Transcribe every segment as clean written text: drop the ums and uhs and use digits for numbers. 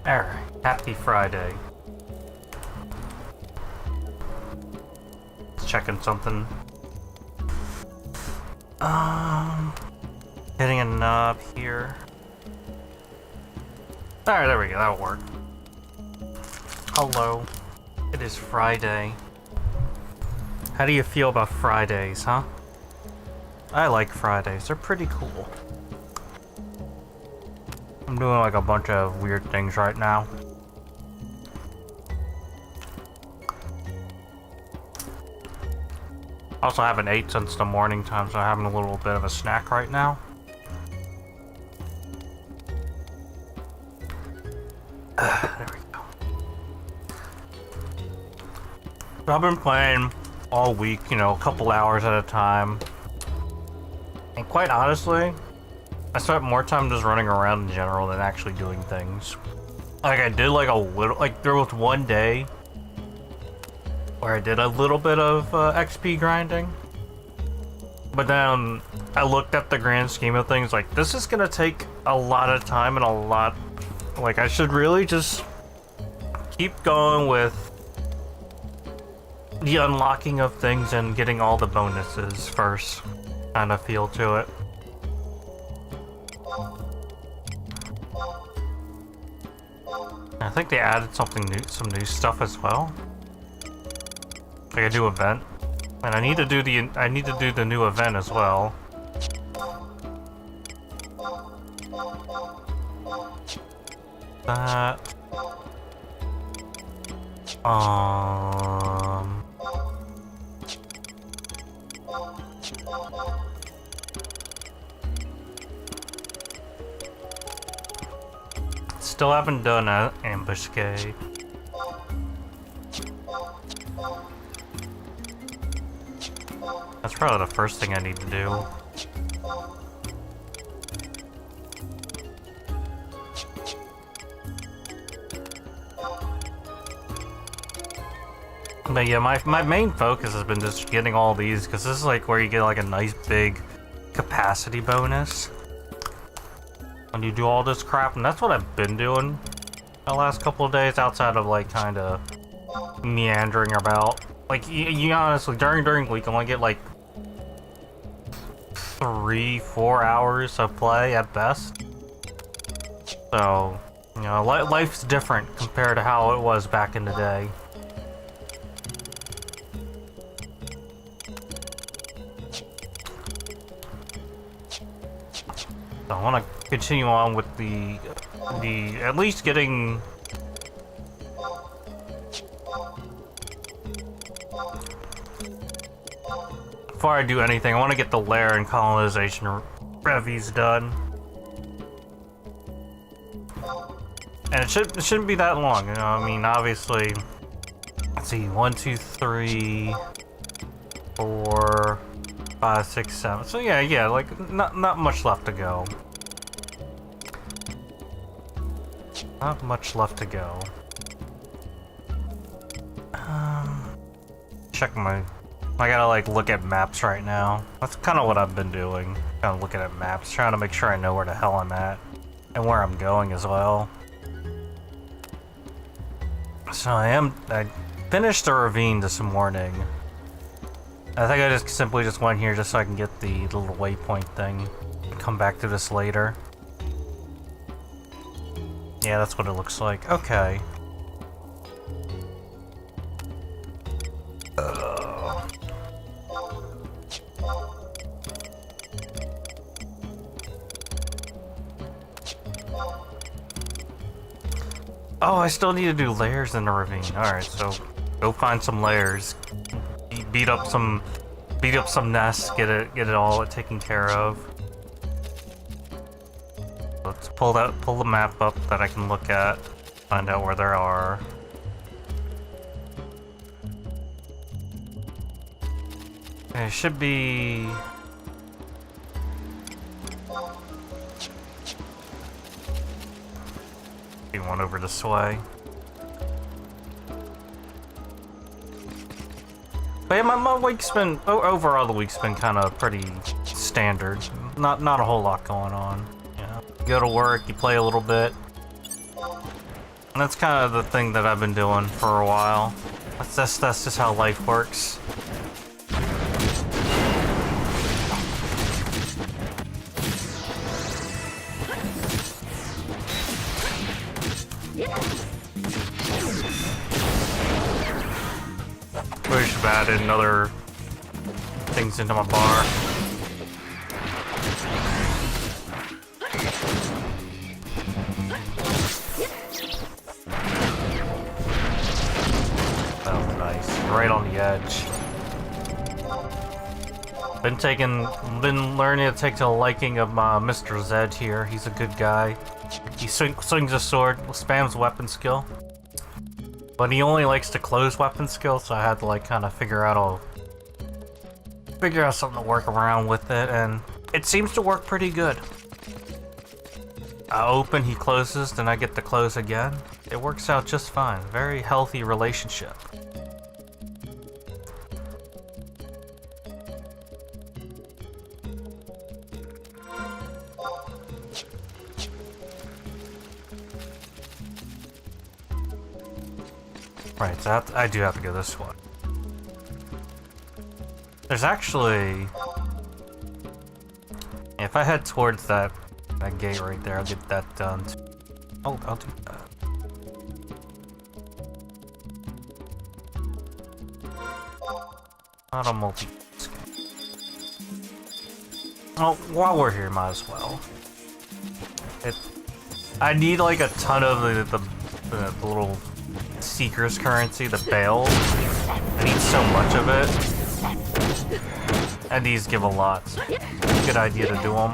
Alright, happy Friday. Checking something. Hitting a knob here. Alright, there we go, that'll work. Hello. It is Friday. How do you feel about Fridays, huh? I like Fridays, they're pretty cool. I'm doing like a bunch of weird things right now. Also, I haven't ate since the morning time, so I'm having a little bit of a snack right now. There we go. So I've been playing all week, you know, a couple hours at a time. And quite honestly, I spent more time just running around in general than actually doing things. Like, I did like a little, like, there was one day where I did a little bit of XP grinding. But then I looked at the grand scheme of things, like, this is gonna take a lot of time and a lot, like, I should really just keep going with the unlocking of things and getting all the bonuses first. Kind of feel to it. I think they added something new, some new stuff as well. Like a new event, and I need to do the new event as well. That. Still haven't done an ambuscade. That's probably the first thing I need to do. But yeah, my main focus has been just getting all these, because this is like where you get like a nice big capacity bonus when you do all this crap, and that's what I've been doing the last couple of days, outside of like kind of meandering about. Like, you honestly, during the week, I want to get like 3-4 hours of play at best. So, you know, life's different compared to how it was back in the day. So I want to continue on with the at least getting. Before I do anything, I want to get the lair and colonization revies done. And it shouldn't be that long, you know, I mean, obviously, let's see, 1, 2, 3, 4, 5, 6, 7, so yeah, like, not much left to go. Not much left to go. Check my... I gotta, like, look at maps right now. That's kind of what I've been doing. Kind of looking at maps, trying to make sure I know where the hell I'm at. And where I'm going as well. So I finished the ravine this morning. I think I just simply went here just so I can get the little waypoint thing. Come back to this later. Yeah, that's what it looks like. Okay. Oh, I still need to do layers in the ravine. Alright, so go find some layers. Beat up some nests, get it all taken care of. Let's pull the map up that I can look at, find out where there are. It should be... one over this way. But yeah, my week's been, overall the week's been kind of pretty standard. Not a whole lot going on. You know, you go to work, you play a little bit, And that's kind of the thing that I've been doing for a while. That's just how life works. Really should have added another things into my bar. Oh, nice. Right on the edge. Been learning to take to the liking of Mr. Zed here. He's a good guy. He swings a sword, spams weapon skill. But he only likes to close weapon skill, so I had to like kind of figure out something to work around with it, and it seems to work pretty good. I open, he closes, then I get to close again. It works out just fine. Very healthy relationship. Right, so I do have to go this way. There's actually... If I head towards that gate right there, I'll get that done too. I'll do that. Not a multi-task. Oh, while we're here, might as well. I need like a ton of the little Seeker's currency, the bales. I need so much of it. And these give a lot. So good idea to do them.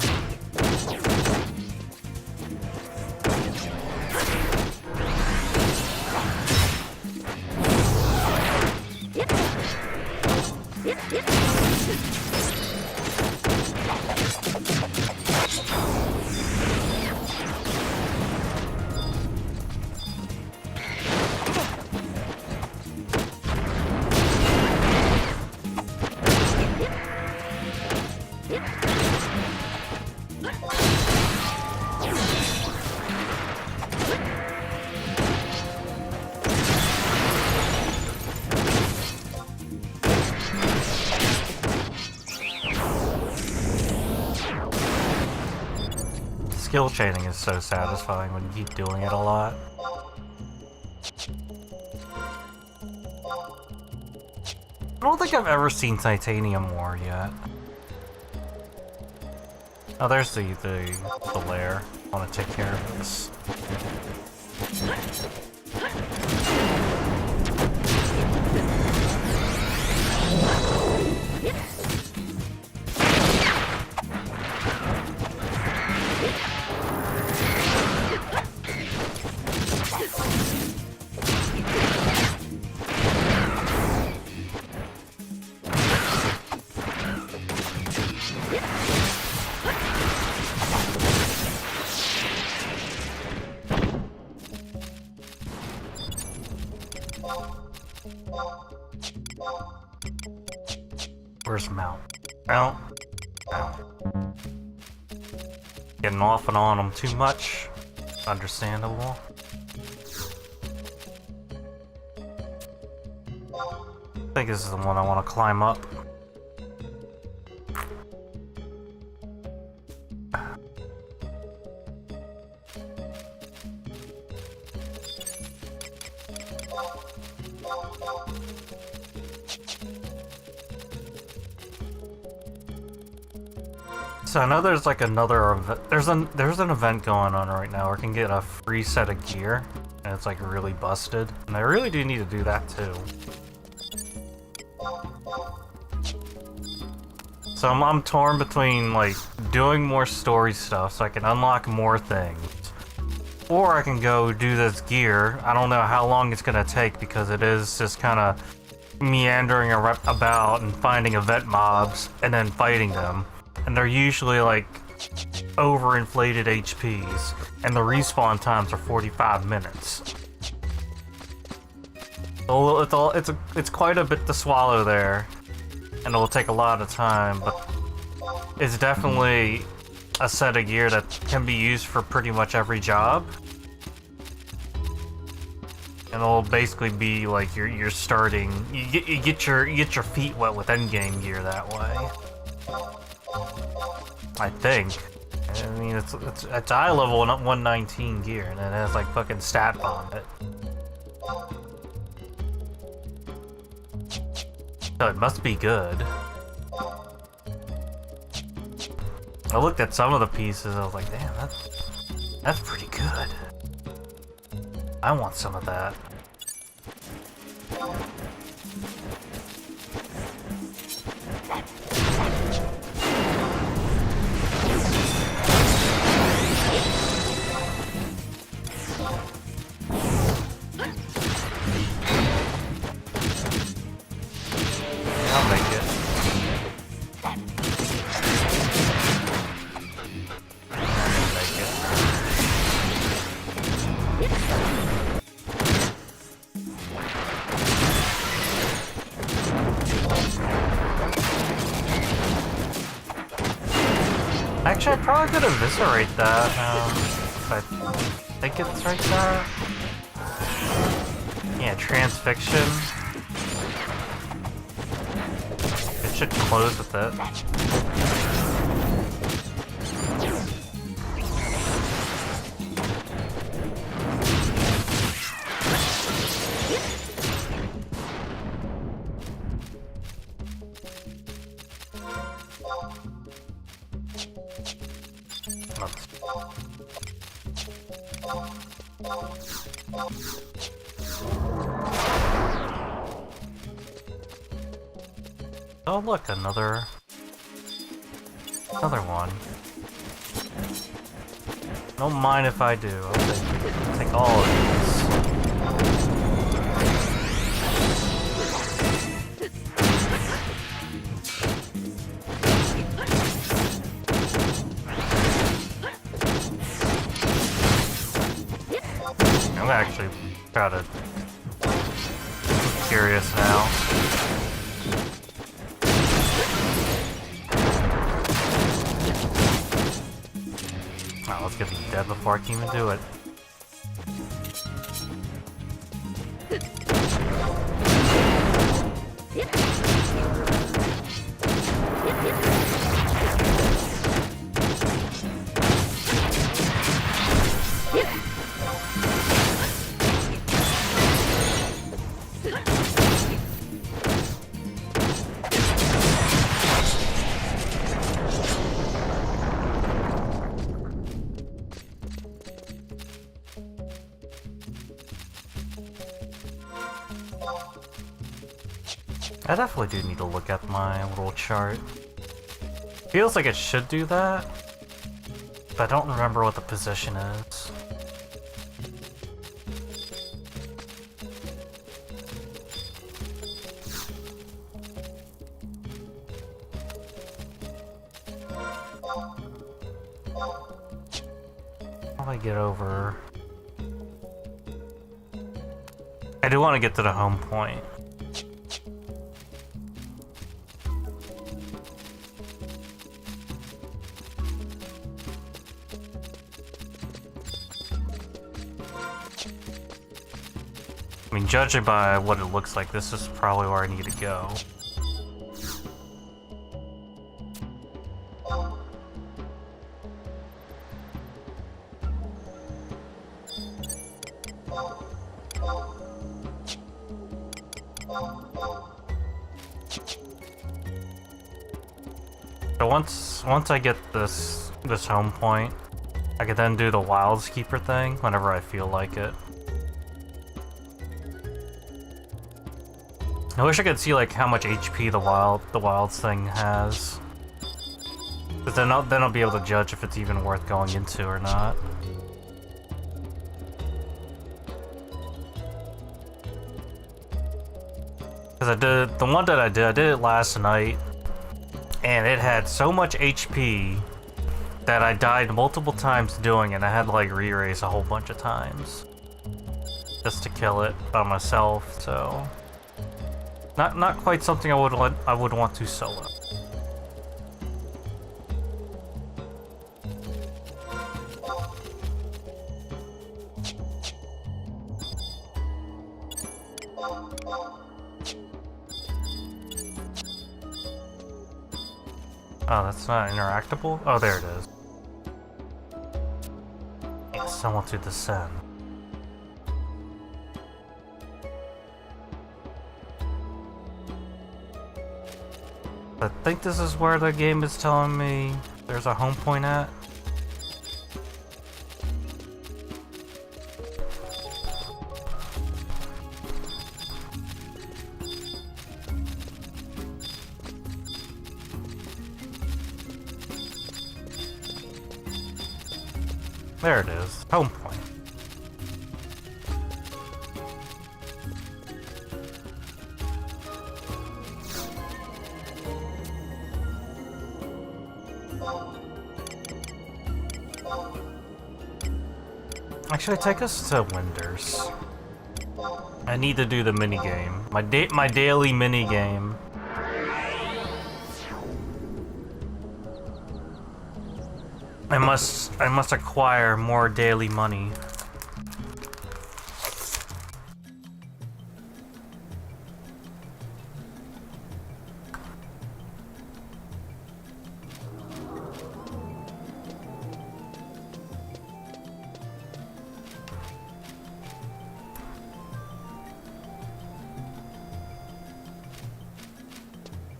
Skill chaining is so satisfying when you keep doing it a lot. I don't think I've ever seen Titanium War yet. Oh, there's the lair. I want to take care of this. Where's Mount? Mount? Getting off and on them too much. Understandable. I think this is the one I want to climb up. So I know there's like another event. There's an event going on right now where I can get a free set of gear, and it's like really busted. And I really do need to do that too. So I'm torn between like doing more story stuff so I can unlock more things, or I can go do this gear. I don't know how long it's gonna take because it is just kind of meandering about and finding event mobs and then fighting them. And they're usually like overinflated HPs, and the respawn times are 45 minutes. So it's quite a bit to swallow there, and it'll take a lot of time, but it's definitely a set of gear that can be used for pretty much every job. And it'll basically be like you're starting. You get your feet wet with endgame gear that way. I think. I mean, it's eye level 119 gear, and it has like fucking stat bomb it. So it must be good. I looked at some of the pieces. I was like, damn, that's pretty good. I want some of that. I'll make it. Actually, I probably could eviscerate that, if I think it's right there. Yeah, transfixion. It should close with it. Oh look, another one. Don't mind if I do. I'll take all of these. I'm actually kind of curious now. Oh, let's get them dead before I can even do it. I definitely do need to look at my little chart. Feels like it should do that, but I don't remember what the position is. How do I get over? I do want to get to the home point. I mean, judging by what it looks like, this is probably where I need to go. So once I get this home point, I can then do the Wilds Keeper thing whenever I feel like it. I wish I could see like how much HP the Wilds thing has. But then I'll be able to judge if it's even worth going into or not. Because I did the one that I did it last night, and it had so much HP that I died multiple times doing it. I had to like re-race a whole bunch of times just to kill it by myself. So not quite something I would want to solo. Oh, that's not interactable? Oh, there it is. It's someone to descend. I think this is where the game is telling me there's a home point at. There it is. Home point. Actually, take us to Winders. I need to do the minigame. My daily minigame. I must acquire more daily money.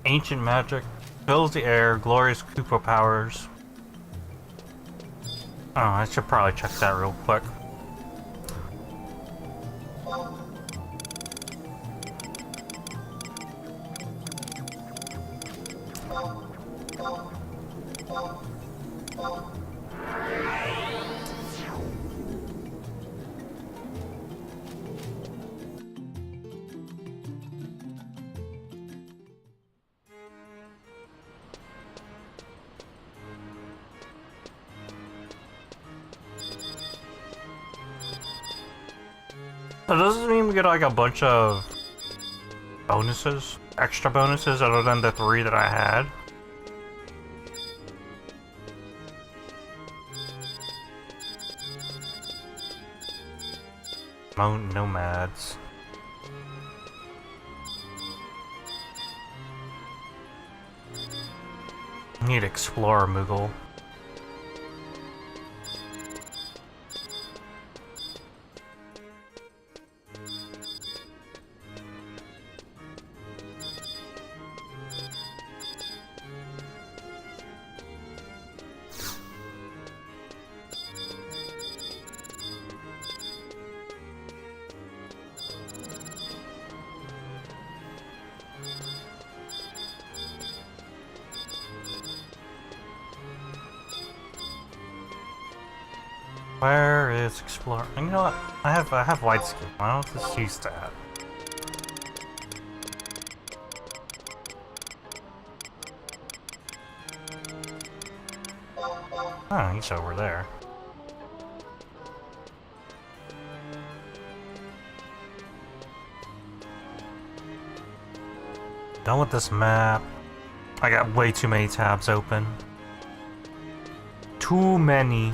Ancient magic fills the air, glorious Koopa powers. Oh, I should probably check that real quick. So does this mean we get like a bunch of bonuses? Extra bonuses other than the 3 that I had? Nomads. Need Explorer Moogle. Where is Explorer? You know what? I have white skin. Why don't just use that? Oh, he's over there. Done with this map. I got way too many tabs open. Too many.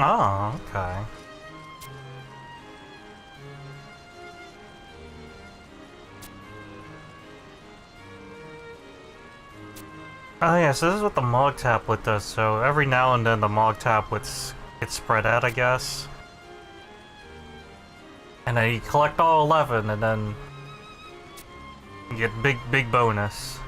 Oh, okay. Oh yeah, so this is what the Mog Tablet does, so every now and then the Mog Tablets get spread out, I guess. And then you collect all 11, and then you get big bonus.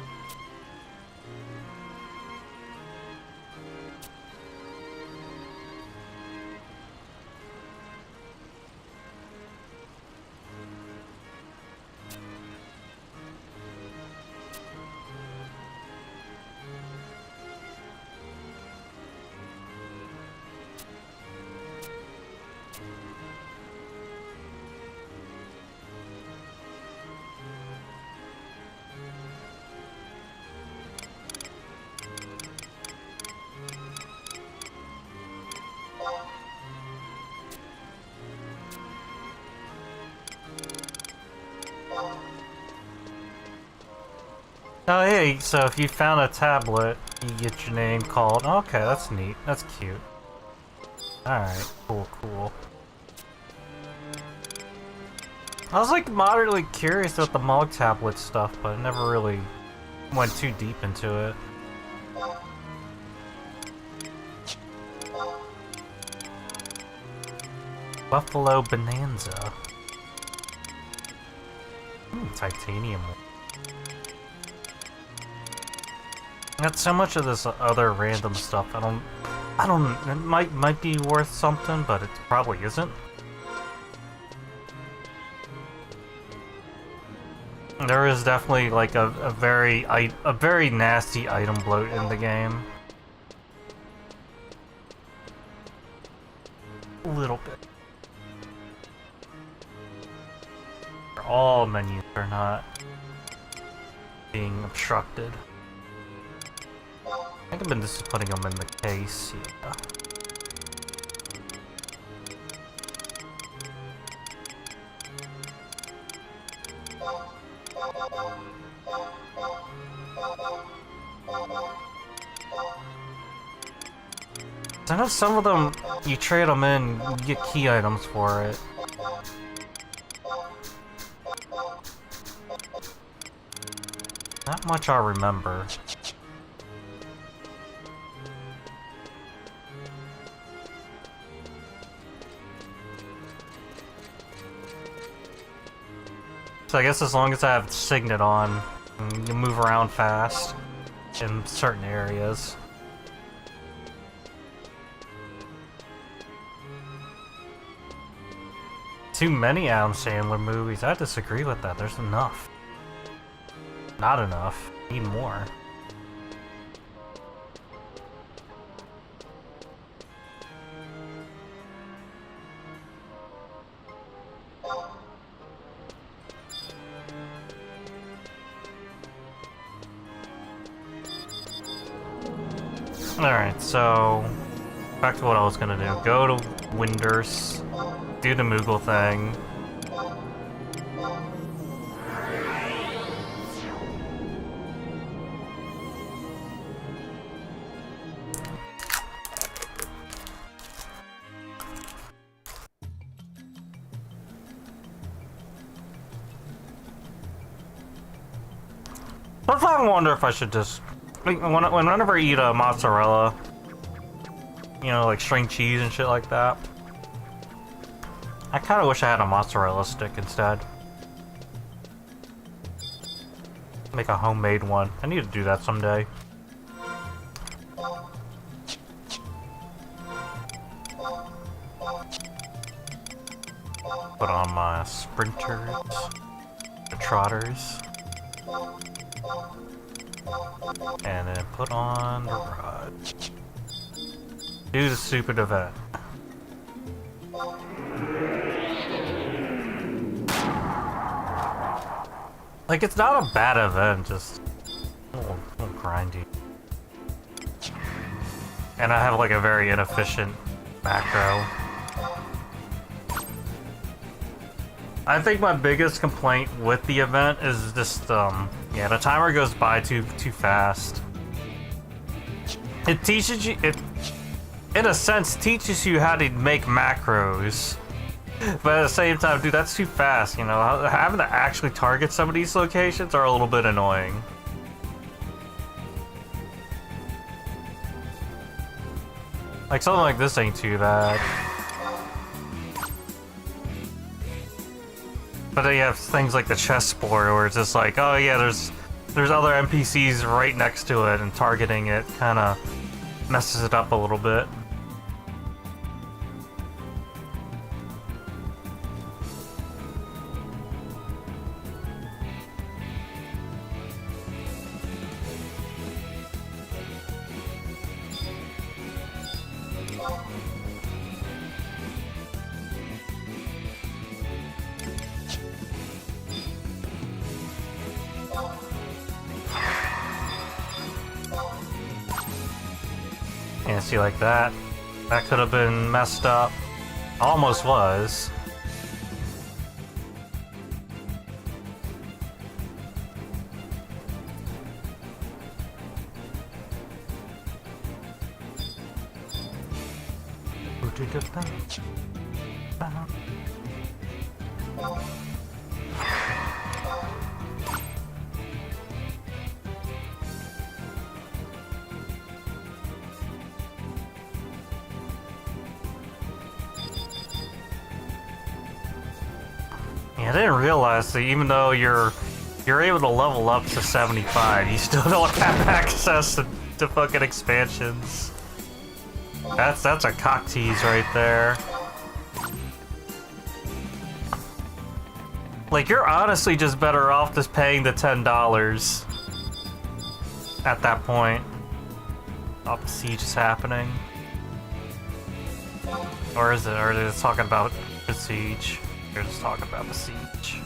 Oh, hey, so if you found a tablet, you get your name called. Okay, that's neat. That's cute. Alright, cool. I was like moderately curious about the Mog tablet stuff, but I never really went too deep into it. Buffalo Bonanza. Titanium. Got so much of this other random stuff. I don't. It might be worth something, but it probably isn't. There is definitely like a very nasty item bloat in the game. A little bit. All menus are not being obstructed. I think I've been just putting them in the case, yeah. I know some of them, you trade them in, you get key items for it. Not much I remember. So I guess as long as I have Signet on, you can move around fast in certain areas. Too many Adam Sandler movies. I disagree with that. There's enough. Not enough. Need more. Alright, so back to what I was gonna do. Go to Winders, do the Moogle thing. Sometimes I wonder if I should just, whenever I eat a mozzarella, you know, like string cheese and shit like that, I kind of wish I had a mozzarella stick instead. Make a homemade one. I need to do that someday. Put on my sprinters, the trotters. And then put on the rod. Do the stupid event. Like, it's not a bad event, just a little grindy. And I have like a very inefficient macro. I think my biggest complaint with the event is just, yeah, the timer goes by too fast. It teaches you, in a sense, teaches you how to make macros. But at the same time, dude, that's too fast, you know? Having to actually target some of these locations are a little bit annoying. Like, something like this ain't too bad. But then you have things like the chessboard where it's just like, oh yeah, there's other NPCs right next to it, and targeting it kind of messes it up a little bit. And see, like that could have been messed up. Almost was. Yeah, I didn't realize that even though you're able to level up to 75, you still don't have access to fucking expansions. That's a cock tease right there. Like, you're honestly just better off just paying the $10 at that point. Oh, the siege is happening. Or is it? Or are they just talking about the siege? They're just talking about the siege.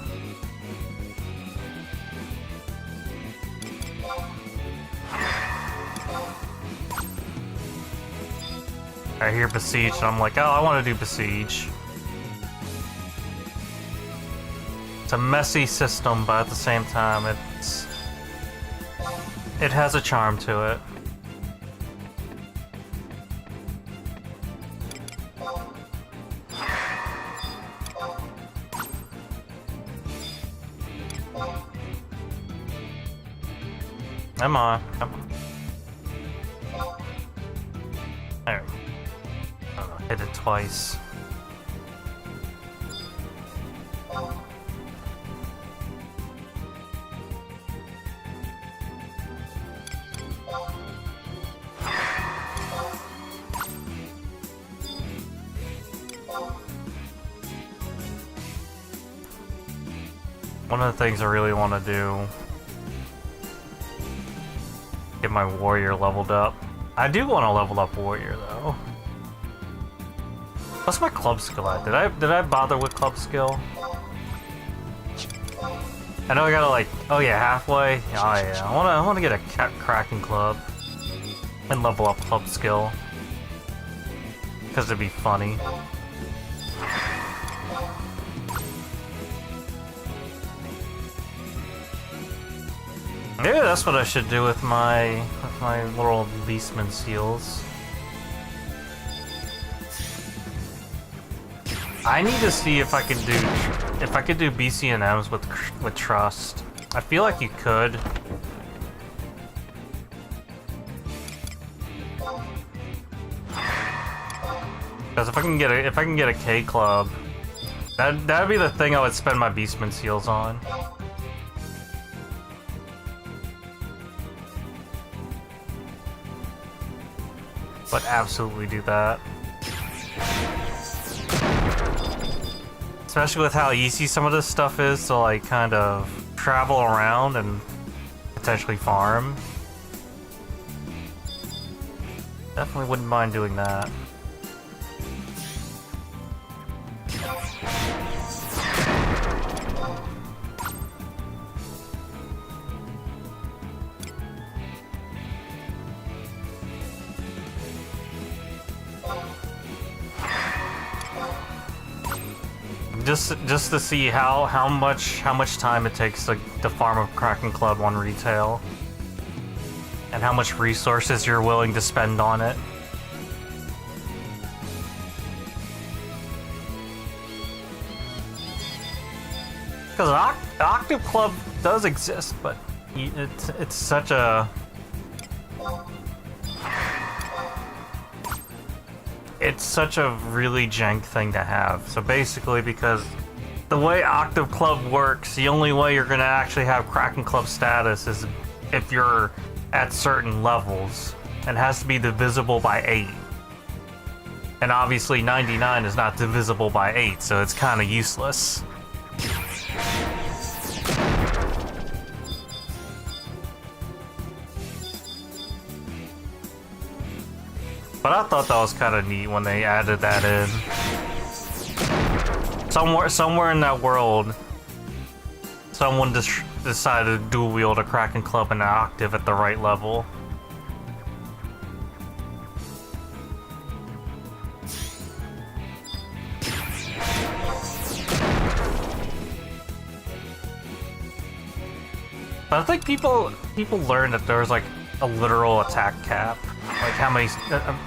I hear Besiege, and I'm like, oh, I want to do Besiege. It's a messy system, but at the same time, it has a charm to it. Come on, come on. There. Oh, hit it twice. One of the things I really want to do, get my warrior leveled up. I do want to level up warrior though. What's my club skill at? Did I bother with club skill? I know I gotta like, oh yeah, halfway. Oh yeah, I wanna get a Kraken club and level up club skill because it'd be funny. Maybe that's what I should do with my little beastman seals. I need to see if I can do BCNMs with trust. I feel like you could. Because if I can get a K club, that'd be the thing I would spend my beastman seals on. But absolutely do that. Especially with how easy some of this stuff is to like kind of travel around and potentially farm. Definitely wouldn't mind doing that. Just to see how much time it takes to farm a Kraken Club on retail, and how much resources you're willing to spend on it. Because the Octave Club does exist, but it's such a... It's such a really jank thing to have. So basically, because the way Octave Club works, the only way you're going to actually have Kraken Club status is if you're at certain levels, and has to be divisible by 8. And obviously 99 is not divisible by 8, so it's kind of useless. But I thought that was kind of neat when they added that in. Somewhere in that world, someone decided to dual wield a Kraken Club and an Octave at the right level. But I think people learned that there was like a literal attack cap. Like how many,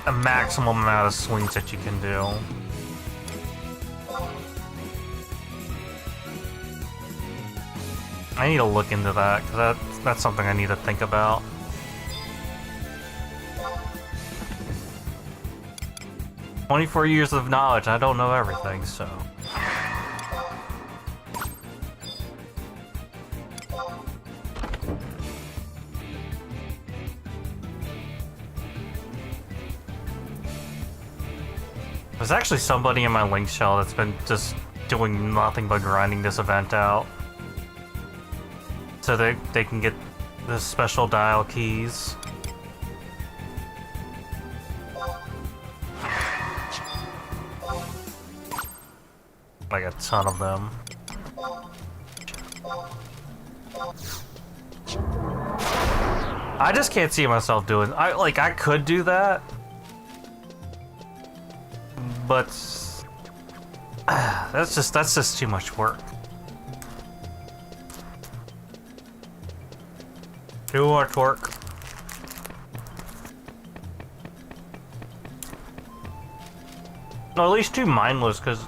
a maximum amount of swings that you can do. I need to look into that, because that's something I need to think about. "24 years of knowledge, I don't know everything, so..." There's actually somebody in my link shell that's been just doing nothing but grinding this event out. So they can get the special dial keys. Like a ton of them. I just can't see myself doing. I could do that, but that's just too much work. Too much work. No, at least too mindless, because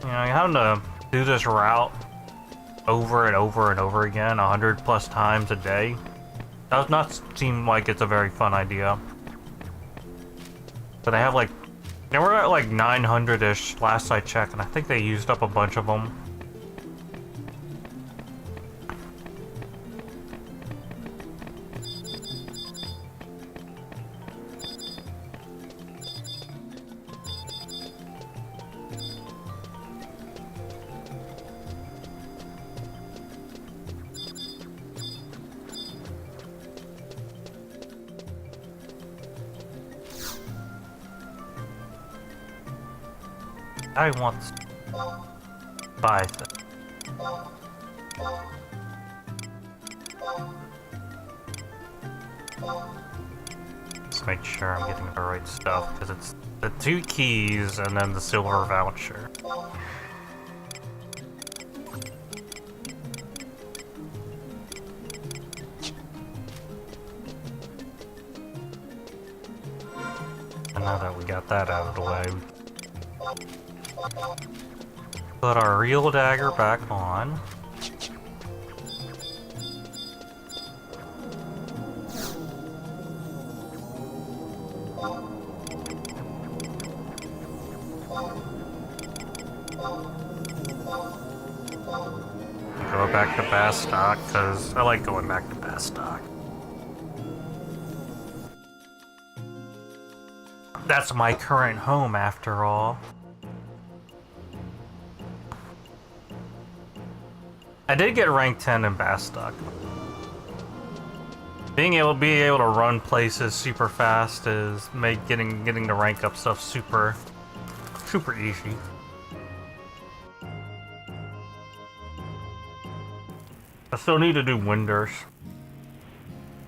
you know, having to do this route over and over and over again 100+ times a day does not seem like it's a very fun idea. But they have like, they were at like 900-ish last I checked, and I think they used up a bunch of them. I want to buy things. Let's make sure I'm getting the right stuff, because it's the 2 keys and then the silver voucher. And now that we got that out of the way, put our real dagger back on. Go back to Bastok, because I like going back to Bastok. That's my current home, after all. I did get rank 10 in Bastok. Being able to run places super fast is getting the rank up stuff super easy. I still need to do Winders,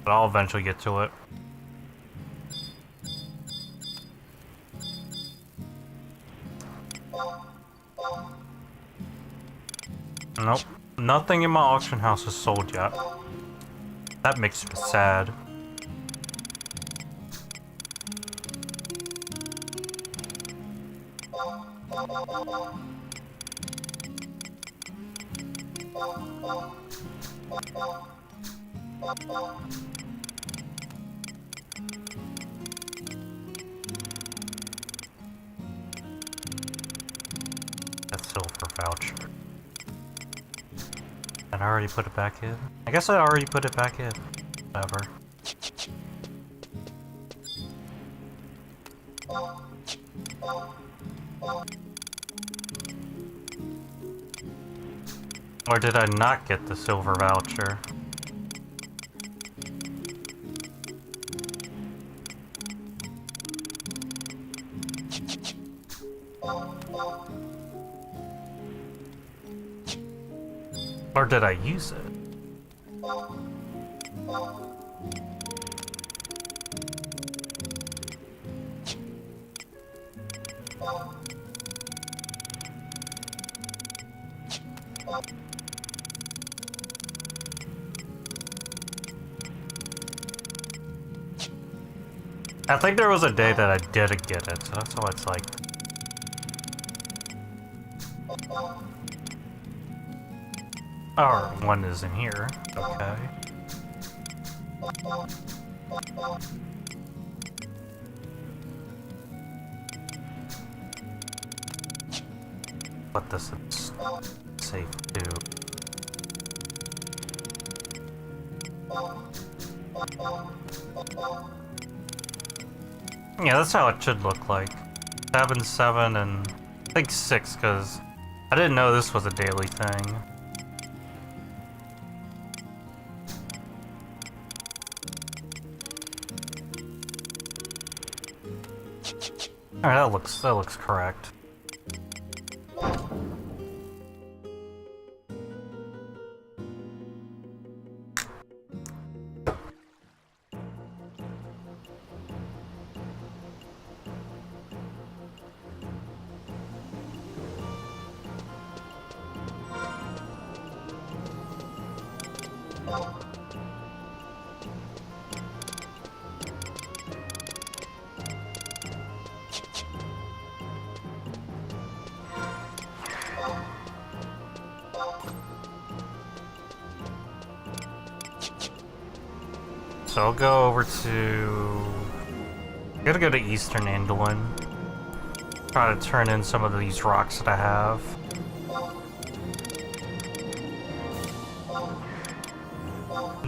but I'll eventually get to it. Nope. Nothing in my auction house is sold yet. That makes me sad. That silver voucher. And I already put it back in? I guess I already put it back in. Whatever. Or did I not get the silver voucher? Or did I use it? I think there was a day that I didn't get it, so that's why it's like... Oh, one is in here. Okay. But this is safe too. Yeah, that's how it should look like. 7, 7, and I think 6, because I didn't know this was a daily thing. Alright, that looks correct. So I'll go over to... I gotta go to Eastern Anduin. Try to turn in some of these rocks that I have.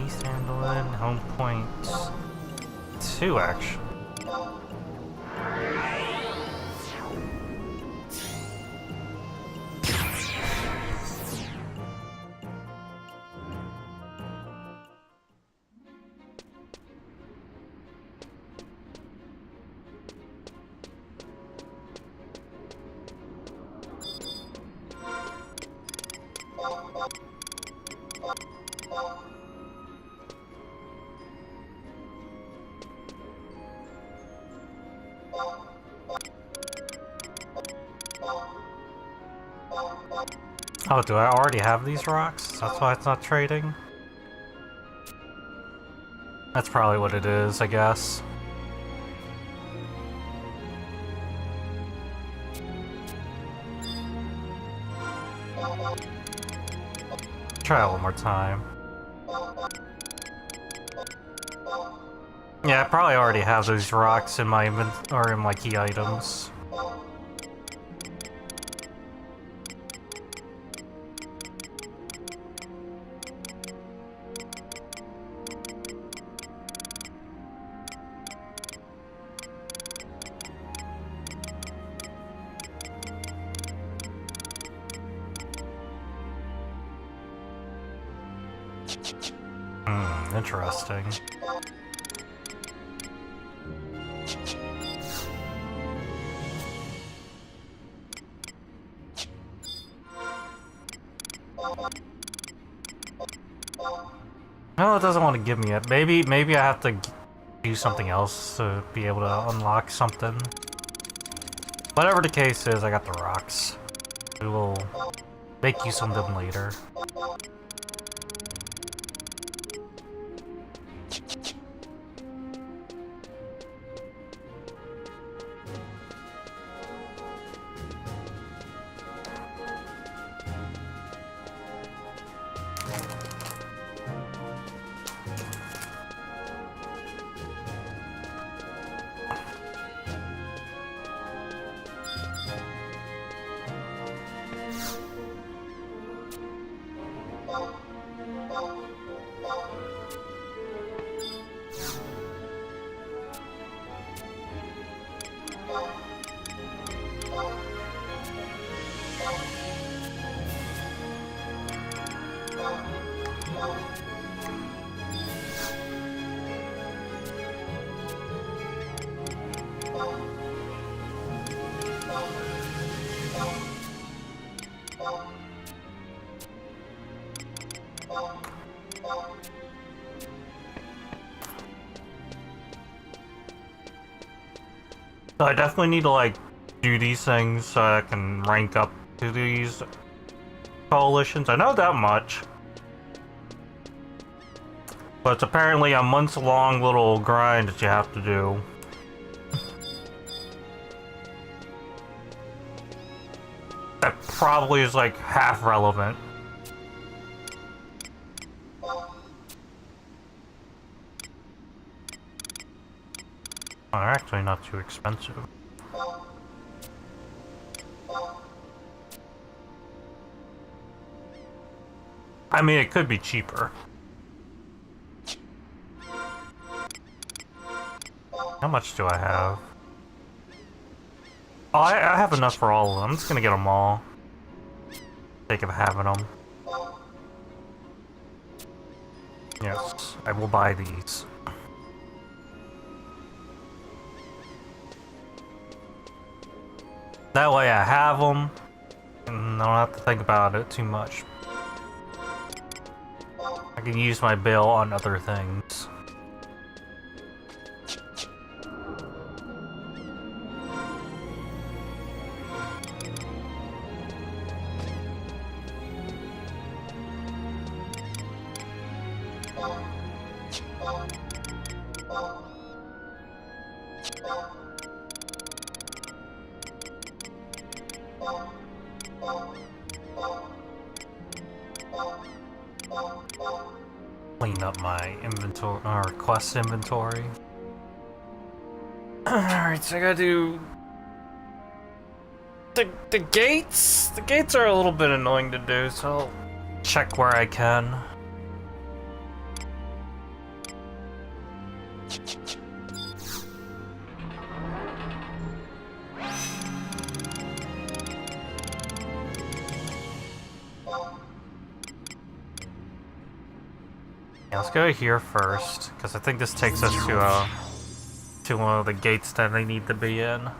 East Anduin, home point 2 actually. Oh, do I already have these rocks? That's why it's not trading? That's probably what it is, I guess. Try it one more time. Yeah, I probably already have those rocks in my or in my key items. Interesting. No, it doesn't want to give me it. Maybe I have to do something else to be able to unlock something. Whatever the case is, I got the rocks. We will make use of them later. So I definitely need to, like, do these things so I can rank up to these coalitions. I know that much. But it's apparently a months-long little grind that you have to do. probably is like half relevant. Oh, they're actually not too expensive. I mean, it could be cheaper. How much do I have? Oh, I have enough for all of them. I'm just gonna get them all. Sake of having them. Yes, I will buy these. That way I have them, and I don't have to think about it too much. I can use my bill on other things. Clean up my inventory, or quest inventory. Alright, so I gotta do... The gates? The gates are a little bit annoying to do, so I'll check where I can. Yeah, let's go here first, because I think this takes us to one of the gates that I need to be in.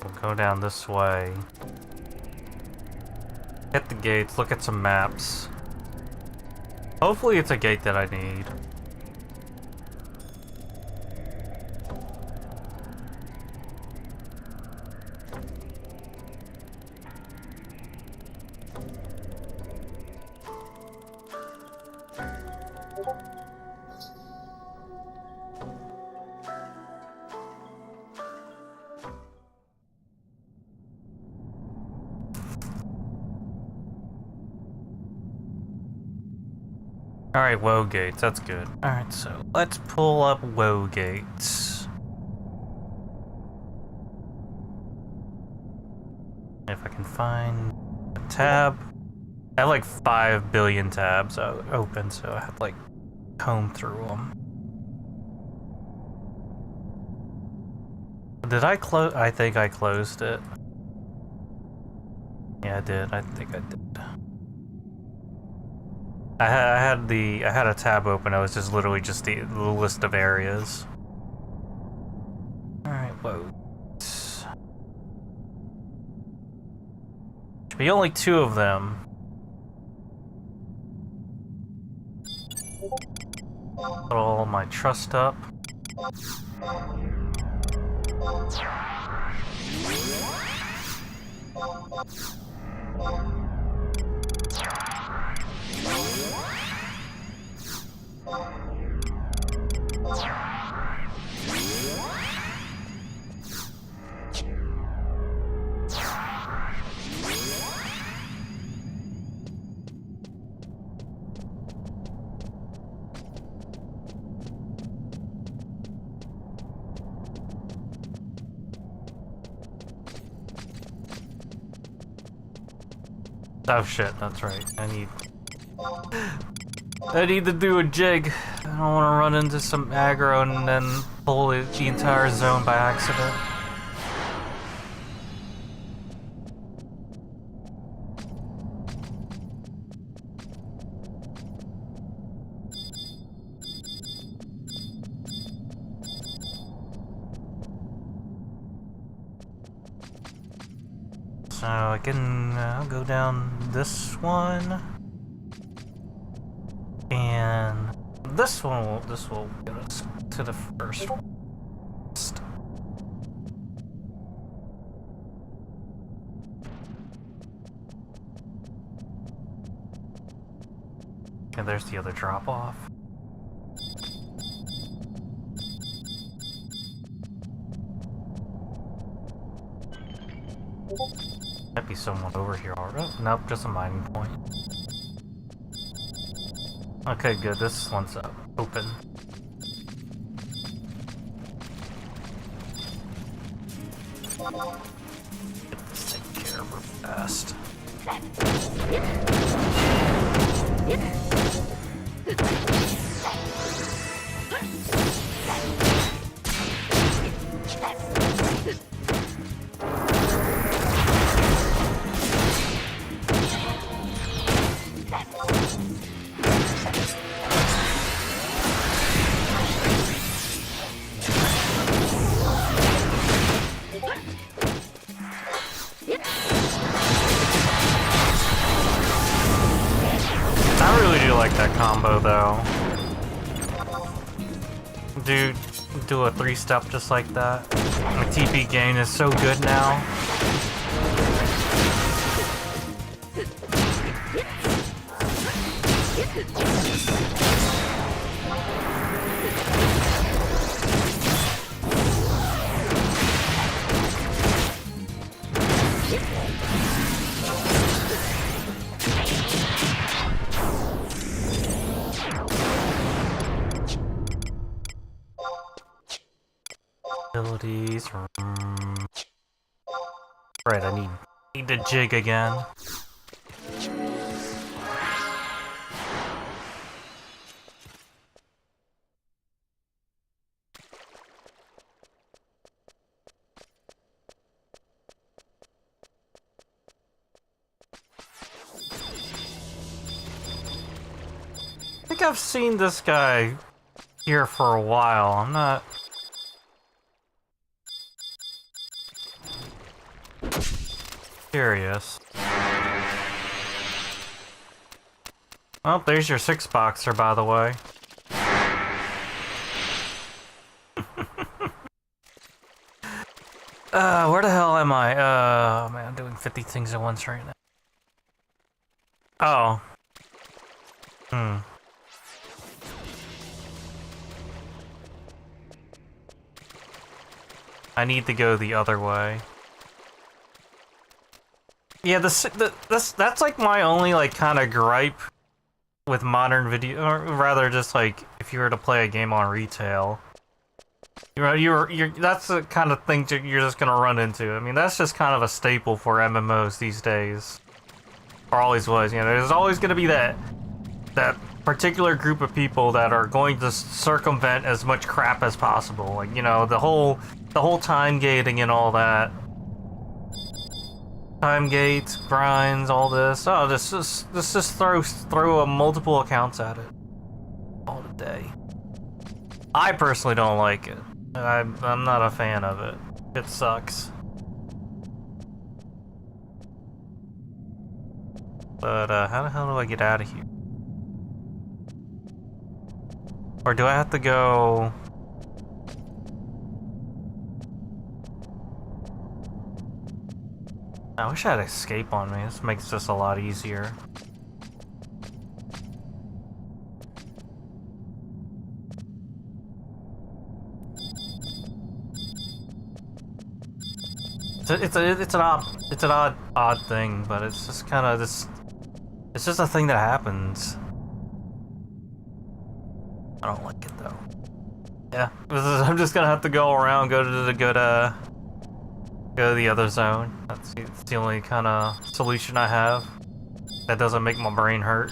We'll go down this way. Hit the gates, look at some maps. Hopefully it's a gate that I need. Alright, woe gates, that's good. Alright, so let's pull up woe gates. If I can find a tab. I have like 5 billion tabs open, so I have to like comb through them. Did I close? I think I closed it. Yeah, I did. I think I did. I had a tab open. I was just literally just the list of areas. All right, whoa. Should be only 2 of them. Put all my trust up. Oh shit, that's right. I need... I need to do a jig. I don't want to run into some aggro and then pull the entire zone by accident. So I can go down this one, and this will get us to the first one. And there's the other drop off. Might be someone over here already. Oh, nope, just a mining point. Okay, good. This one's open. Get this taken care of real fast. I really do like that combo though. Do a 3-step just like that. My TP gain is so good now. Abilities. Right, I need to jig again. I think I've seen this guy here for a while. I'm not curious. Well, there's your 6-boxer, by the way. Where the hell am I? Oh man, I'm doing 50 things at once right now. Oh. I need to go the other way. Yeah, that's like my only like kind of gripe with modern video, or rather just like if you were to play a game on retail. You're that's the kind of thing you're just gonna run into. I mean, that's just kind of a staple for MMOs these days. Or always was, you know, there's always gonna be that particular group of people that are going to circumvent as much crap as possible. Like, you know, the whole time gating and all that. Time gates, grinds, all this. Oh, let's just throw multiple accounts at it all day. I personally don't like it. I'm not a fan of it. It sucks. But how the hell do I get out of here? Or do I have to go? I wish I had escape on me. This makes this a lot easier. It's an odd thing, but it's just kind of this. It's just a thing that happens. I don't like it though. Yeah, I'm just gonna have to go around, go to the other zone. That's the only kind of solution I have that doesn't make my brain hurt.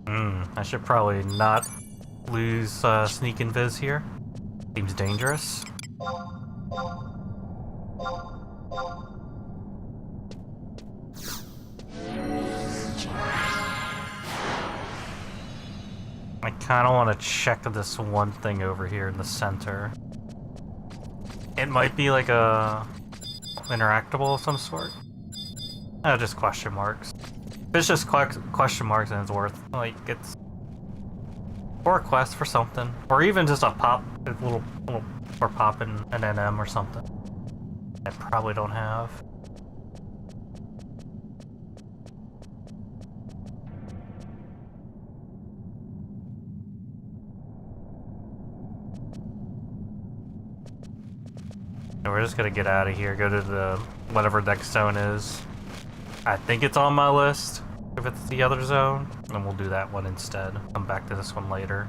I should probably not lose sneak and viz here. Seems dangerous. I kind of want to check this one thing over here in the center. It might be like a interactable of some sort. Oh, just question marks. If it's just question marks, then it's worth, like, it's... or a quest for something. Or even just a pop, a little or popping an NM or something. I probably don't have. And we're just gonna get out of here, go to the whatever next zone is. I think it's on my list, if it's the other zone, then we'll do that one instead. Come back to this one later.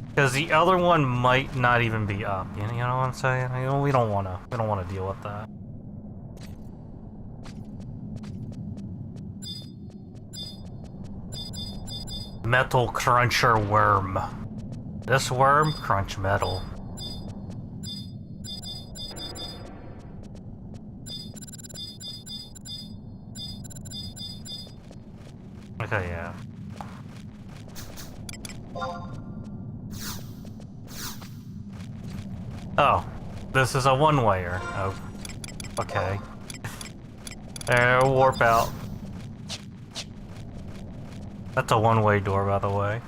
Because the other one might not even be up, you know what I'm saying? You know, we don't wanna deal with that. Metal Cruncher Worm. This worm crunch metal. Okay, yeah. Oh, this is a one-wayer. Oh, okay. Warp out. That's a one-way door, by the way.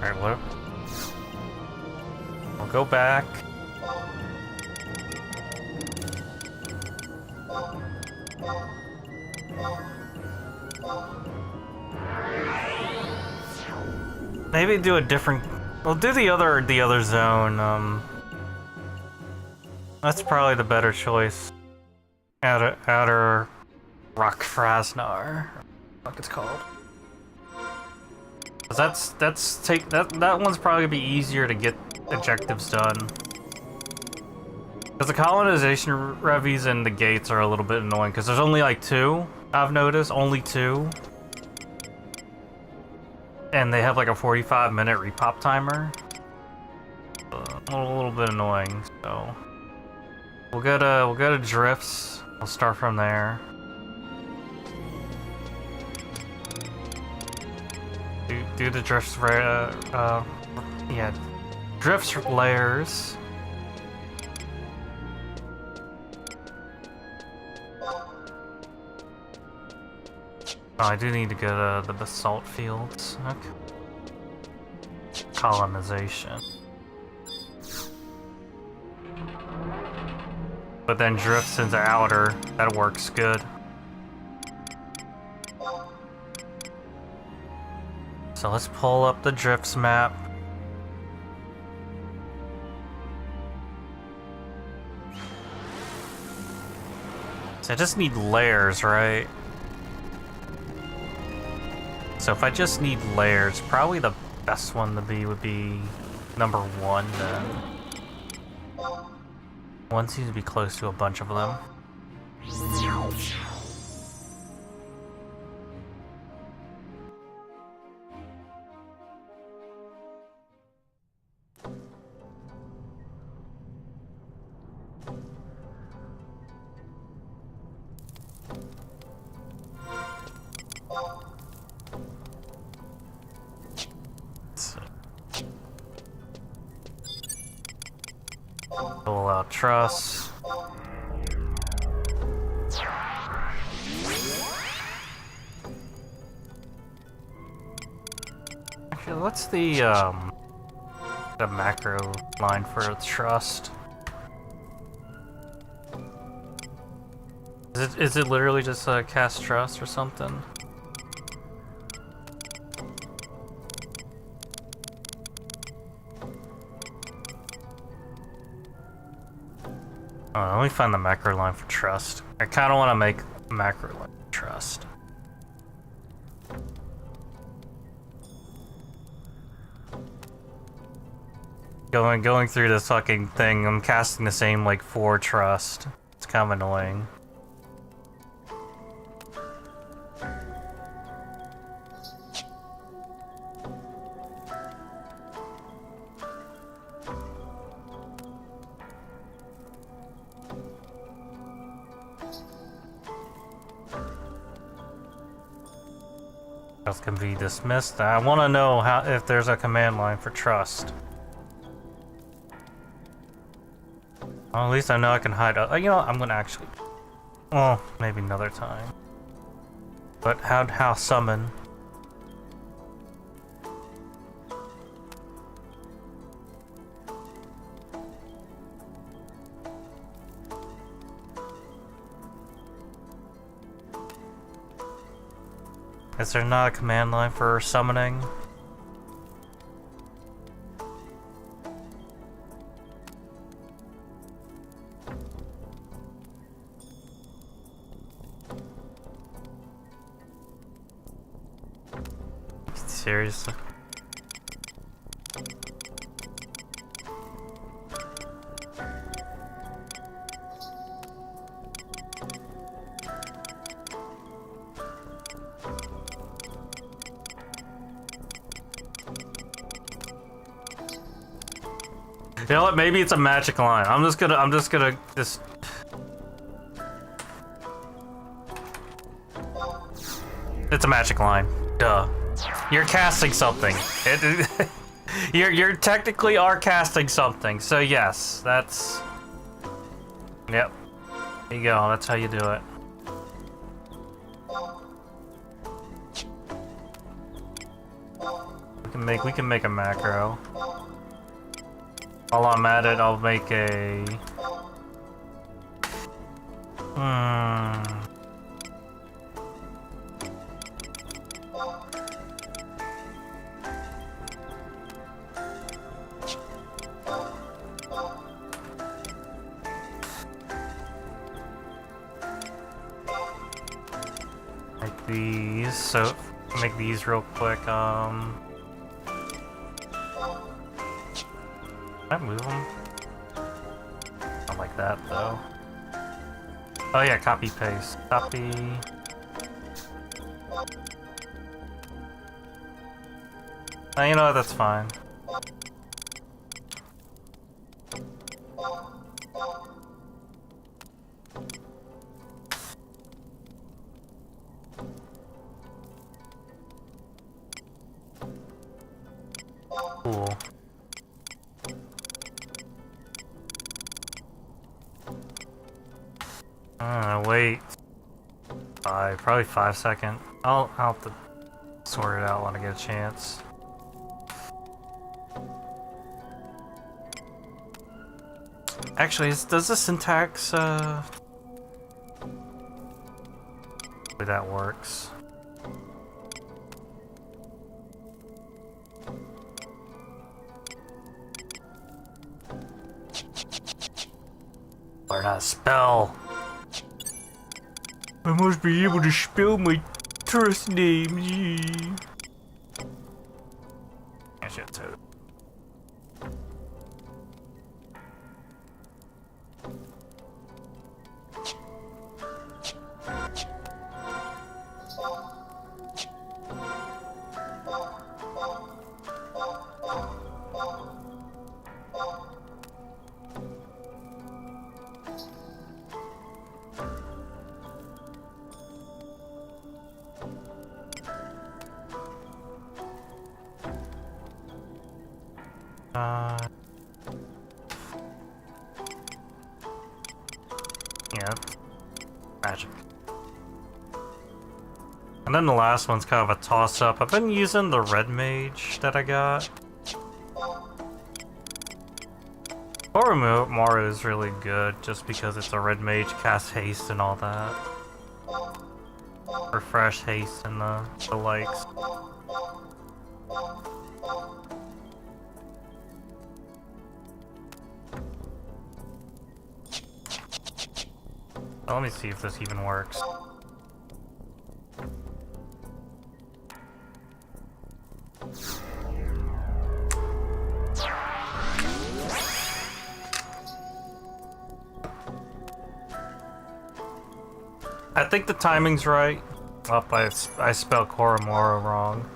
Alright, what? We'll go back. Maybe do a different... We'll do the other zone, That's probably the better choice. Outer Rock Frasnar. What it's called. That one's probably gonna be easier to get objectives done. Because the colonization revies and the gates are a little bit annoying, because there's only like 2, I've noticed, only 2. And they have like a 45-minute repop timer. A little bit annoying, so... We'll go to Drifts, we'll start from there. Do the drifts, yeah, drifts layers. Oh, I do need to go to the basalt fields. Okay. Colonization. But then drifts into outer, that works good. So let's pull up the drifts map. So I just need layers, right? So if I just need layers, probably the best one to be would be number 1 then. One seems to be close to a bunch of them. Pull out truss. Actually, what's the macro line for trust? Is it literally just cast trust or something? Let me find the macro line for trust. I kind of want to make a macro line for trust. Going through this fucking thing, I'm casting the same like 4 trust. It's kind of annoying. Trust can be dismissed. I want to know if there's a command line for trust. Well, at least I know I can hide. You know what? I'm gonna actually. Well, maybe another time. But how summon? Is there not a command line for summoning? Seriously? You know what? Maybe it's a magic line. I'm just gonna It's a magic line. Duh. You're casting something. You're technically are casting something. So yes, that's. Yep. There you go. That's how you do it. We can make a macro. While I'm at it, I'll make a. Make these. So make these real quick. Can I move them? Not like that, though. Oh yeah, copy, paste. Copy. You know what, that's fine. Cool. Wait. Probably 5 seconds. I'll have to sort it out when I get a chance. Actually, does the syntax, way that works. Learn how to spell. I must be able to spell my trust name. Yeah. I should too. Yeah, magic. And then the last one's kind of a toss-up. I've been using the red mage that I got. Oromaru is really good just because it's a red mage, cast haste and all that. Refresh haste and the likes. Let me see if this even works. I think the timing's right. Oh, I spelled Koromora wrong.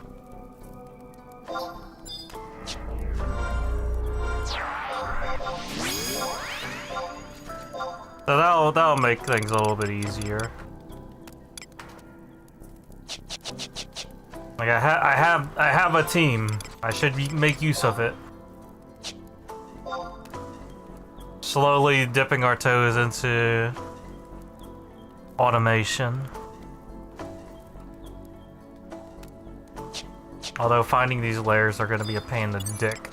So that'll make things a little bit easier. Like I have a team. I should make use of it. Slowly dipping our toes into automation. Although finding these layers are going to be a pain in the dick.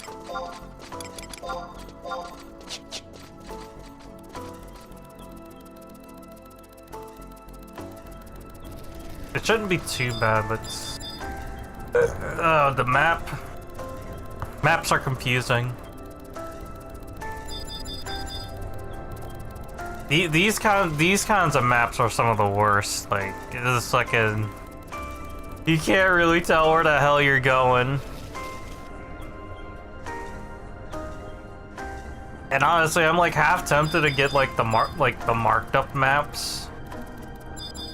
It shouldn't be too bad, but the maps are confusing. These kinds of maps are some of the worst. Like it's like you can't really tell where the hell you're going. And honestly, I'm like half tempted to get like the marked up maps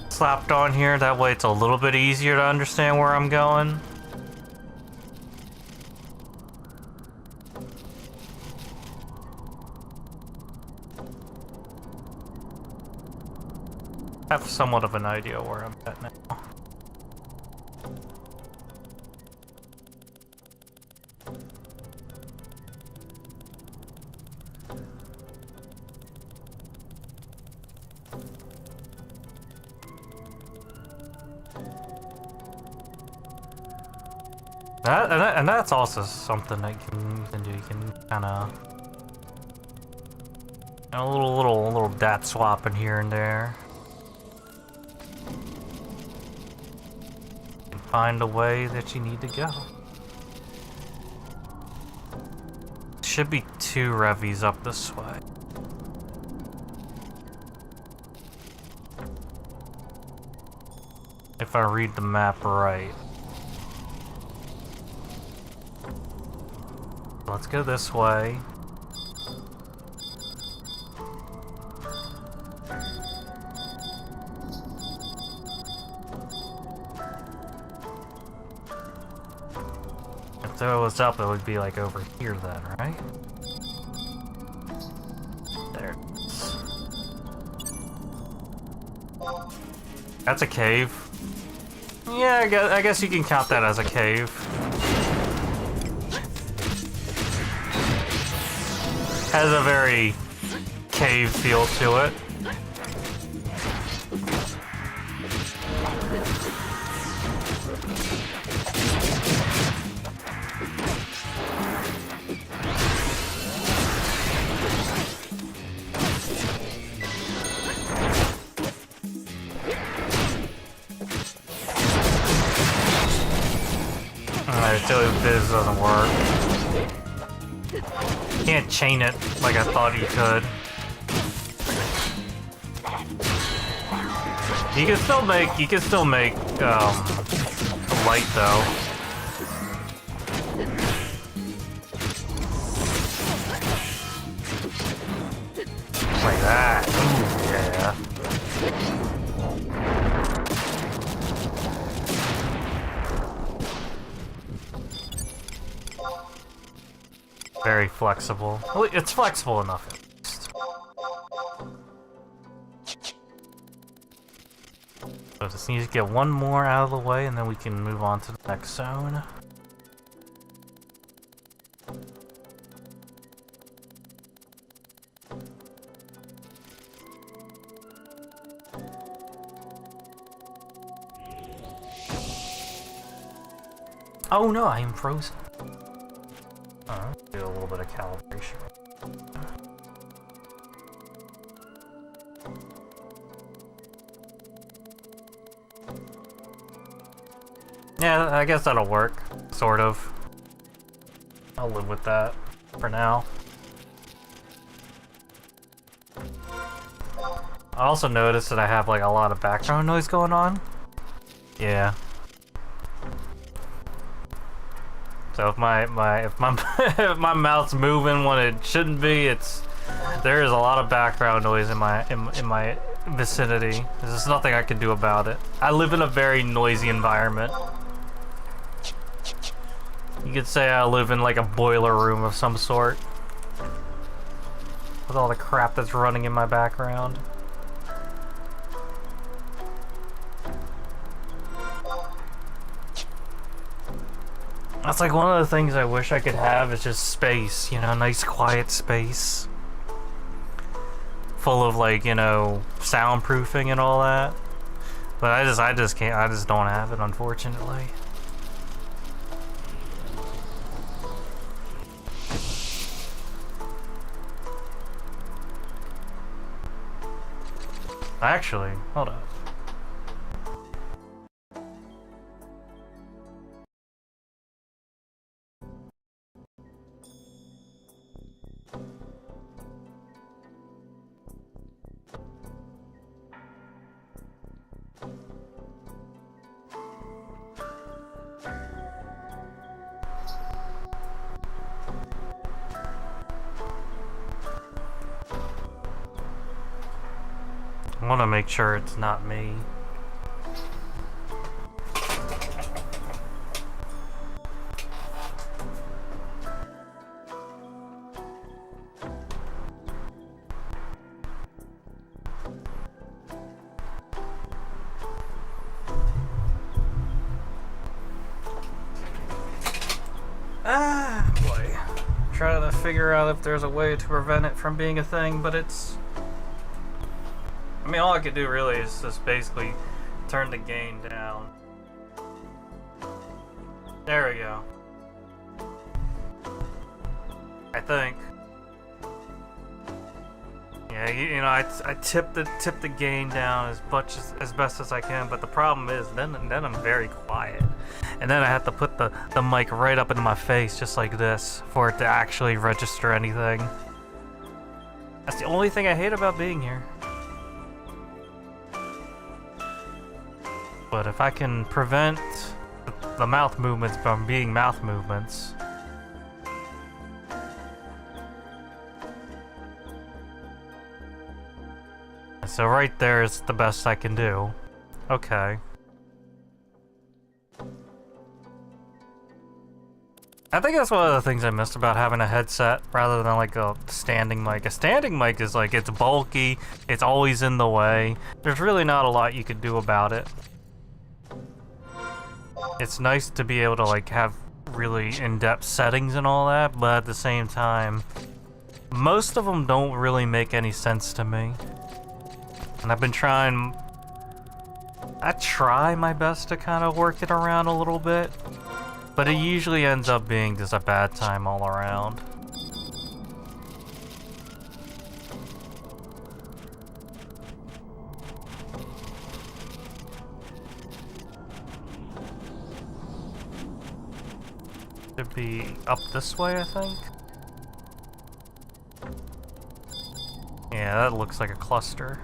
slapped on here. That way it's a little bit easier to understand where I'm going. I have somewhat of an idea where I'm at now. And that's also something that you can do. You can kind of a little dat swapping here and there. You can find a way that you need to go. Should be 2 revies up this way. If I read the map right. Let's go this way. If there was up, it would be like over here then, right? There it is. That's a cave. Yeah, I guess you can count that as a cave. Has a very cave feel to it. Alright, this doesn't work. Can't chain it like I thought you could. You can still make light though. Like that. Ooh, yeah. Very flexible. Well, it's flexible enough. So just need to get one more out of the way and then we can move on to the next zone. Oh no, I am frozen. Do a little bit of calibration. Yeah, I guess that'll work. Sort of. I'll live with that for now. I also noticed that I have like a lot of background noise going on. Yeah. So if my if my mouth's moving when it shouldn't be, there is a lot of background noise in my vicinity. There's nothing I can do about it. I live in a very noisy environment. You could say I live in like a boiler room of some sort. With all the crap that's running in my background. That's like one of the things I wish I could have is just space, you know, nice quiet space. Full of like, you know, soundproofing and all that. But I just can't, I just don't have it, unfortunately. Actually, hold up. I want to make sure it's not me. Ah, boy. Trying to figure out if there's a way to prevent it from being a thing, but it's... I mean, all I could do really is just basically turn the gain down. There we go. I think. Yeah, you know, I tip the gain down as best as I can, but the problem is then I'm very quiet, and then I have to put the mic right up into my face just like this for it to actually register anything. That's the only thing I hate about being here. But if I can prevent the mouth movements from being mouth movements. So right there is the best I can do. Okay. I think that's one of the things I missed about having a headset rather than like a standing mic. A standing mic is like, it's bulky, it's always in the way. There's really not a lot you could do about it. It's nice to be able to like have really in-depth settings and all that, but at the same time, most of them don't really make any sense to me. And I've been trying... I try my best to kind of work it around a little bit, but it usually ends up being just a bad time all around. Should be up this way, I think. Yeah, that looks like a cluster.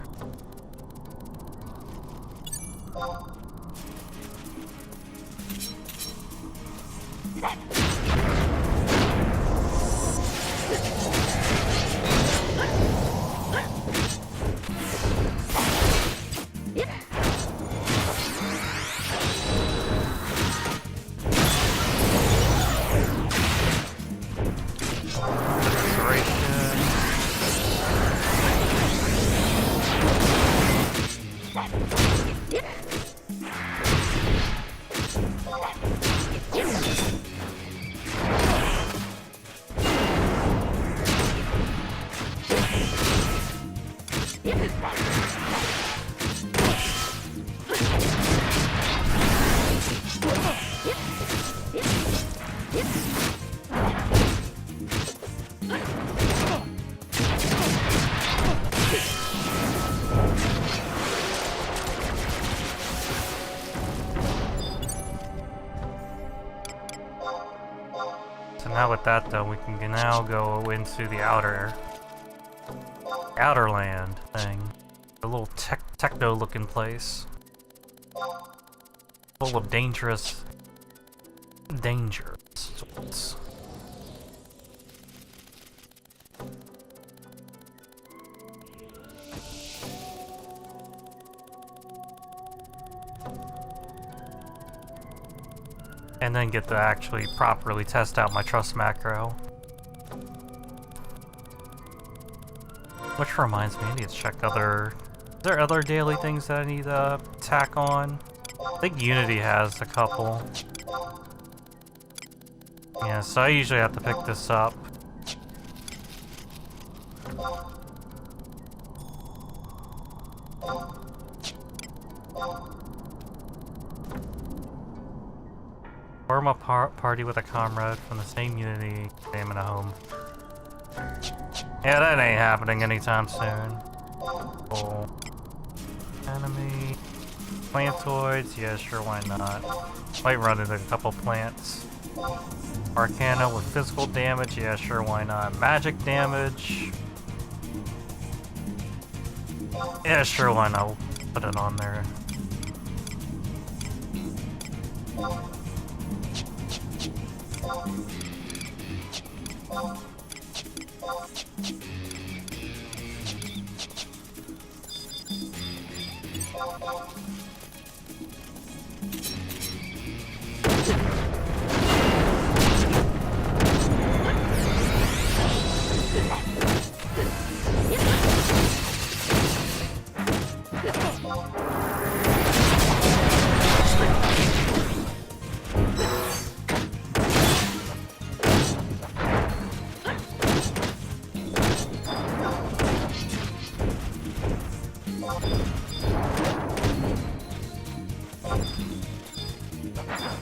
Now with that though, we can now go into the outer land thing. A little techno looking place. Full of dangerous dangers. And then get to actually properly test out my trust macro. Which reminds me, I need to check are there other daily things that I need to tack on? I think Unity has a couple. Yeah, so I usually have to pick this up. Form a party with a comrade from the same Unity game in a home. Yeah, that ain't happening anytime soon. Cool. Enemy. Plantoids, yeah, sure, why not? Might run into a couple plants. Arcana with physical damage, yeah, sure, why not? Magic damage. Yeah, sure, why not? We'll put it on there.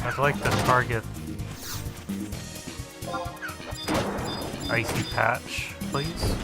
I'd like to target Icy Patch, please.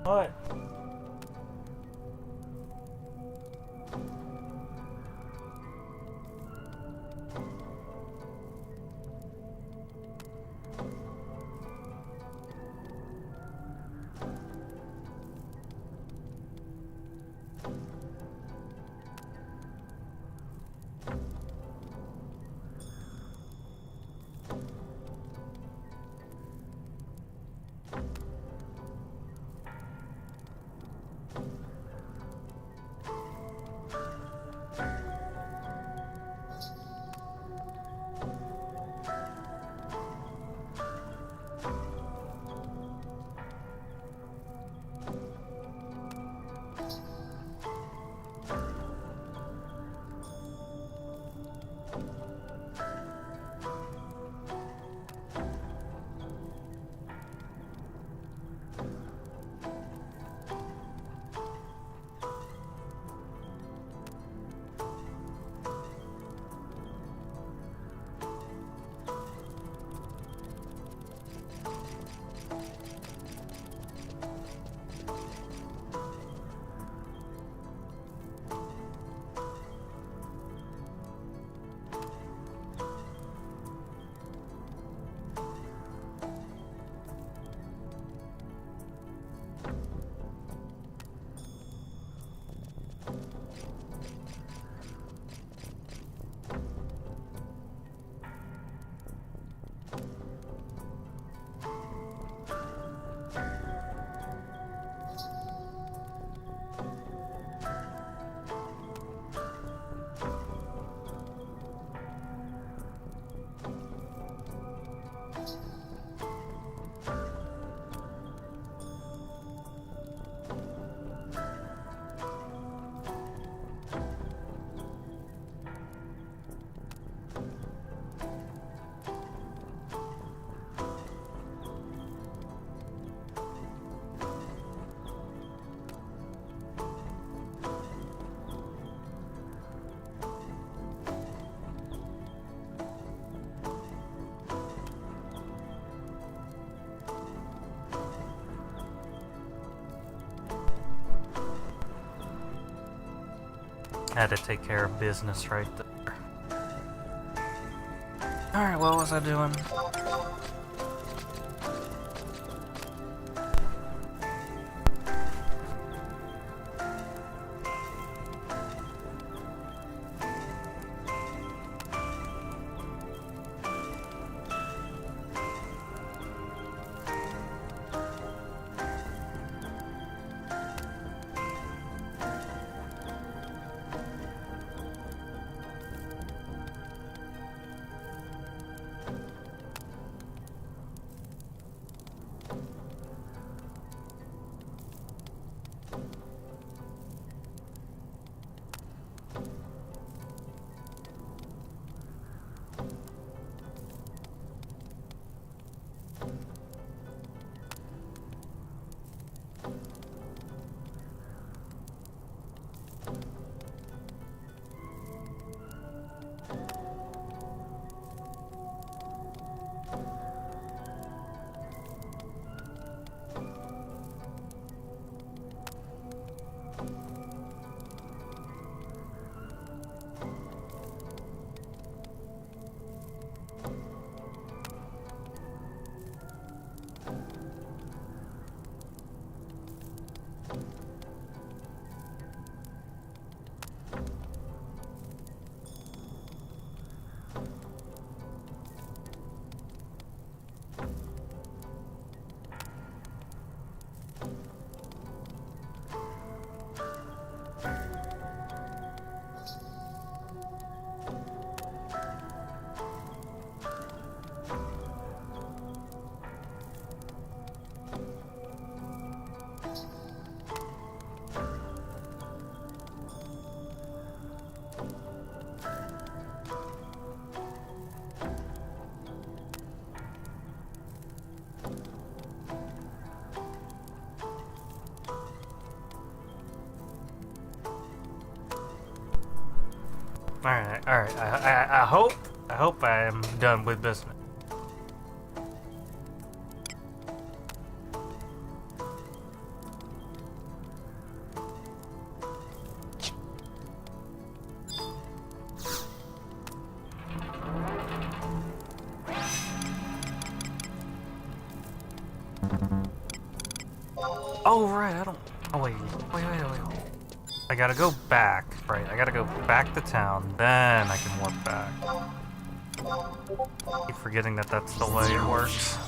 What? Had to take care of business right there. Alright, what was I doing? Alright. I hope I am done with business. Oh, right, I don't... Oh, wait. I gotta go back. Right, I gotta go back to town, then I can warp back. I keep forgetting that that's the way it works.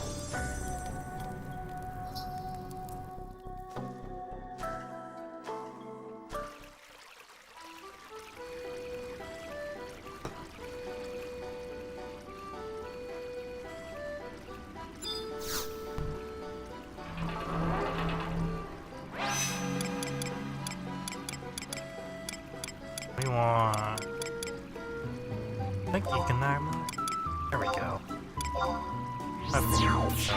We want... I think Economic. There we go. That's so.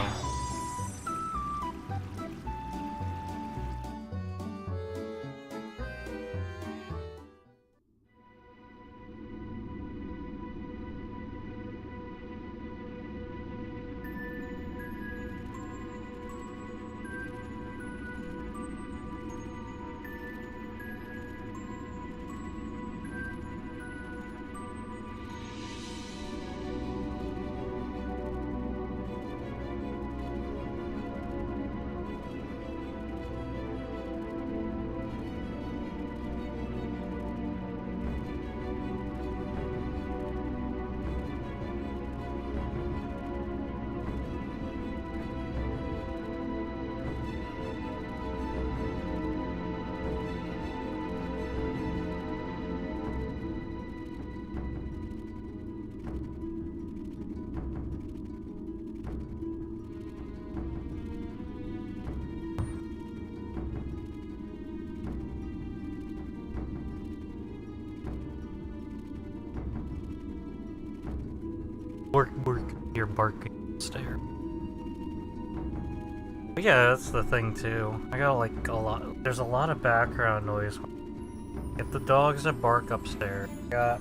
Work your barking stare. But yeah, that's the thing too. I got like a lot. There's a lot of background noise. If the dogs that bark upstairs, I got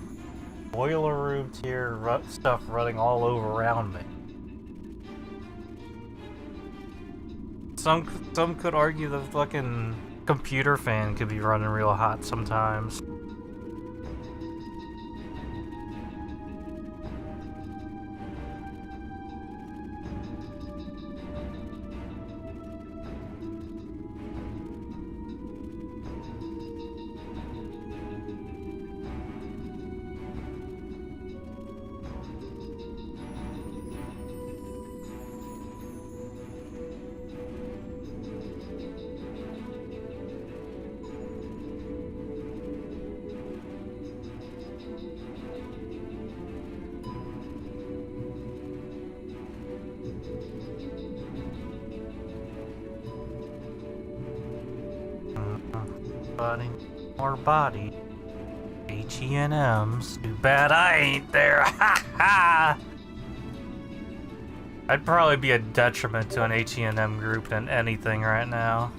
boiler room tier stuff running all over around me. Some could argue the fucking computer fan could be running real hot sometimes. Body, more body. H-E-N-M's. Too bad I ain't there. Ha ha! I'd probably be a detriment to an H-E-N-M group than anything right now.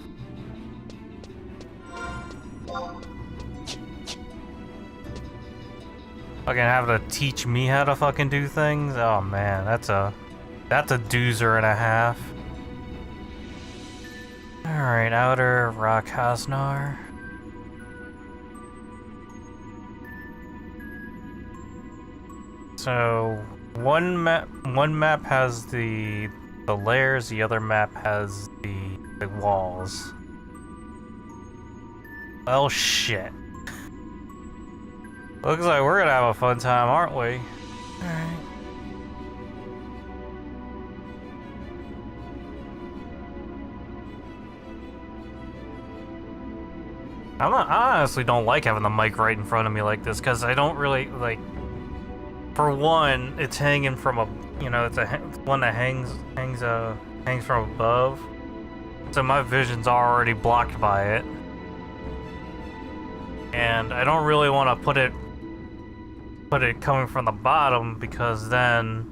Fucking have to teach me how to fucking do things? Oh man, that's a doozer and a half. Alright, outer Rock Hasnar. So one map has the layers, the other map has the walls. Well shit. Looks like we're gonna have a fun time, aren't we? Alright. I honestly don't like having the mic right in front of me like this, because I don't really, like... For one, it's hanging from a... You know, it's one that hangs from above. So my vision's already blocked by it. And I don't really want to put it coming from the bottom, because then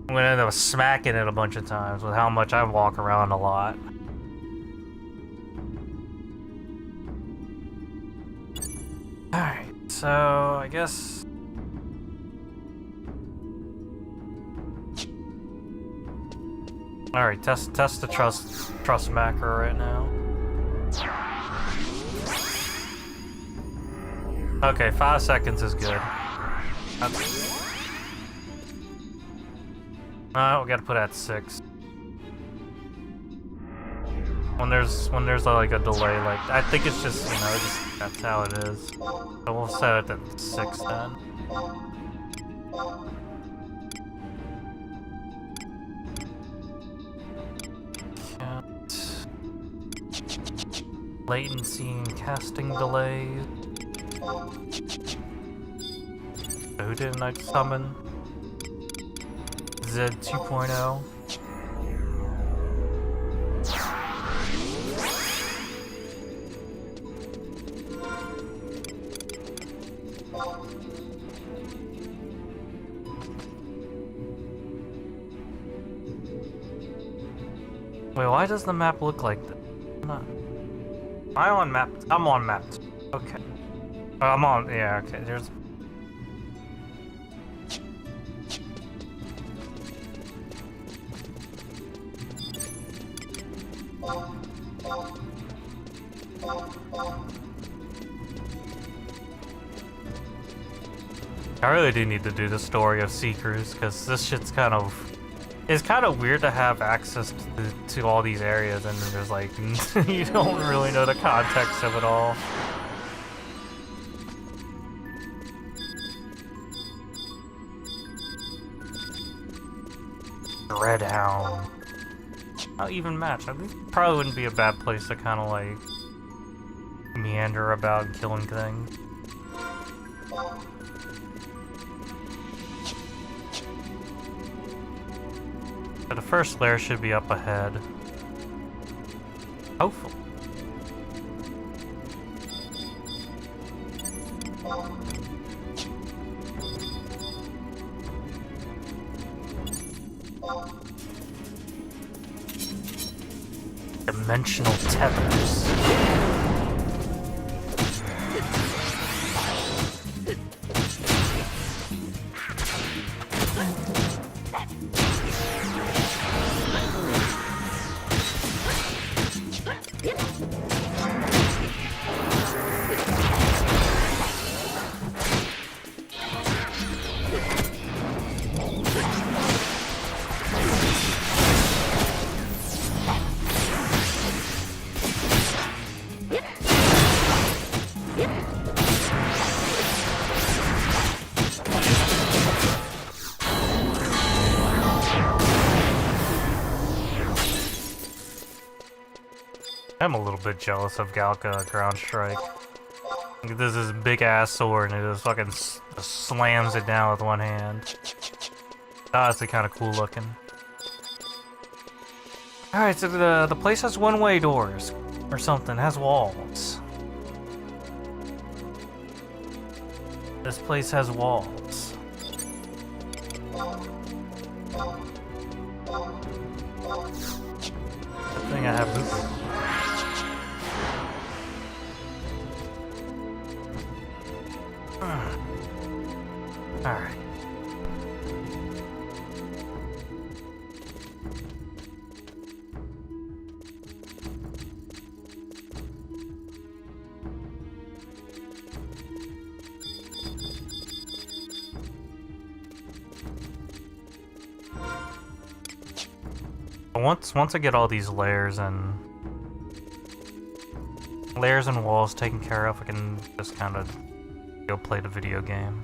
I'm gonna end up smacking it a bunch of times with how much I walk around a lot. Alright, so I guess... Alright, test the trust macro right now. Okay, 5 seconds is good. No, we gotta put it at 6. When there's like a delay, like I think it's just, you know, that's how it is. So we'll set it at 6 then. Latency and casting delays. Who didn't I summon? Z 2.0. Wait, why does the map look like that? Am I on map? I'm on map 2. Okay. I'm on, yeah, okay, there's... I really do need to do the story of Seekers, because this shit's kind of... It's kind of weird to have access to all these areas, and then there's like... you don't really know the context of it all. Dreadhound. Not even match. I think probably wouldn't be a bad place to kind of like... meander about killing things. But the first layer should be up ahead. Hopefully. Dimensional tethers. I'm a little bit jealous of Galka Ground Strike. This is big ass sword and it just fucking slams it down with one hand. Honestly kind of cool looking. Alright, so the place has one-way doors. Or something. It has walls. This place has walls. I think I have boots. Alright. Once I get all these layers and walls taken care of, I can just kind of go play the video game.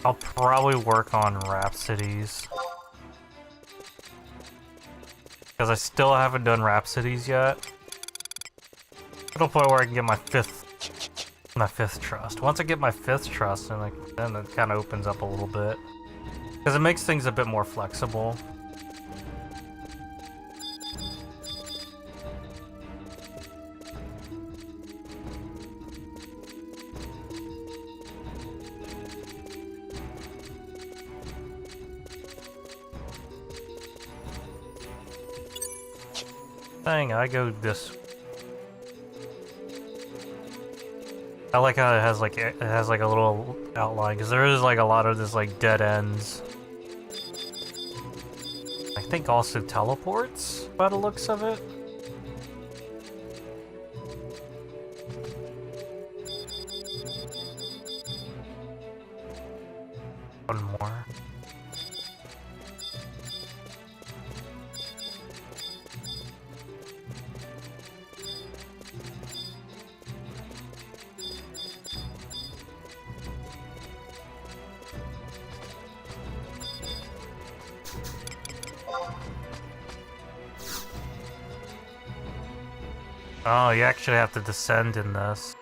I'll probably work on Rhapsodies, because I still haven't done Rhapsodies yet. It'll point where I can get my fifth trust. Once I get my fifth trust, then it kind of opens up a little bit. Because it makes things a bit more flexible. Dang, I go this. I like how it has like a little outline, because there is like a lot of this like dead ends. I think also teleports by the looks of it. One more. Oh, you actually have to descend in this.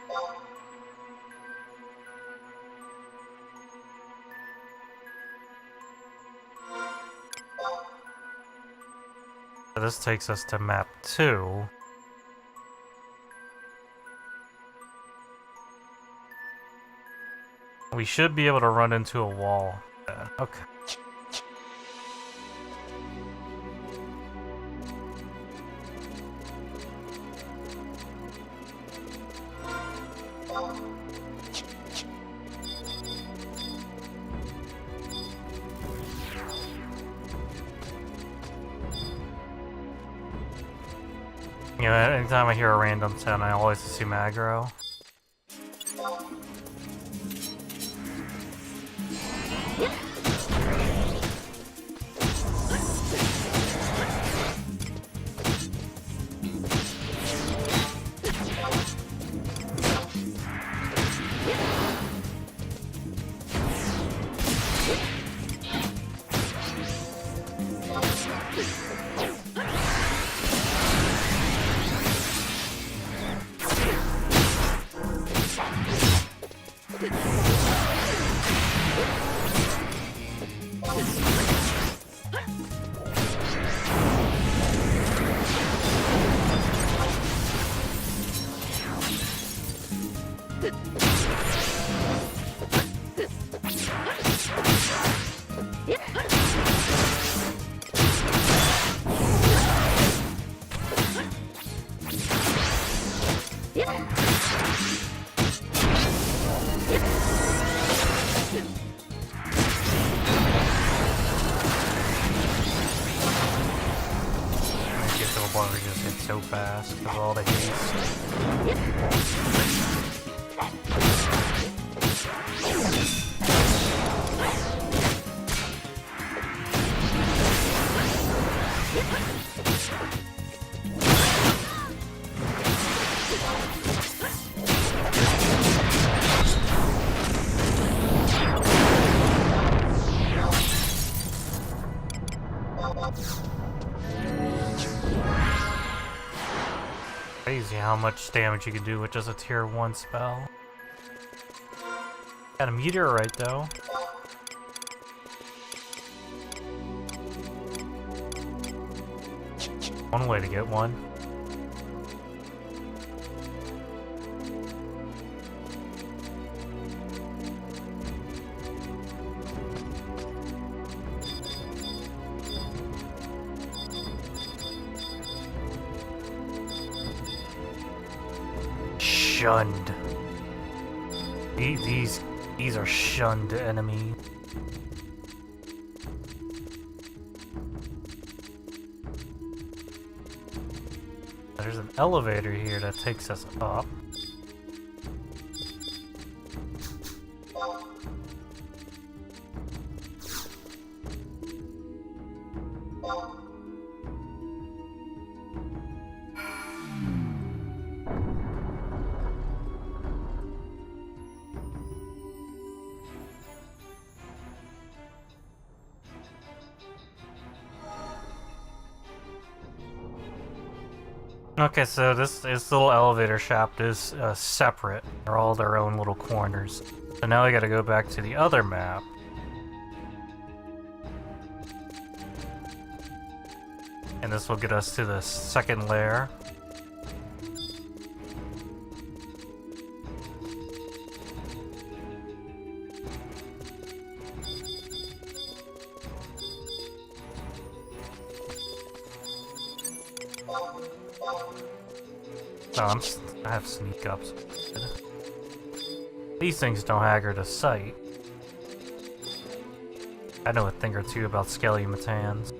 So this takes us to map 2. We should be able to run into a wall then. Okay. You know, anytime I hear a random sound, I always assume aggro. So fast because of all the Crazy how much damage you can do with just a tier 1 spell. Got a meteorite though. One way to get one. Shunned. These are shunned enemies. There's an elevator here that takes us up. Okay, so this little elevator shaft is separate. They're all their own little corners. So now we gotta go back to the other map. And this will get us to the second layer. Oh, I have sneak ups. These things don't haggard a sight. I know a thing or two about skelly matans.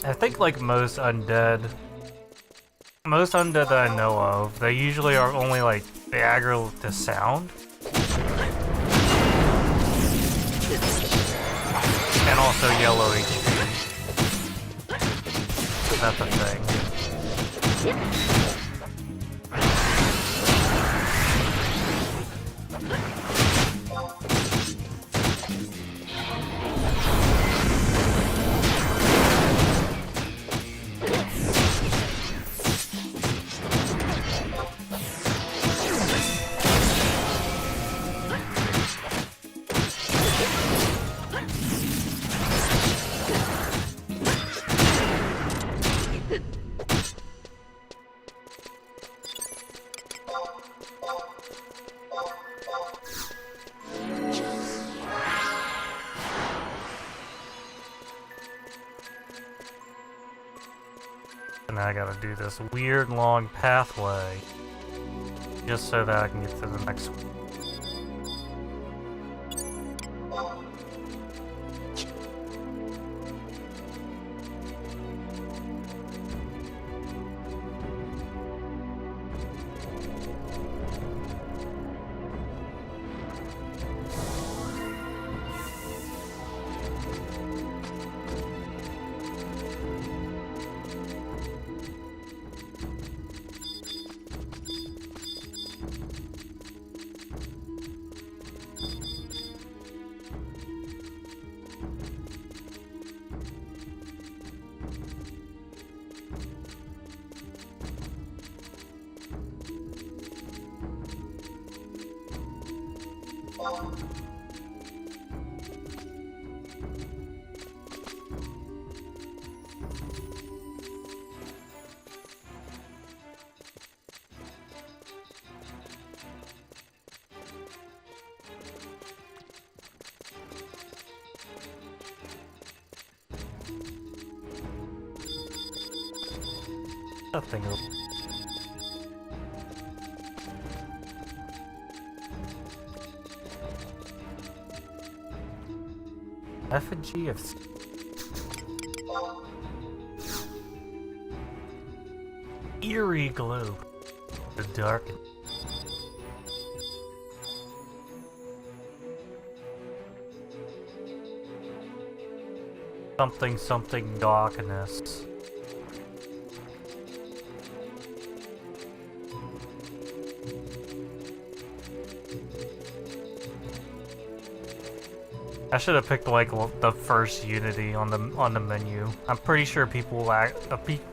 I think like most undead that I know of, they usually are only like, they aggro to sound. And also yellow HP. That's a thing. And I gotta do this weird long pathway just so that I can get to the next one. That thing will... Effigy of... Eerie glow. The dark... Something darkness. I should have picked like the first Unity on the menu. I'm pretty sure people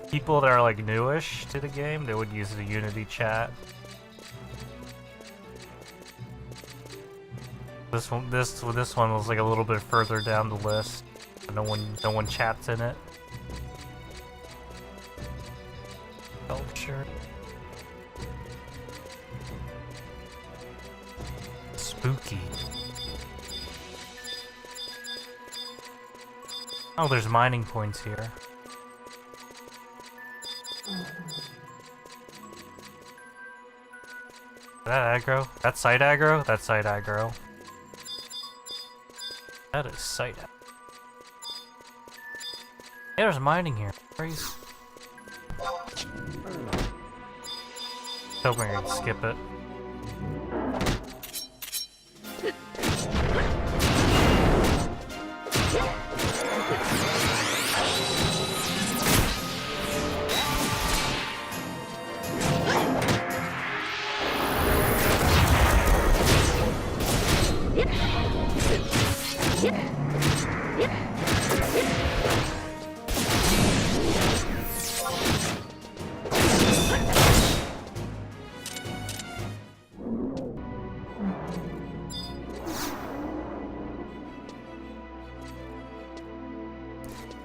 people that are like newish to the game, they would use the Unity chat. This one was like a little bit further down the list. No one chats in it. Culture. Spooky. Oh, there's mining points here. That aggro? That's site aggro? That's site aggro. That is site aggro. Yeah, there's mining here. Crazy. Hoping I can skip it.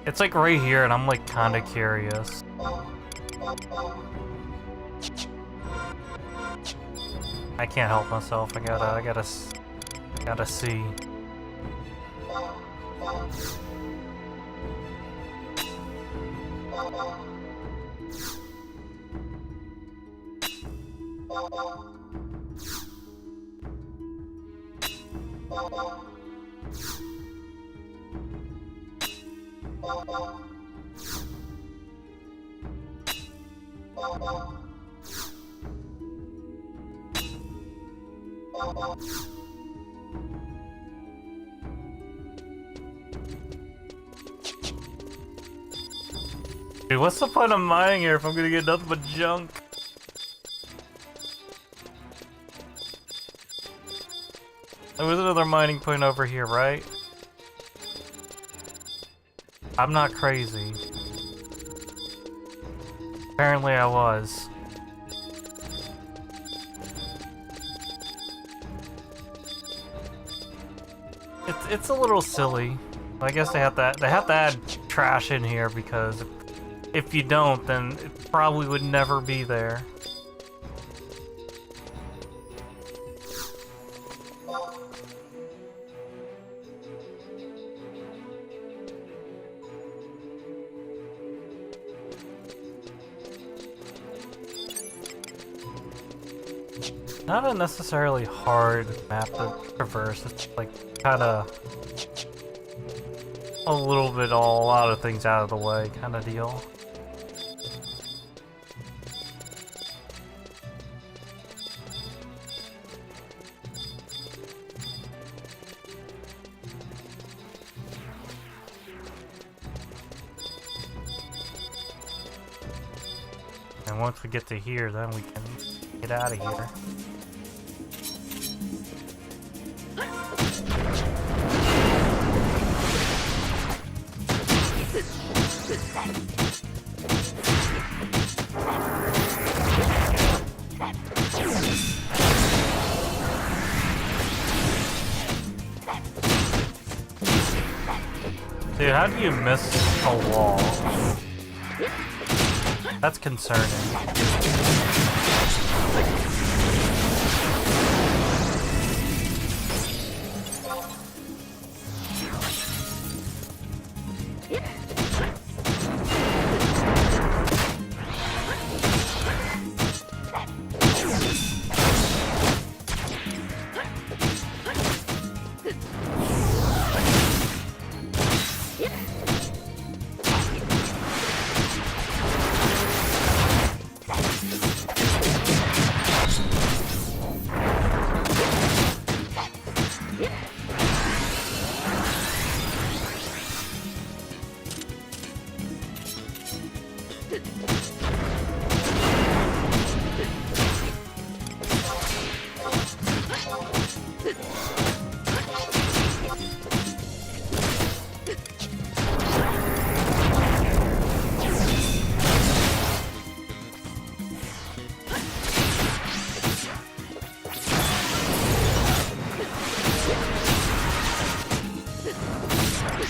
It's like right here, and I'm like kinda curious. I can't help myself. I gotta see. Dude, what's the point of mining here if I'm gonna get nothing but junk? There was another mining point over here, right? I'm not crazy. Apparently I was. It's a little silly. I guess they have to add trash in here because if you don't, then it probably would never be there. Not a necessarily hard map to traverse, it's like kinda a lot of things out of the way kinda deal. And once we get to here, then we can get out of here. Dude, how do you miss a wall? That's concerning. So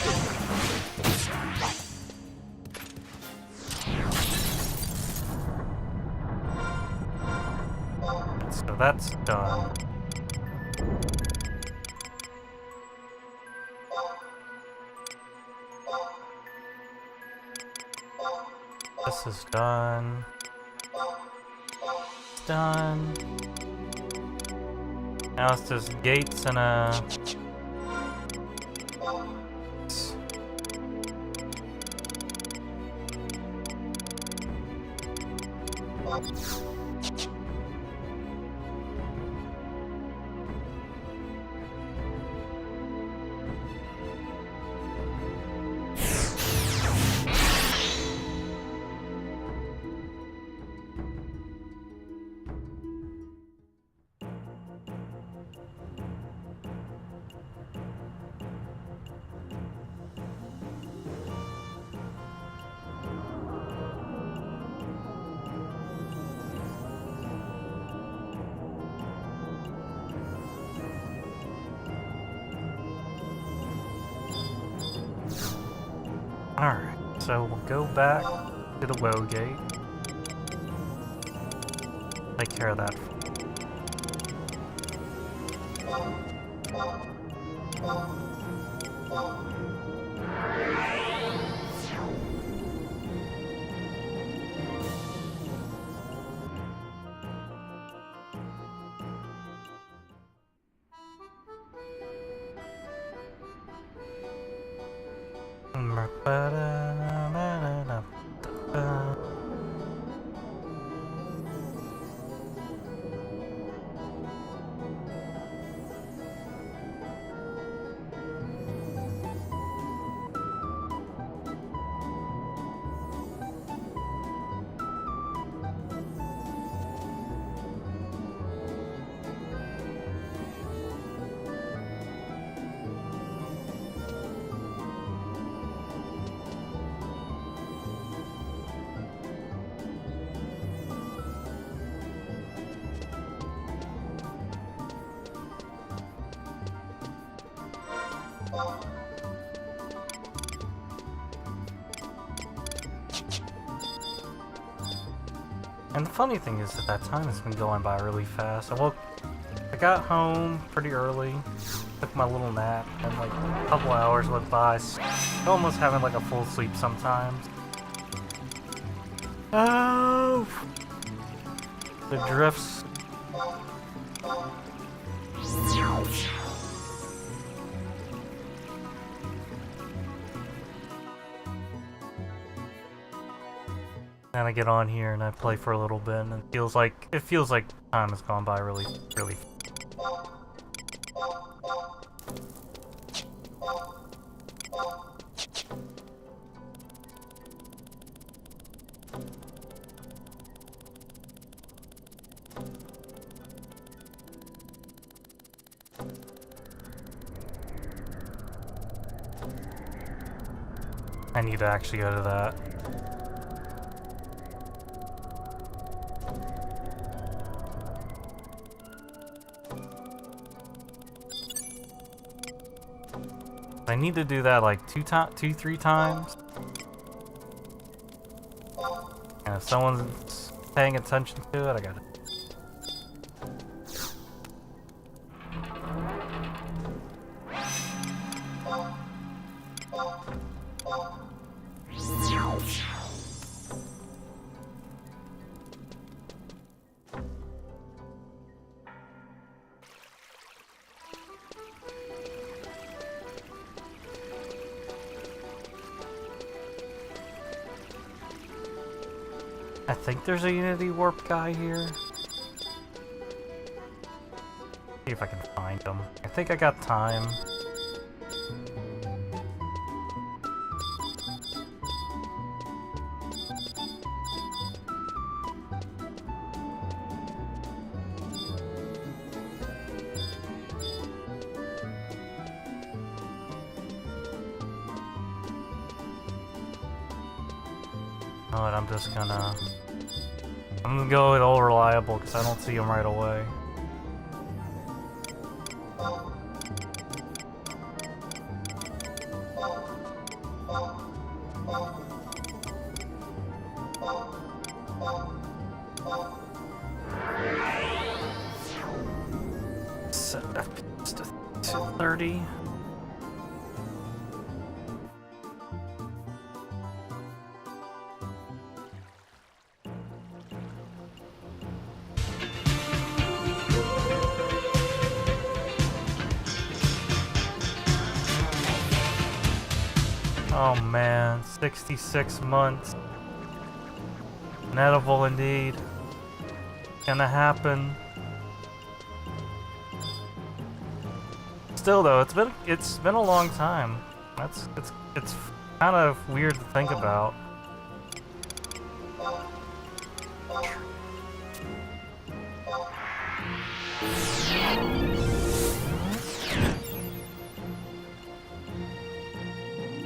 that's done. This is done. It's done. Now it's just gates and a... Alright, so we'll go back to the Woe Gate. Take care of that. And the funny thing is that time has been going by really fast. I got home pretty early, took my little nap, and like a couple hours went by. Almost having like a full sleep sometimes. Oh! The drifts. And I get on here and I play for a little bit, and it feels like time has gone by really. I need to actually go to that. I need to do that like 3 times. And if someone's paying attention to it, I gotta. I think there's a Unity Warp guy here. See if I can find him. I think I got time. You know what, I'm gonna go with Old Reliable because I don't see him right away. property. Oh man, 66 months. Inedible indeed. Gonna happen. Still though, it's been a long time. It's kind of weird to think about.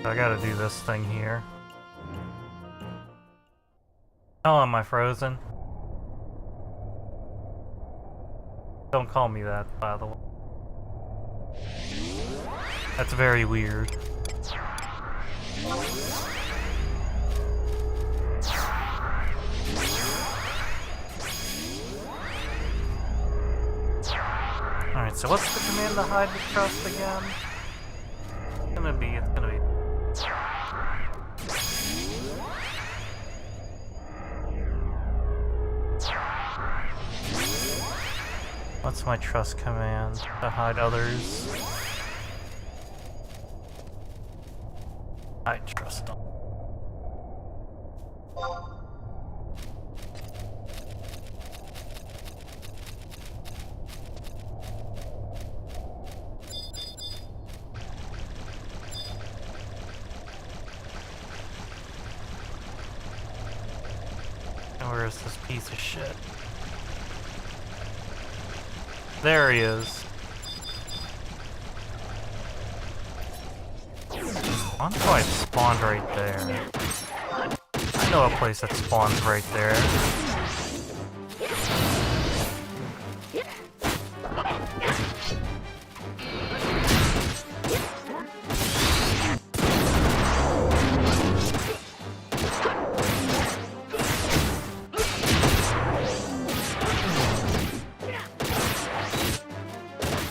I gotta do this thing here. Oh, am I frozen? Don't call me that, by the way. That's very weird. Alright, so what's the command to hide the trust again? It's gonna be. What's my trust command to hide others? I trust them. And where is this piece of shit? There he is. I wonder why it spawned right there. I know a place that spawns right there.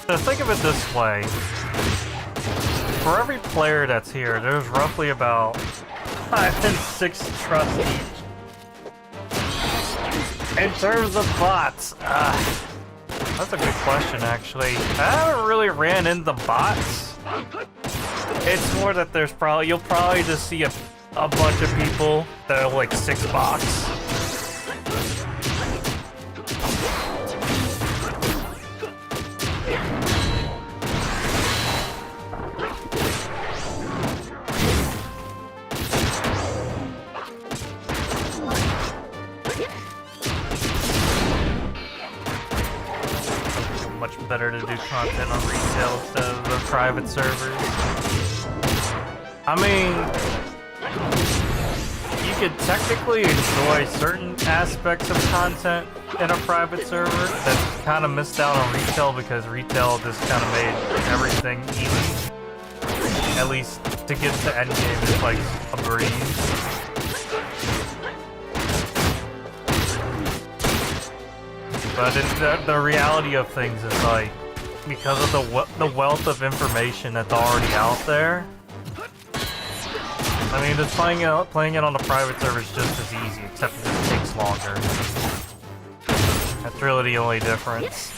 So think of it this way. For every player that's here, there's roughly about 5 and 6 trust each. In terms of bots, that's a good question actually. I haven't really ran into bots. It's more that you'll probably just see a bunch of people that have like 6 bots. Better to do content on retail instead of the private servers. I mean, you could technically enjoy certain aspects of content in a private server that's kind of missed out on retail because retail just kind of made everything easy. At least to get to endgame is like a breeze. But the reality of things is like, because of the wealth of information that's already out there, I mean, just playing it on the private server is just as easy, except it just takes longer. That's really the only difference.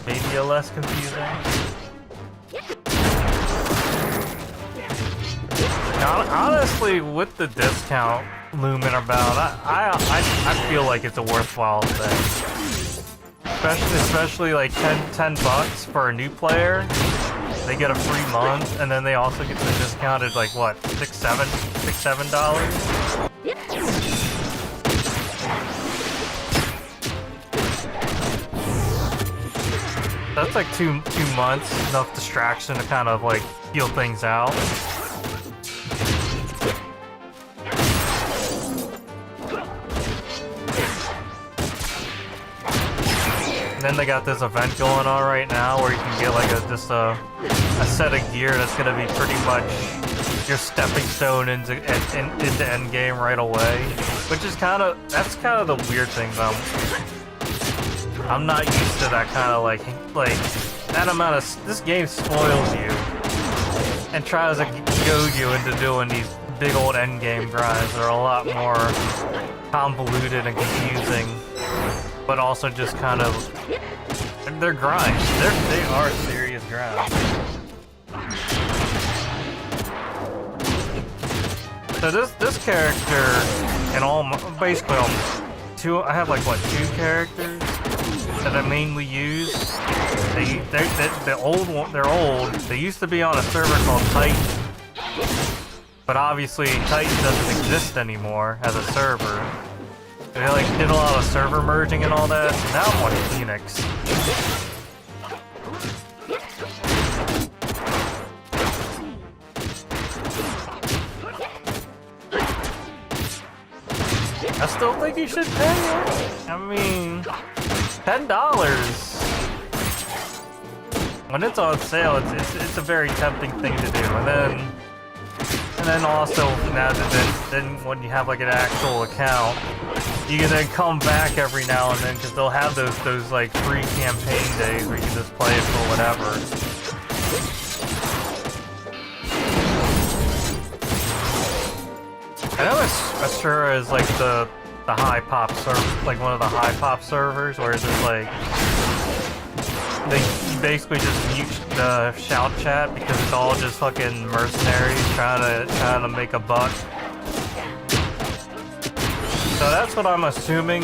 Maybe a less confusing. Honestly, with the discount looming about, I feel like it's a worthwhile thing. Especially like 10 bucks for a new player. They get a free month, and then they also get the discounted like what, $6-7? That's like two months, enough distraction to kind of like feel things out. And then they got this event going on right now where you can get like just a set of gear that's gonna be pretty much your stepping stone into endgame right away, which is that's kind of the weird thing I'm not used to that kind of like that amount of this game spoils you and tries to goad you into doing these big old endgame grinds that are a lot more convoluted and confusing, but also just kind of they're grinds. They are serious grinds. So this character and basically I have like what, 2 characters that I mainly use. They're old. They used to be on a server called Titan, but obviously Titan doesn't exist anymore as a server. They like did a lot of server merging and all that. So now I'm on Phoenix. I still think you should pay it. I mean, $10. When it's on sale, it's a very tempting thing to do. And then also now that then when you have like an actual account, you can then come back every now and then because they'll have those like free campaign days where you can just play it for whatever. I know Asura is like the high pop server, like one of the high pop servers, where it's just like you basically just mute the shout chat because it's all just fucking mercenaries trying to make a buck. So that's what I'm assuming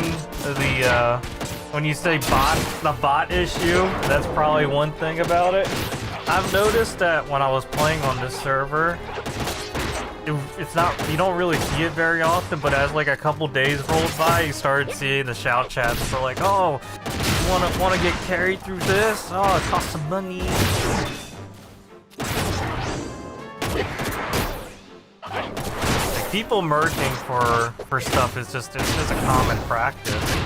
when you say the bot issue, that's probably one thing about it. I've noticed that when I was playing on this server, it's not, you don't really see it very often, but as like a couple days rolled by, you started seeing the shout chats for like, oh, you wanna get carried through this? Oh, it costs some money. Like, people merging for stuff is just, it's just a common practice.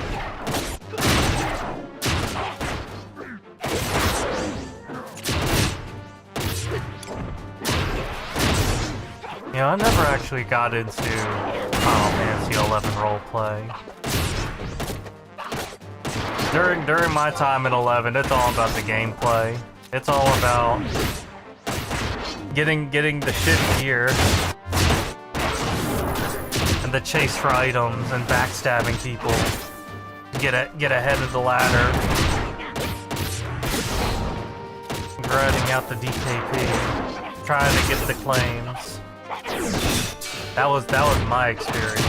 You know, I never actually got into Final Fantasy XI roleplay. During my time in 11, it's all about the gameplay. It's all about getting the shit gear and the chase for items and backstabbing people. Get ahead of the ladder. Grinding out the DKP. Trying to get the claims. That was my experience.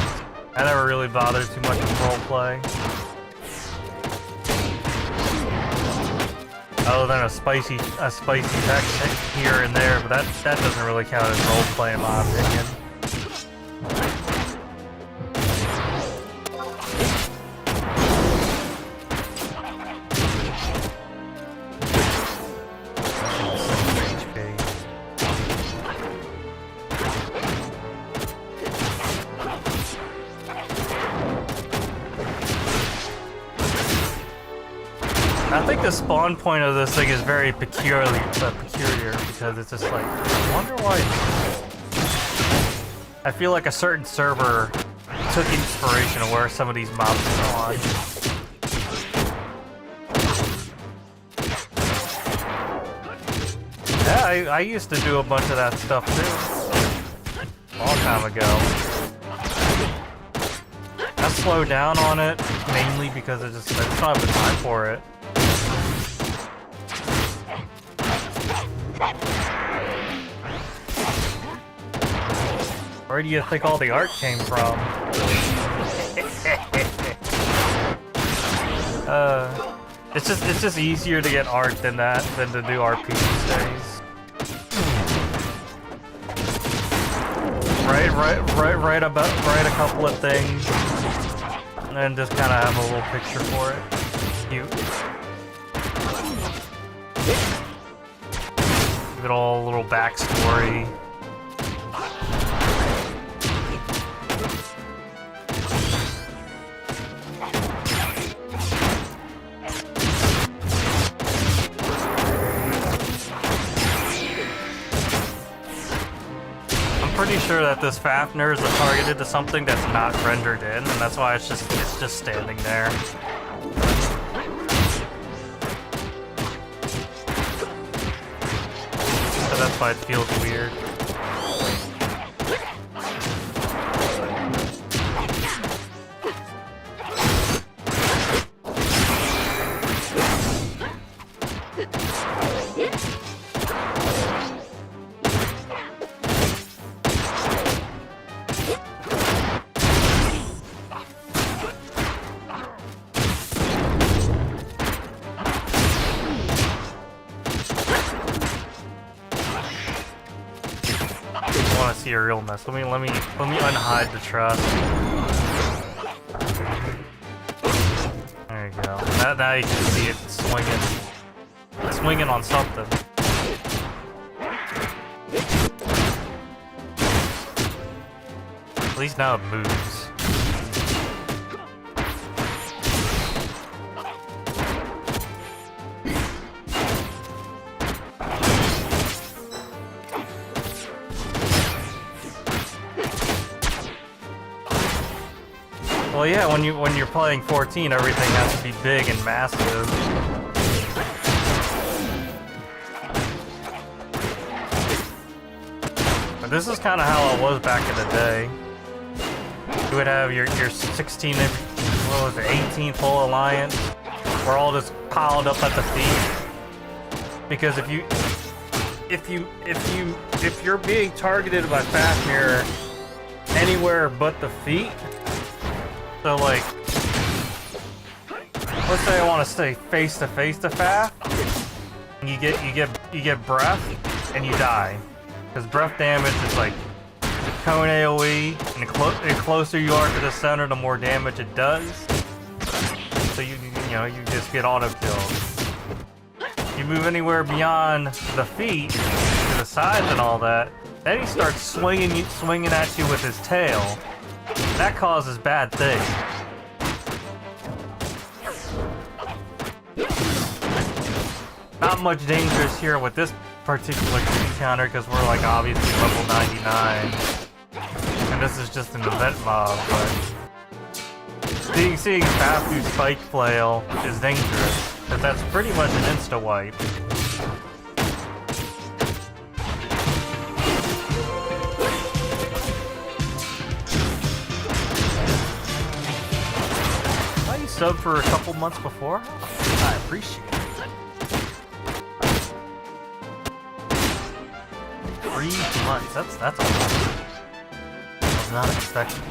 I never really bothered too much with roleplay. Other than a spicy text here and there, but that doesn't really count as roleplay in my opinion. I think the spawn point of this thing is very peculiar because it's just like, I wonder why. I feel like a certain server took inspiration of where some of these mobs are on. Yeah, I used to do a bunch of that stuff too. A long time ago. I slowed down on it mainly because I just don't have the time for it. Where do you think all the art came from? It's just easier to get art than to do RP these days. Write a couple of things, and then just kind of have a little picture for it. Cute. Give it all a little backstory. Pretty sure that this Fafnir is targeted to something that's not rendered in, and that's why it's just standing there. That's why it feels weird. See a real mess. Let me unhide the truss. There you go. Now you can see it swinging on something. At least now it moves. Well, yeah, when you're playing 14, everything has to be big and massive. But this is kind of how it was back in the day. You would have your 16, what was it, 18th whole alliance. We're all just piled up at the feet. Because if you're being targeted by Fafnir anywhere but the feet. So like, let's say I want to stay face to face to Faf, and you get breath, and you die, because breath damage is like the cone AOE, and the closer you are to the center, the more damage it does. So you just get auto killed. You move anywhere beyond the feet, to the sides and all that, then he starts swinging at you with his tail. That causes bad things. Not much dangerous here with this particular encounter because we're like obviously level 99. And this is just an event mob, but seeing Faf do Spike Flail is dangerous, because that's pretty much an insta-wipe. Sub for a couple months before? I appreciate it. 3 months, that's a lot. I was not expecting.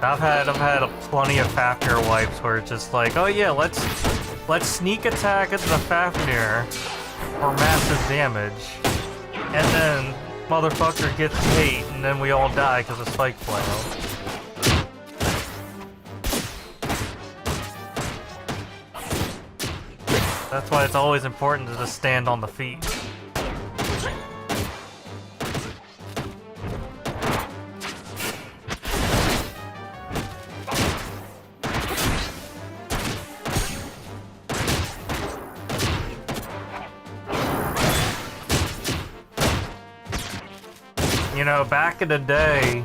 I've had plenty of Fafnir wipes where it's just like, oh yeah, let's sneak attack at the Fafnir for massive damage, and then motherfucker gets hate, and then we all die because of Spike Flail. That's why it's always important to just stand on the feet. You know, back in the day,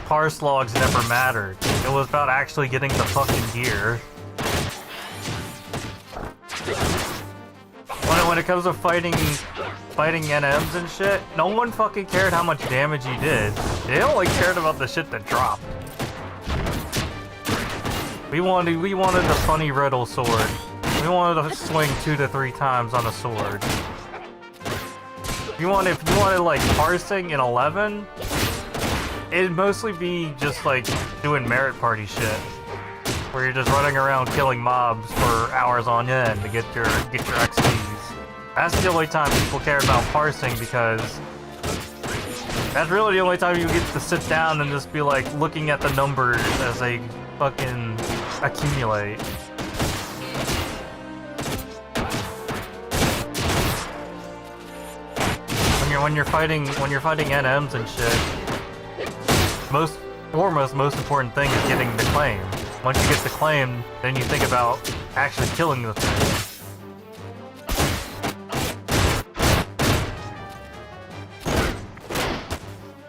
parse logs never mattered. It was about actually getting the fucking gear. When it comes to fighting NMs and shit, no one fucking cared how much damage you did. They only cared about the shit that dropped. We wanted the funny riddle sword. We wanted to swing 2 to 3 times on a sword. If you wanted like parsing in 11, it'd mostly be just like doing merit party shit, where you're just running around killing mobs for hours on end to get your XPs. That's the only time people care about parsing, because that's really the only time you get to sit down and just be like looking at the numbers as they fucking accumulate. When you're fighting NMs and shit, most important thing is getting the claim. Once you get the claim, then you think about actually killing the thing.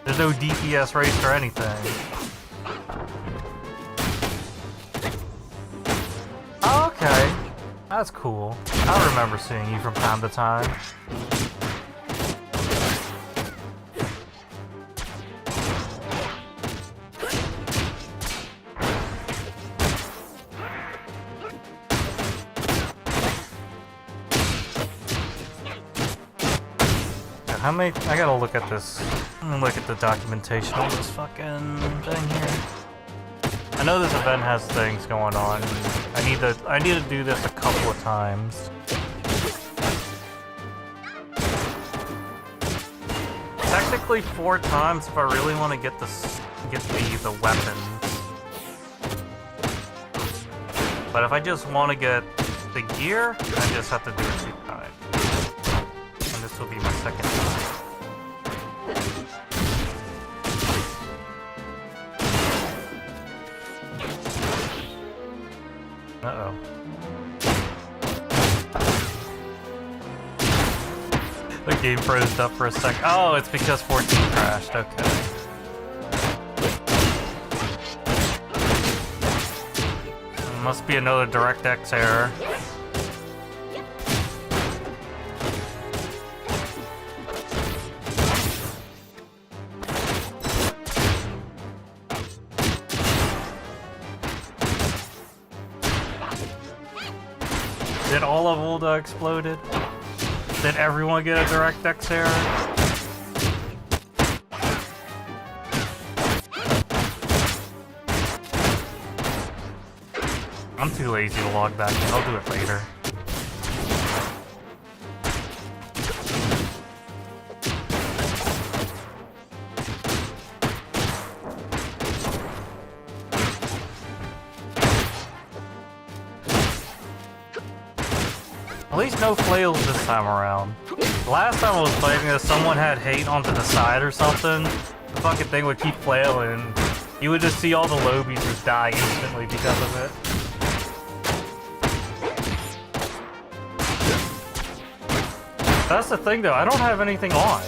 There's no DPS race or anything. That's cool. I remember seeing you from time to time. How many? I gotta look at this. I'm gonna look at the documentation on this fucking thing here. I know this event has things going on. I need to do this a couple of times. Technically 4 times if I really want to get the weapons. But if I just want to get the gear, I just have to do it 2 times. And this will be my second time. Uh-oh. The game froze up for a sec. Oh, it's because 14 crashed. Okay. Must be another DirectX error. Did all of Ulda exploded? Did everyone get a DirectX error? I'm too lazy to log back in. I'll do it later. At least no flails this time around. The last time I was playing this, someone had hate onto the side or something. The fucking thing would keep flailing. You would just see all the lobies just die instantly because of it. That's the thing though, I don't have anything on.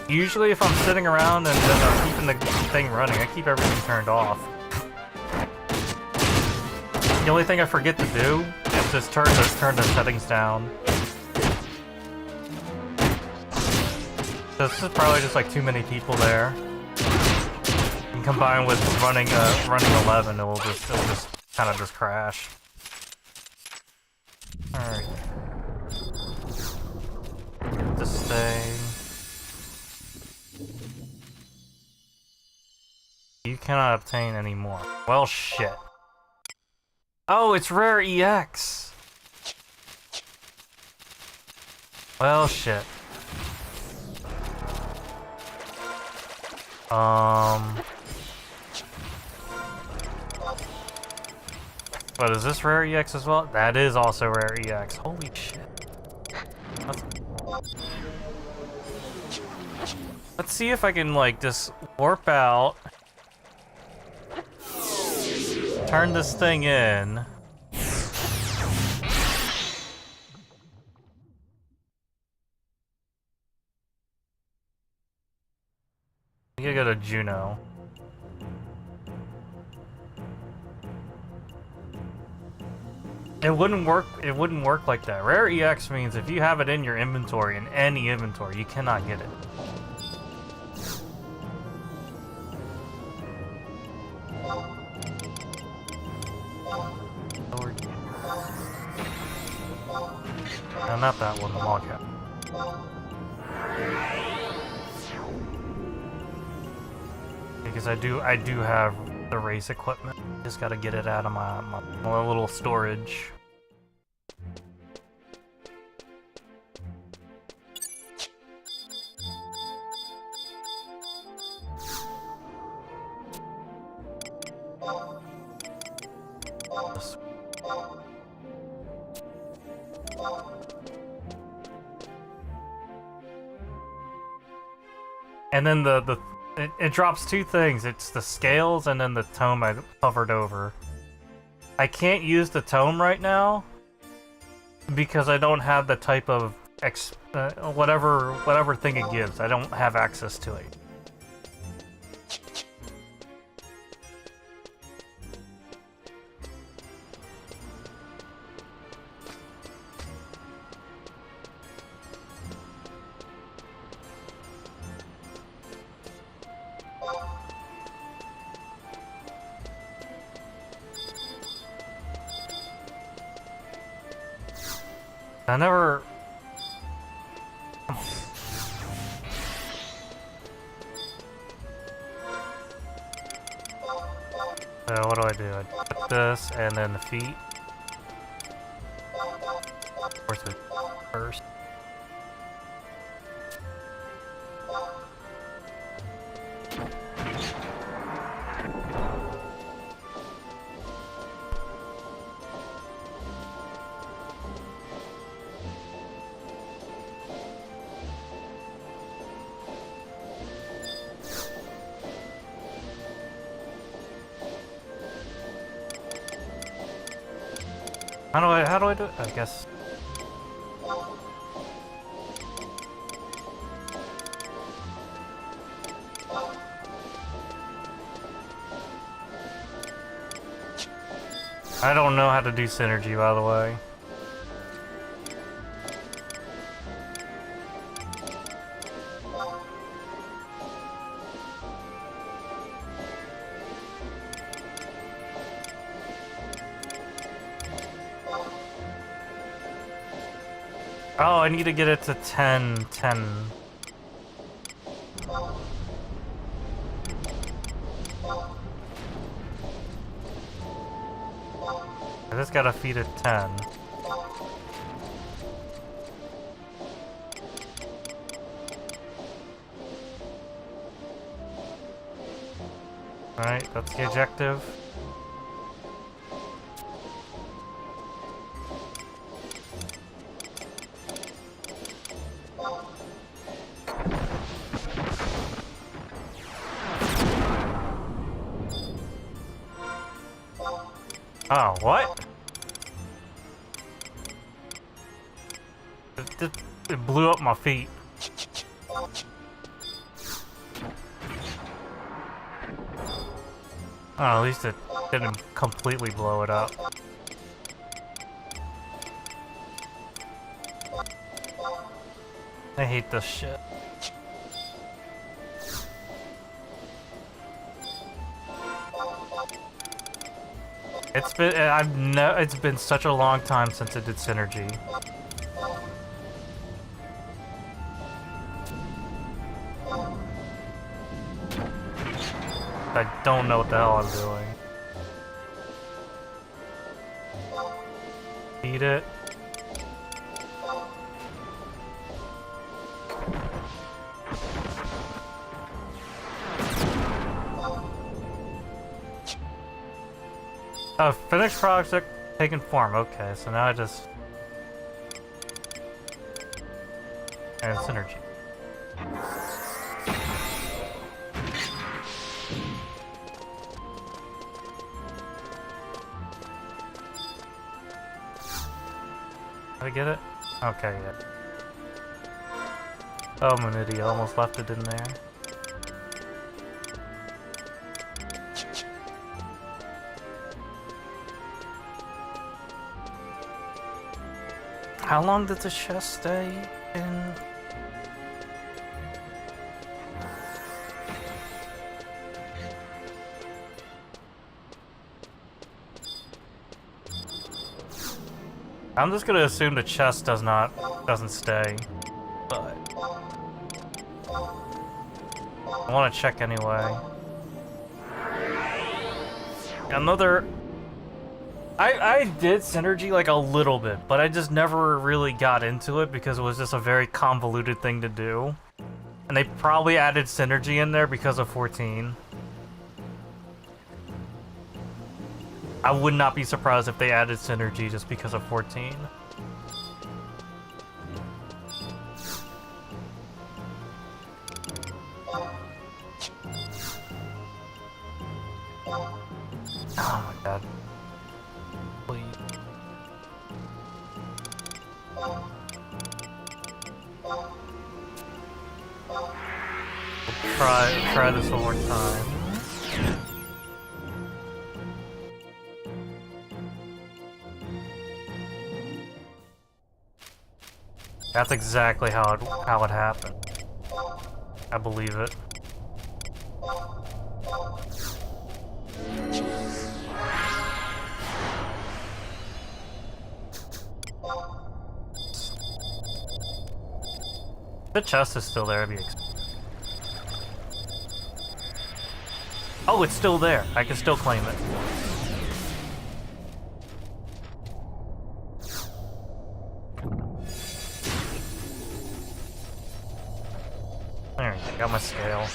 Usually if I'm sitting around and I'm keeping the thing running, I keep everything turned off. The only thing I forget to do is just turn the settings down. This is probably just like too many people there. And combined with running 11, it will just kind of just crash. All right. This thing. You cannot obtain any more. Well, shit. Oh, it's rare EX. Well, shit. But is this rare EX as well? That is also rare EX. Holy shit. Let's see if I can, like, just warp out. Turn this thing in. We gotta go to Juno. It wouldn't work like that. Rare EX means if you have it in your inventory, in any inventory, you cannot get it. No, not that one, the log cabin. Because I do have the race equipment. Just gotta get it out of my little storage. And then it drops 2 things. It's the scales and then the tome I hovered over. I can't use the tome right now because I don't have the type of whatever thing it gives. I don't have access to it. I never... So what do? I put this and then the feet. Of course it first. How do I do it? I guess. I don't know how to do synergy, by the way. Oh, I need to get it to 10. I just gotta feed it 10. Alright, that's the objective. Oh, what? It blew up my feet. Oh, at least it didn't completely blow it up. I hate this shit. It's been such a long time since it did synergy. I don't know what the hell I'm doing. Eat it. Oh, finished project taking form. Okay, so now I just... And synergy. Did I get it? Okay, yeah. Oh, I'm an idiot. Almost left it in there. How long did the chest stay in? I'm just gonna assume the chest doesn't stay, but I want to check anyway. Another. I did synergy like a little bit, but I just never really got into it because it was just a very convoluted thing to do. And they probably added synergy in there because of 14. I would not be surprised if they added synergy just because of 14. Oh my god. Please. We'll try this one more time. That's exactly how it happened. I believe it. The chest is still there. Oh, it's still there. I can still claim it. There, I got my scale.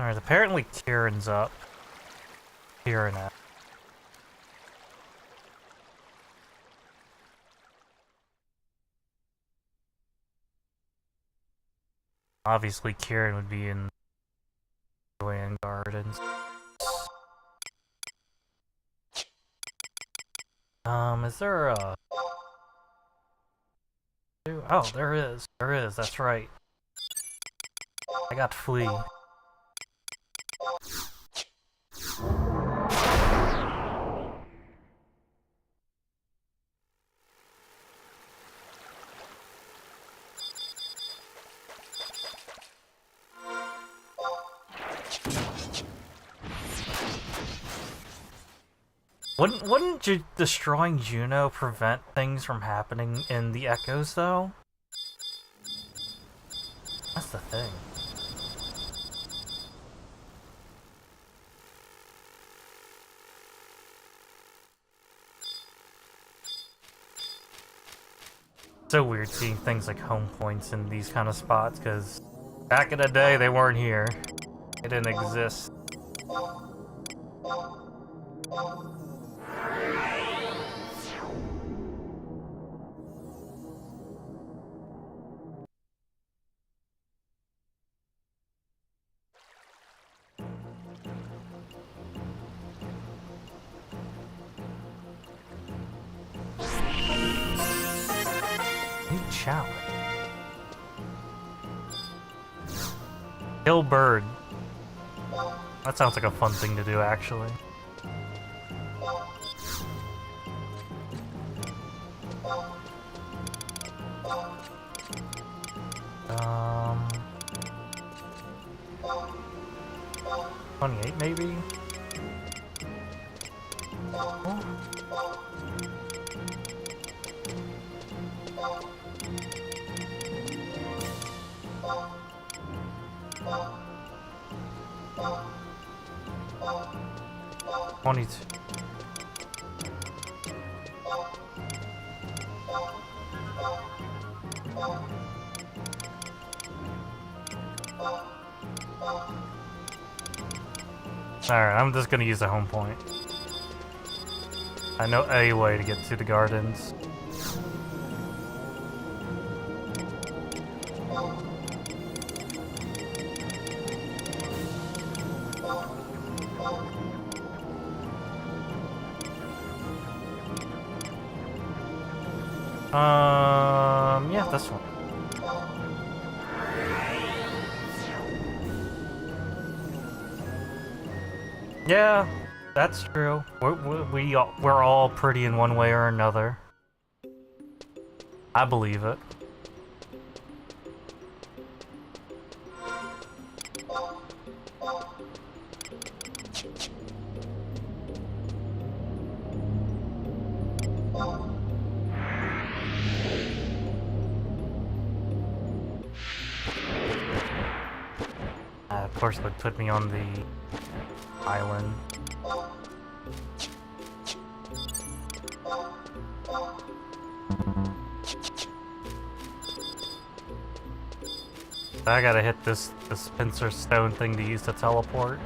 Alright, apparently Kieran's up. Kieran at. Obviously, Kieran would be in Joanne Gardens. Is there a... Oh, there is. There is, that's right. I got Flea. Wouldn't destroying Juno prevent things from happening in the Echoes, though? That's the thing. So weird seeing things like home points in these kind of spots, because back in the day, they weren't here. They didn't exist. Challenge. Kill bird. That sounds like a fun thing to do, actually. Um, 28 maybe? Oh. Alright, I'm just gonna use the home point. I know a way to get to the gardens. Yeah, this one. Yeah, that's true. We're all pretty in one way or another. I believe it. Of course, it would put me on the island. I gotta hit this pincer stone thing to use to teleport.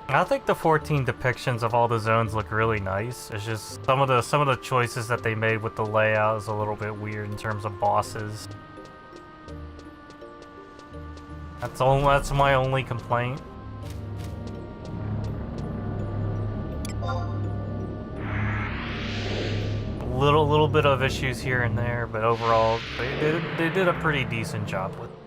I think the 14 depictions of all the zones look really nice. It's just some of the choices that they made with the layout is a little bit weird in terms of bosses. That's my only complaint. Little bit of issues here and there, but overall they did a pretty decent job with it.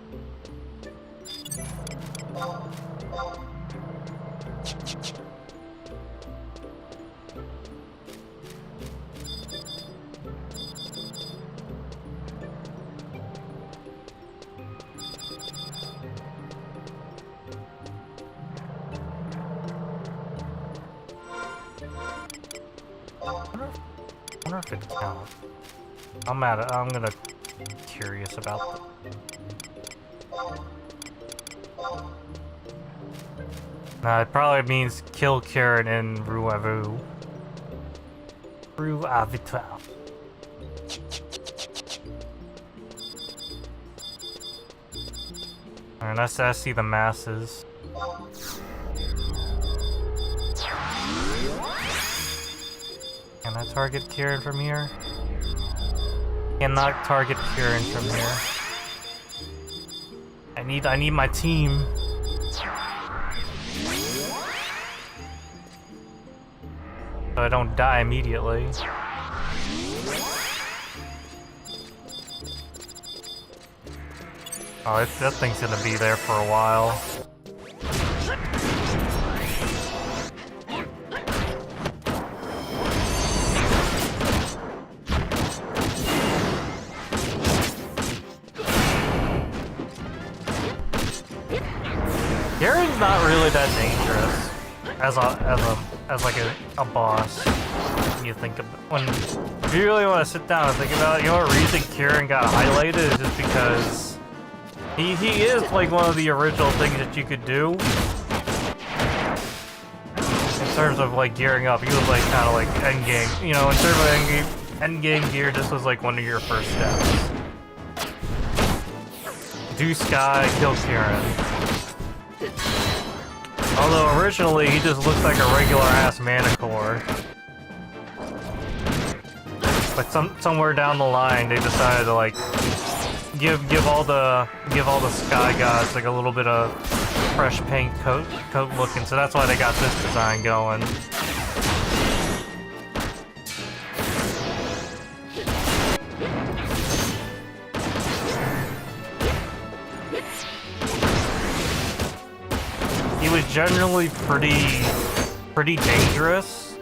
wonder if it counts. I'm gonna curious about it probably means kill Kieran in Ruavu. Ruavital. Alright, I see the masses. Can I target Kieran from here? Cannot target Kieran from here. I need my team. So I don't die immediately. Oh, that thing's gonna be there for a while. Garen's not really that dangerous as like a boss. When you think of if you really want to sit down and think about it, you know what reason Kieran got highlighted is just because he is like one of the original things that you could do in terms of like gearing up. He was like kind of like end game, you know, in terms of end game gear. This was like one of your first steps. Do Sky, kill Kieran. Although originally he just looked like a regular ass Manticore. But somewhere down the line they decided to like give all the Sky Gods like a little bit of fresh paint coat looking, so that's why they got this design going. He was generally pretty dangerous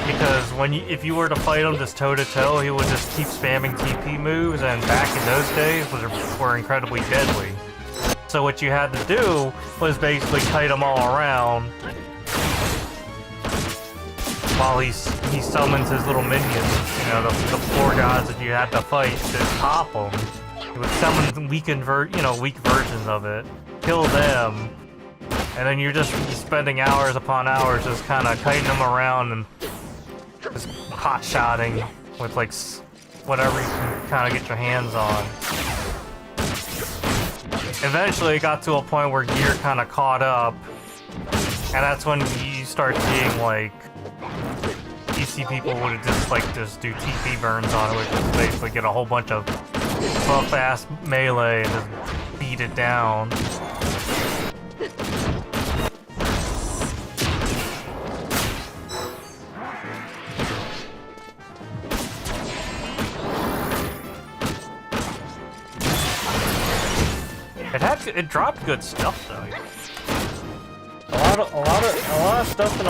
because if you were to fight him just toe to toe, he would just keep spamming TP moves, and back in those days were incredibly deadly. So what you had to do was basically kite him all around while he summons his little minions. You know, the four gods that you had to fight to pop them. He would summon weak versions of it, kill them. And then you're spending hours upon hours just kind of kiting them around and just hot-shotting with like whatever you can kind of get your hands on. Eventually it got to a point where gear kind of caught up, and that's when you start seeing like you see people would just do TP burns on it, which is basically get a whole bunch of buff-ass melee and just beat it down. It dropped good stuff though. A lot of stuff in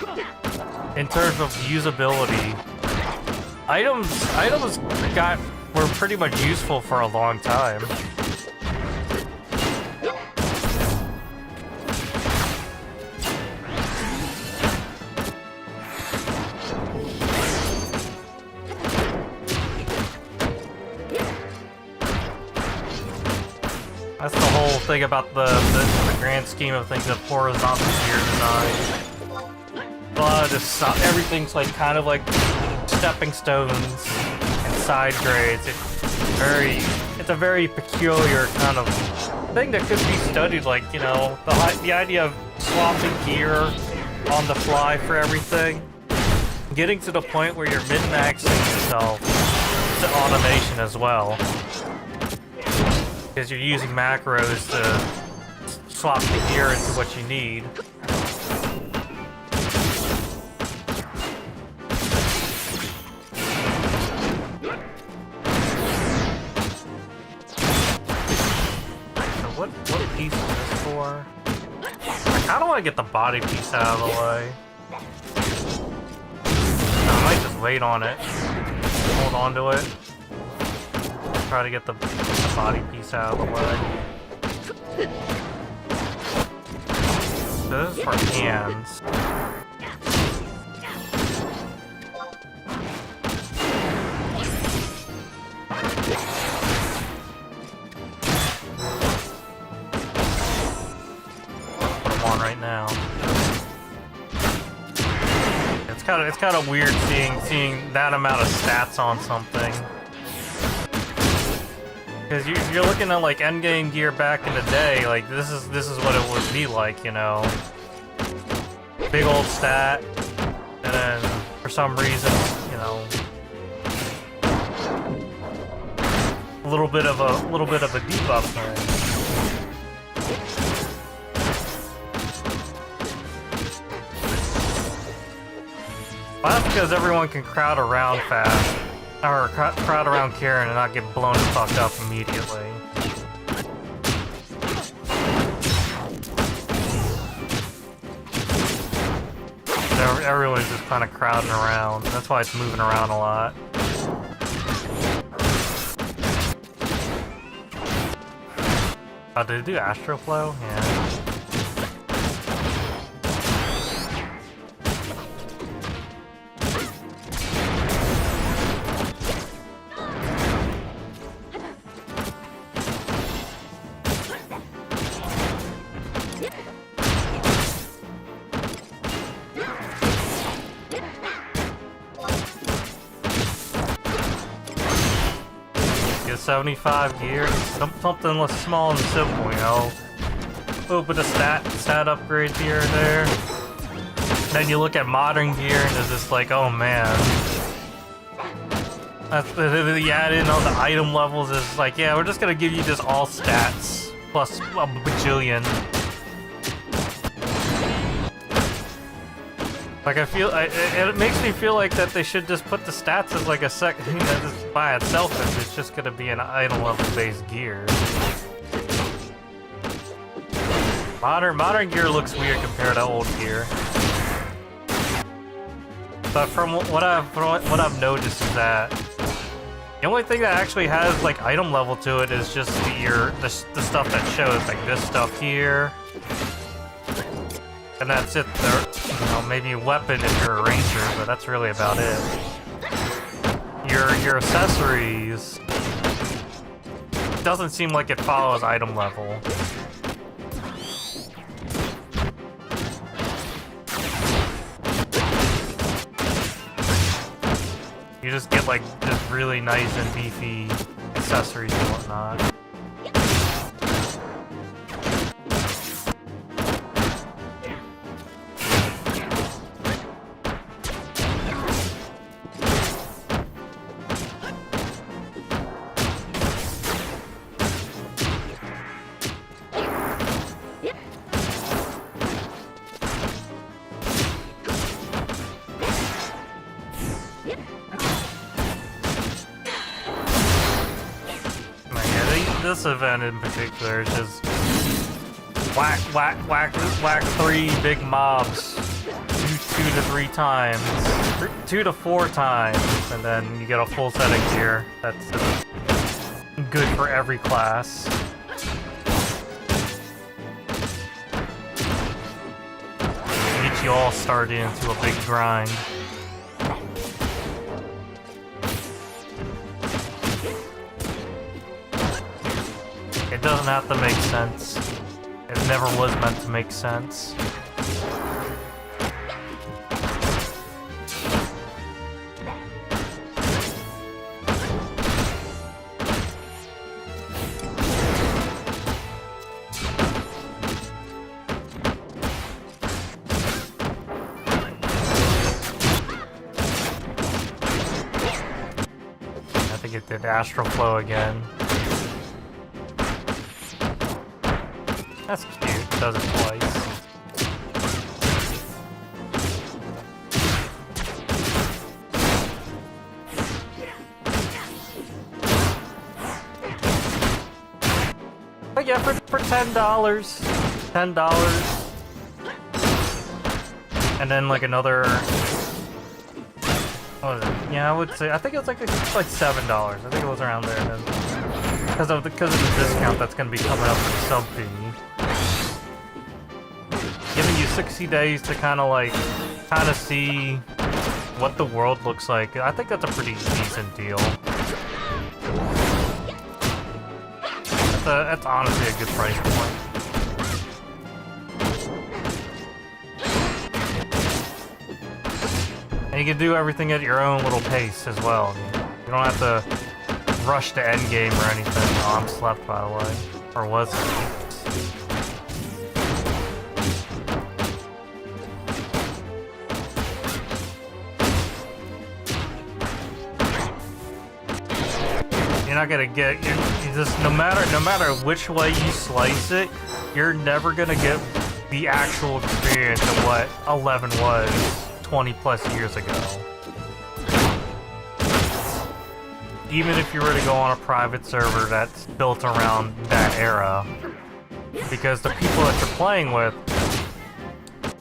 11. In terms of usability, items were pretty much useful for a long time. That's the whole thing about the grand scheme of things of horizontal gear design. A lot of this, everything's like kind of like stepping stones and side grades. It's a very peculiar kind of thing that could be studied. Like, you know, the idea of swapping gear on the fly for everything, getting to the point where you're min-maxing yourself to automation as well. Because you're using macros to swap the gear into what you need. So what piece is this for? I kinda wanna get the body piece out of the way. I might just wait on it. Hold on to it. Try to get the body piece out of the way. So this is for hands. now. It's kind of weird seeing that amount of stats on something. Because you're looking at like endgame gear back in the day, like this is what it would be like, you know. Big old stat, and then for some reason, you know, a little bit of a debuff there. Well, that's because everyone can crowd around fast. Or crowd around Kieran and not get blown the fuck up immediately. Everyone's just kind of crowding around. That's why it's moving around a lot. Oh, did it do Astro Flow? Yeah. Get 75 gear, something less small and simple, you know. A little bit of stat upgrades here and there. Then you look at modern gear and it's just like, oh man. You add in all the item levels, is like, yeah, we're just gonna give you just all stats plus a bajillion. Like it makes me feel like that they should just put the stats as like a just by itself if it's just gonna be an item level based gear. Modern gear looks weird compared to old gear. But from what I've noticed is that the only thing that actually has like item level to it is just the stuff that shows, like this stuff here. And that's it. There, you know, maybe a weapon if you're a ranger, but that's really about it. Your accessories doesn't seem like it follows item level. You just get like just really nice and beefy accessories and whatnot. This event in particular is just whack 3 big mobs 2 to 3 times, 2 to 4 times, and then you get a full set of gear that's good for every class. Get you all started into a big grind. It doesn't have to make sense. It never was meant to make sense. I think it did Astral Flow again. That's cute, it does it twice. But yeah, for $10. And then like another... What was it? Yeah, I would say, I think it was like $7. I think it was around there then. Because of the discount that's going to be coming up for the sub fee. Giving you 60 days to kind of see what the world looks like. I think that's a pretty decent deal. That's honestly a good price point. And you can do everything at your own little pace as well. You don't have to rush to endgame or anything. Oh, I'm slept, by the way. Or was it? You're not gonna get, you just, no matter which way you slice it, you're never gonna get the actual experience of what 11 was 20 plus years ago. Even if you were to go on a private server that's built around that era, because the people that you're playing with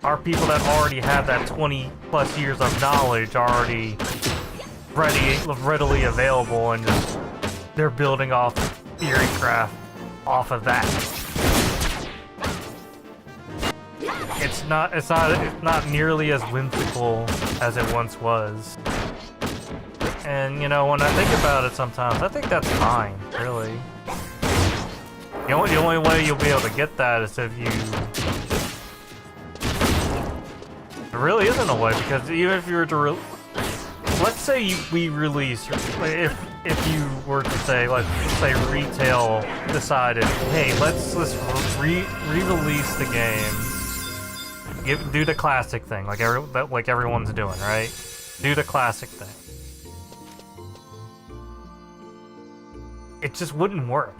are people that already have that 20 plus years of knowledge already readily available, and just they're building off theorycraft off of that. It's not nearly as whimsical as it once was. And you know, when I think about it sometimes, I think that's fine, really. The only way you'll be able to get that is if you... There really isn't a way, because even if you were to let's say we release, if you were to say, let's say retail decided, hey, let's re-release the game, do the classic thing, like everyone's doing, right? Do the classic thing. It just wouldn't work.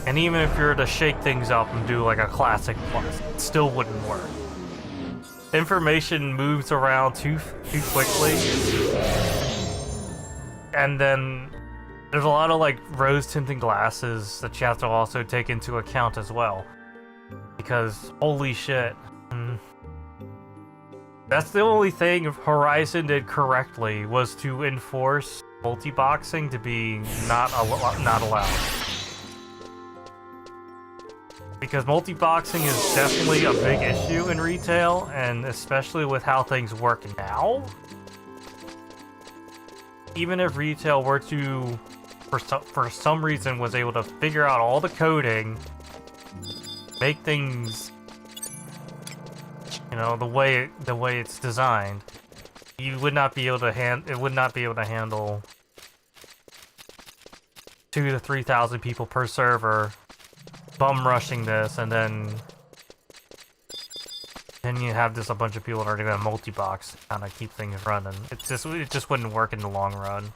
And even if you were to shake things up and do like a classic plus, it still wouldn't work. Information moves around too quickly. And then there's a lot of like rose tinted glasses that you have to also take into account as well. Because holy shit. That's the only thing Horizon did correctly, was to enforce multi-boxing to be not allowed. Because multi-boxing is definitely a big issue in retail, and especially with how things work now. Even if retail were to, for some reason, was able to figure out all the coding, make things, you know, the way it's designed, you would not be able to handle 2,000 to 3,000 people per server bum rushing this, and then you have just a bunch of people that are gonna multi-box to kind of keep things running. It just wouldn't work in the long run.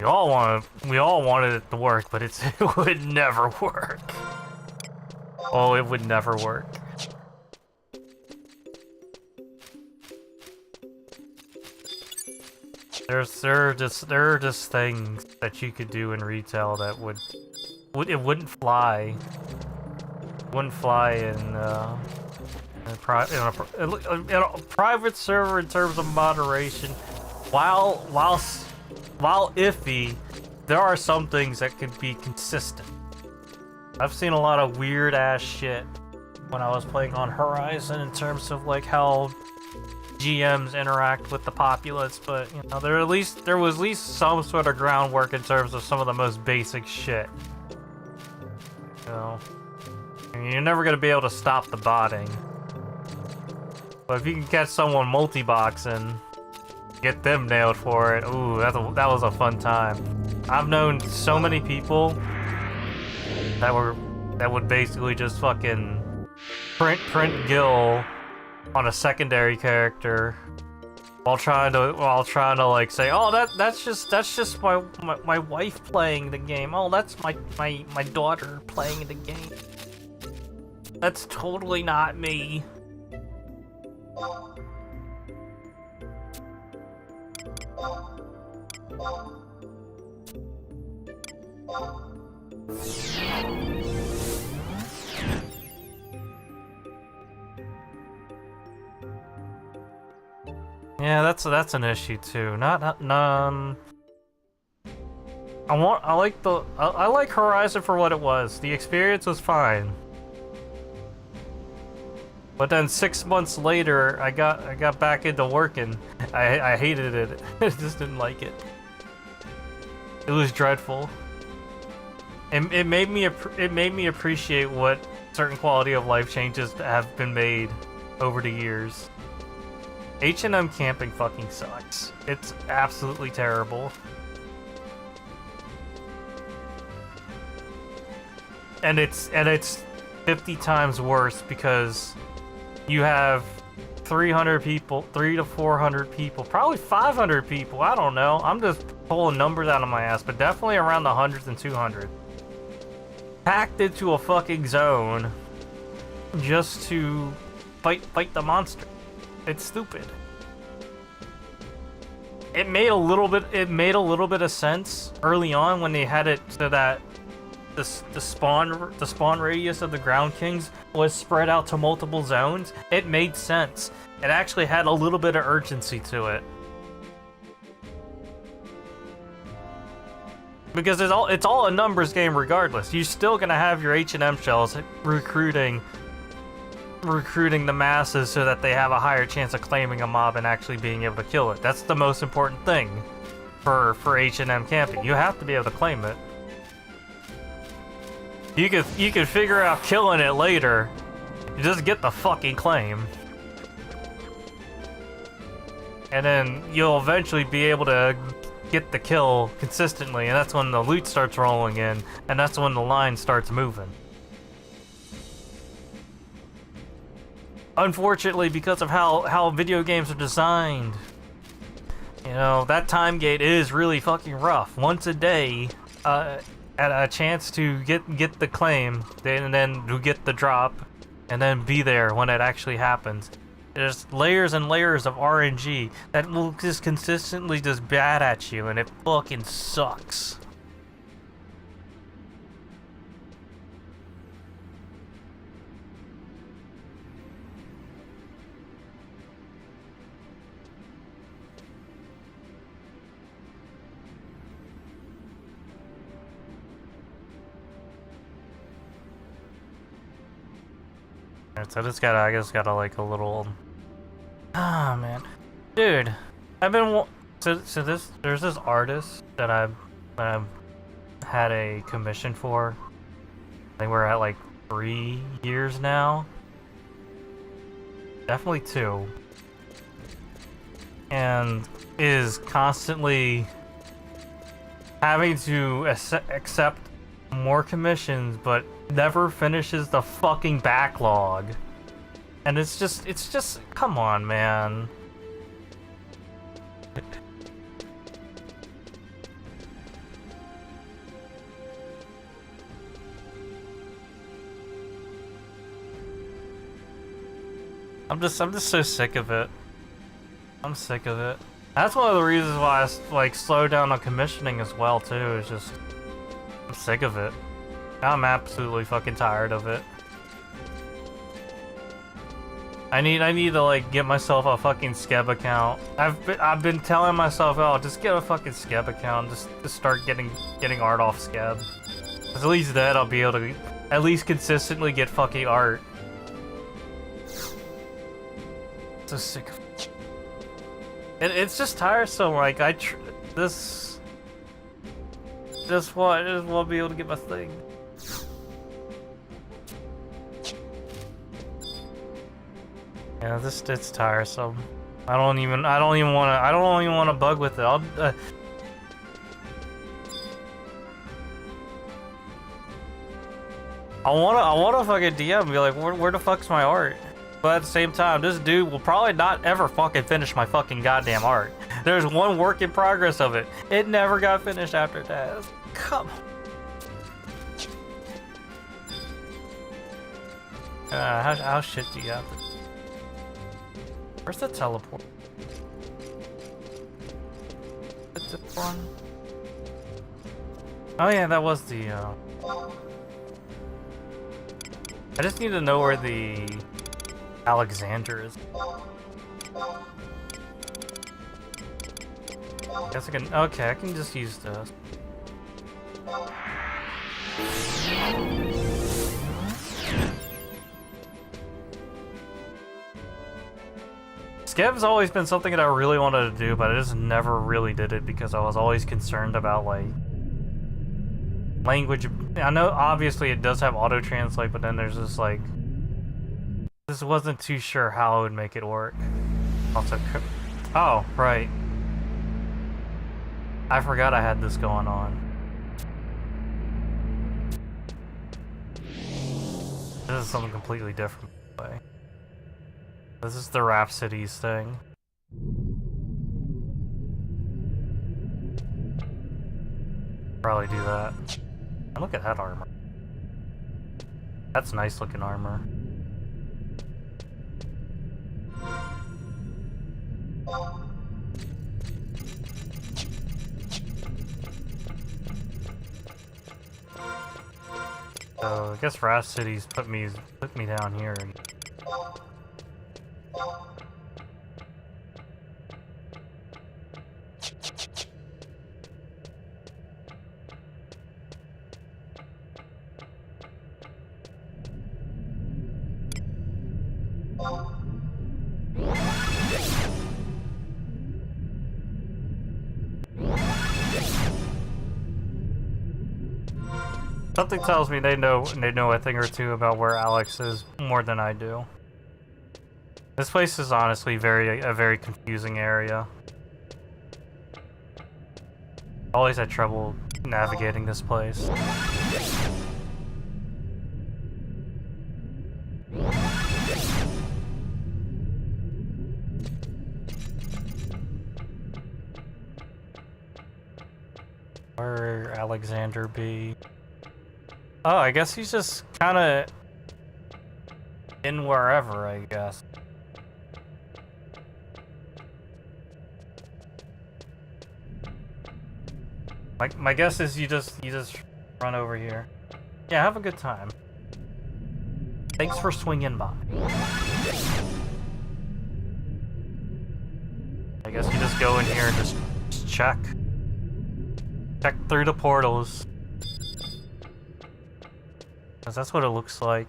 We all wanted it to work, but it would never work. Oh, it would never work. There are just things that you could do in retail that it wouldn't fly. Wouldn't fly in a private server in terms of moderation. While iffy, there are some things that could be consistent. I've seen a lot of weird ass shit when I was playing on Horizon in terms of like how GMs interact with the populace, but you know, there was at least some sort of groundwork in terms of some of the most basic shit. You know, you're never gonna be able to stop the botting, but if you can catch someone multi-boxing, get them nailed for it, ooh, that was a fun time. I've known so many people that would basically just fucking print Gil on a secondary character while trying to like say, oh, that's just my wife playing the game. Oh, that's my daughter playing the game. That's totally not me. Yeah, that's an issue too. I like Horizon for what it was. The experience was fine. But then 6 months later, I got back into working. I hated it. I just didn't like it. It was dreadful. It made me appreciate what certain quality of life changes have been made over the years. H&M camping fucking sucks. It's absolutely terrible. And it's 50 times worse because you have 300 people, 300 to 400 people, probably 500 people, I don't know. I'm just pulling numbers out of my ass, but definitely around the hundreds and 200. Packed into a fucking zone just to fight the monster. It's stupid. It made a little bit of sense early on when they had it so that the spawn radius of the Ground Kings was spread out to multiple zones. It made sense. It actually had a little bit of urgency to it. Because it's all a numbers game regardless. You're still gonna have your H&M shells recruiting the masses so that they have a higher chance of claiming a mob and actually being able to kill it. That's the most important thing for H&M camping. You have to be able to claim it. You can figure out killing it later. You just get the fucking claim. And then you'll eventually be able to get the kill consistently, and that's when the loot starts rolling in, and that's when the line starts moving. Unfortunately, because of how video games are designed, you know, that time gate is really fucking rough. Once a day, at a chance to get the claim, and then to get the drop, and then be there when it actually happens. There's layers and layers of RNG that will just consistently just bat at you, and it fucking sucks. So I just gotta like a little. Ah, man, dude, I've been there's this artist that I've had a commission for. I think we're at like 3 years now. Definitely 2. And is constantly having to accept more commissions, but never finishes the fucking backlog. And it's just, come on, man. I'm just so sick of it. I'm sick of it. That's one of the reasons why I like slowed down on commissioning as well too. Is just I'm sick of it. I'm absolutely fucking tired of it. I need to like get myself a fucking Skeb account. I've been telling myself, oh, just get a fucking Skeb account, just start getting art off Skeb. 'Cause at least then I'll be able to at least consistently get fucking art. So sick of it. It's just tiresome. Like just want to be able to get my thing. Yeah, it's tiresome. I don't even want to bug with it. I wanna fucking DM and be like, where the fuck's my art? But at the same time, this dude will probably not ever fucking finish my fucking goddamn art. There's one work in progress of it. It never got finished after that. Come on. How shit do you have to... Where's the teleport? That's the one. Oh yeah, that was the I just need to know where the Alexander is. Guess I can. Okay, I can just use this. Skev's always been something that I really wanted to do, but I just never really did it because I was always concerned about, like, language. I know, obviously, it does have auto-translate, but then there's this, like... Just wasn't too sure how I would make it work. Also, oh, right. I forgot I had this going on. This is something completely different, by the way. This is the Rhapsodies thing. Probably do that. And look at that armor. That's nice looking armor. So I guess Rhapsodies put me down here. Something tells me they know a thing or two about where Alex is more than I do. This place is honestly a very confusing area. Always had trouble navigating this place. Where Alexander be? Oh, I guess he's just kind of in wherever, I guess. My guess is you just run over here. Yeah, have a good time. Thanks for swinging by. I guess you just go in here and just check. Check through the portals. Because that's what it looks like.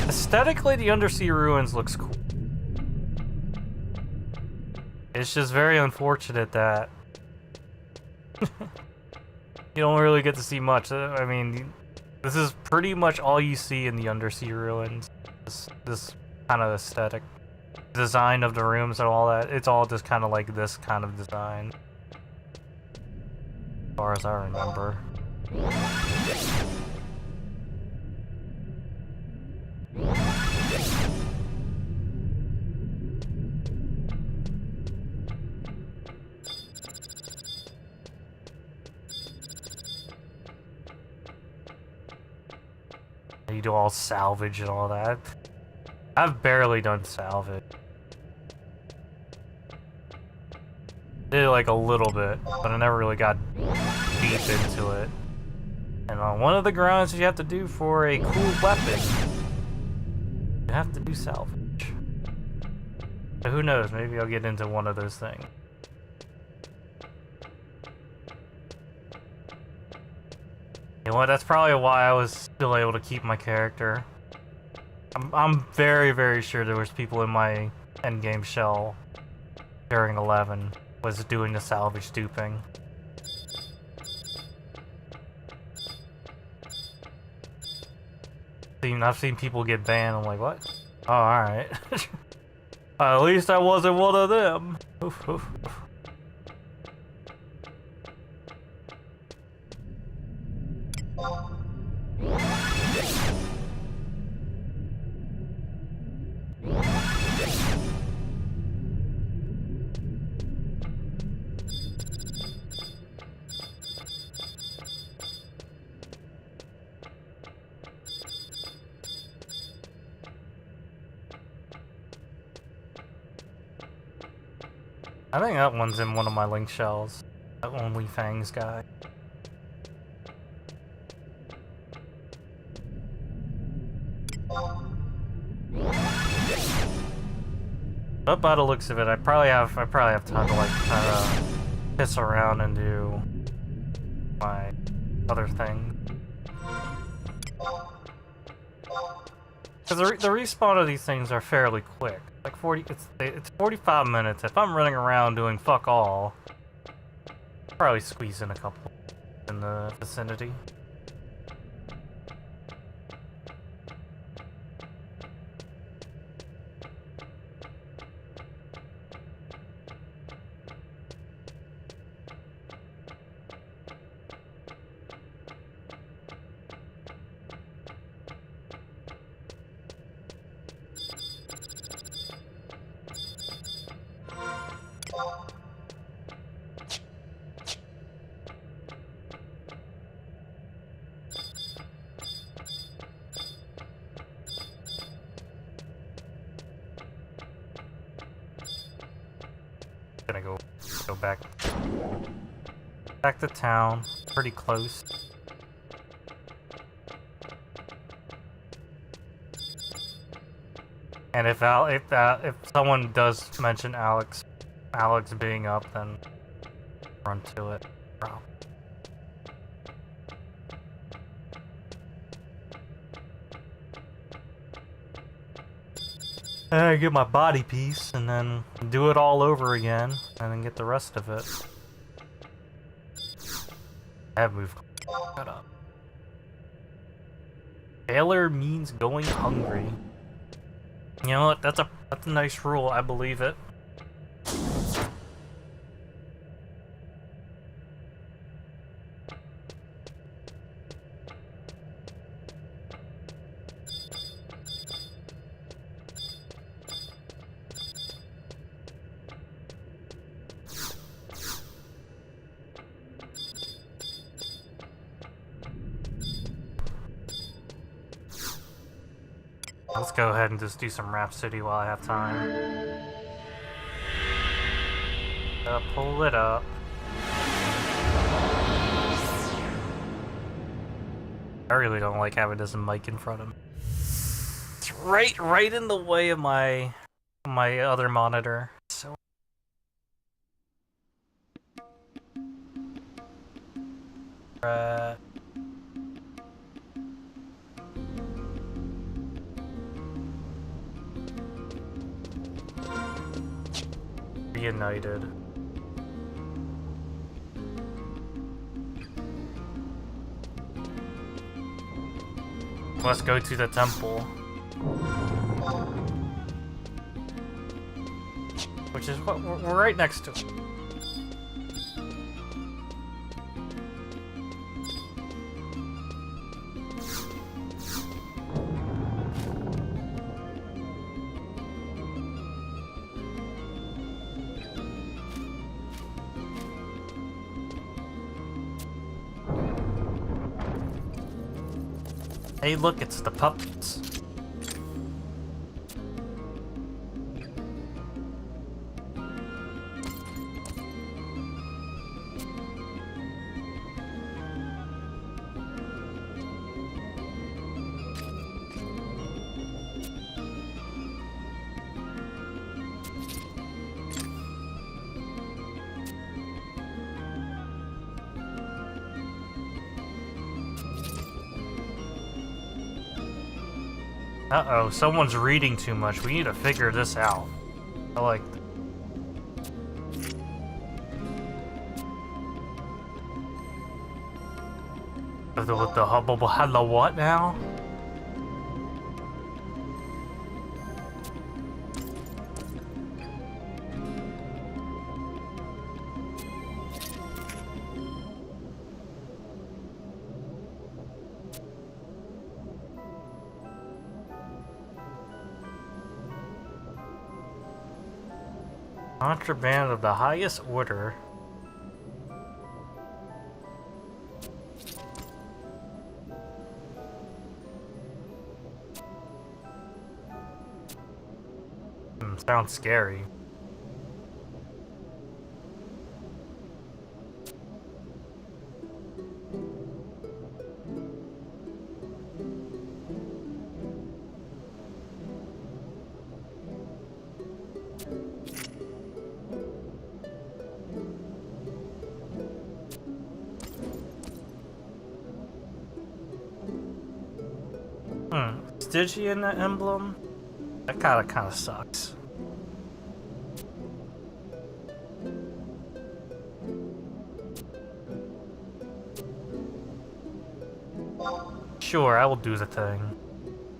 Aesthetically, the Undersea Ruins looks cool. It's just very unfortunate that you don't really get to see much. I mean, this is pretty much all you see in the Undersea Ruins. This kind of aesthetic. Design of the rooms and all that. It's all just kind of like this kind of design. As far as I remember. You do all salvage and all that. I've barely done salvage. Did like a little bit, but I never really got deep into it. And on one of the grounds you have to do for a cool weapon, you have to do salvage. So who knows, maybe I'll get into one of those things. You know what, that's probably why I was still able to keep my character. I'm very, very sure there was people in my endgame shell during 11 was doing the salvage duping. I've seen people get banned, I'm like, what? Oh, alright. At least I wasn't one of them. Oof, oof, oof. I think that one's in one of my link shells. That Only Fangs guy. But by the looks of it, I probably have time to like kind of piss around and do my other thing. Because the respawn of these things are fairly quick. Like it's 45 minutes. If I'm running around doing fuck all, I'll probably squeeze in a couple in the vicinity. Gonna go back to town. Pretty close. And if someone does mention Alex being up, then run to it. I get my body piece, and then do it all over again, and then get the rest of it. I have moved. Shut up. Failure means going hungry. You know what? That's a nice rule. I believe it. Let's go ahead and just do some Rhapsody while I have time. Pull it up. I really don't like having this mic in front of me. It's right in the way of my other monitor. So Reunited. Let's go to the temple. Which is what we're right next to it. Hey, look, it's the puppets. Uh-oh, someone's reading too much. We need to figure this out. I like the hubble. Hello, what now? Contraband of the highest order. Sounds scary. Stygian emblem? That kinda sucks. Sure, I will do the thing.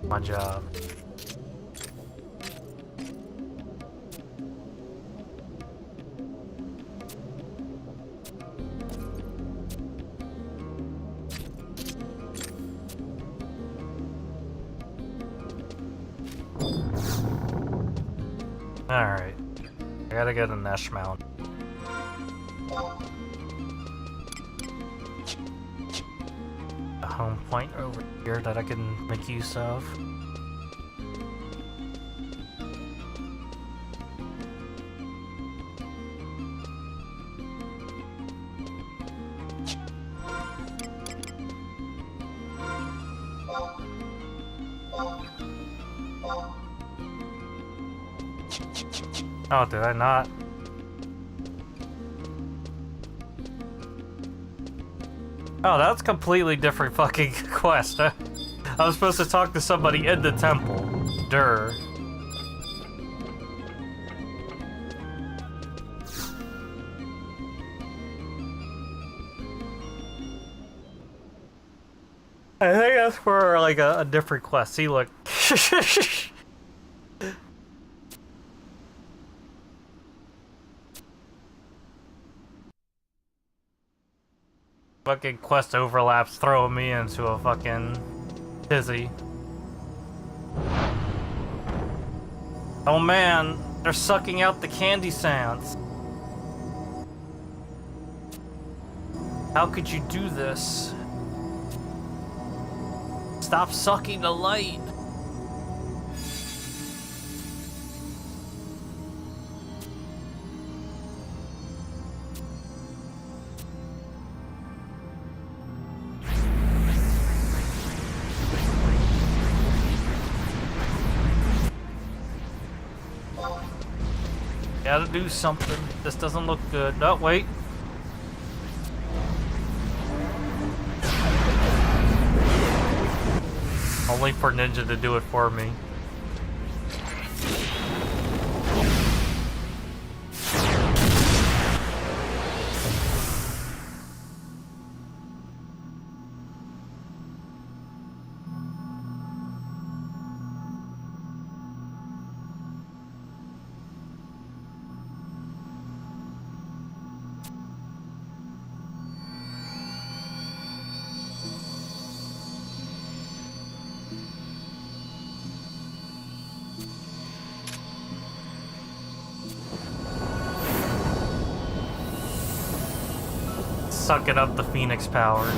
My job. Alright. I gotta get a Nesh mount. A home point over here that I can make use of. Oh, did I not? Oh, that's completely different fucking quest. I was supposed to talk to somebody in the temple. Durr. I think that's for like a different quest. See, look. Fucking quest overlaps throwing me into a fucking tizzy. Oh man, they're sucking out the candy sands. How could you do this? Stop sucking the light. Gotta do something. This doesn't look good. Oh, wait. Only for Ninja to do it for me. Sucking up the Phoenix powers.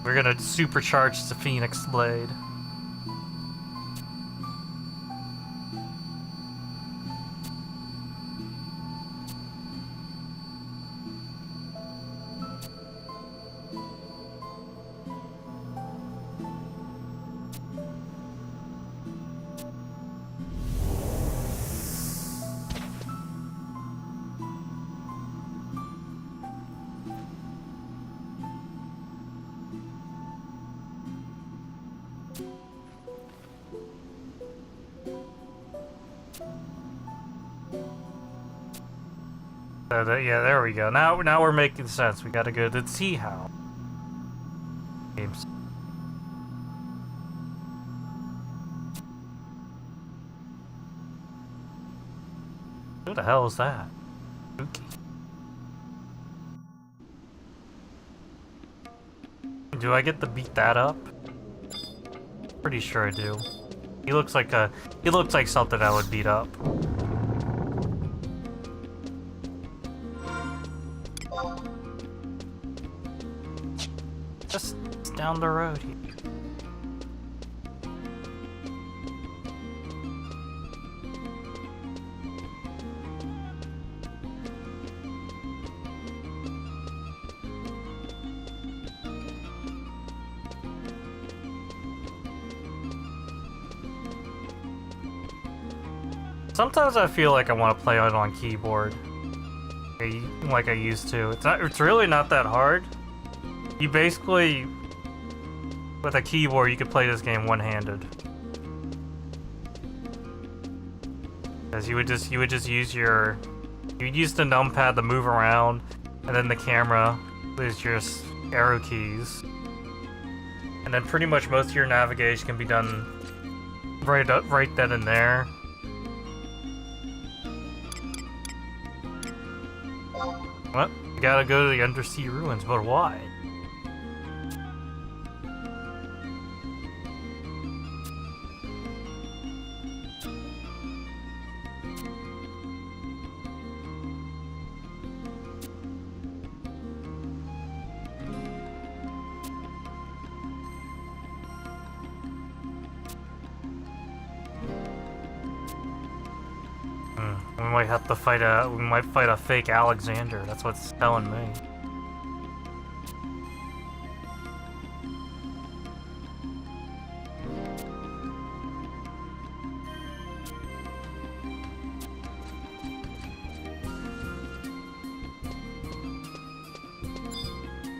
We're gonna supercharge the Phoenix Blade. Yeah, there we go. Now we're making sense. We gotta go to the tea house. Games. Who the hell is that? Spooky. Do I get to beat that up? Pretty sure I do. He looks like something I would beat up. Just down the road here. Sometimes I feel like I want to play it on keyboard. like I used to. It's really not that hard. You basically, with a keyboard, you could play this game one-handed. Because you would just use you'd use the numpad to move around, and then the camera is just arrow keys. And then pretty much most of your navigation can be done right then and there. What? You gotta go to the undersea ruins, but why? We might fight a fake Alexander. That's what's telling me.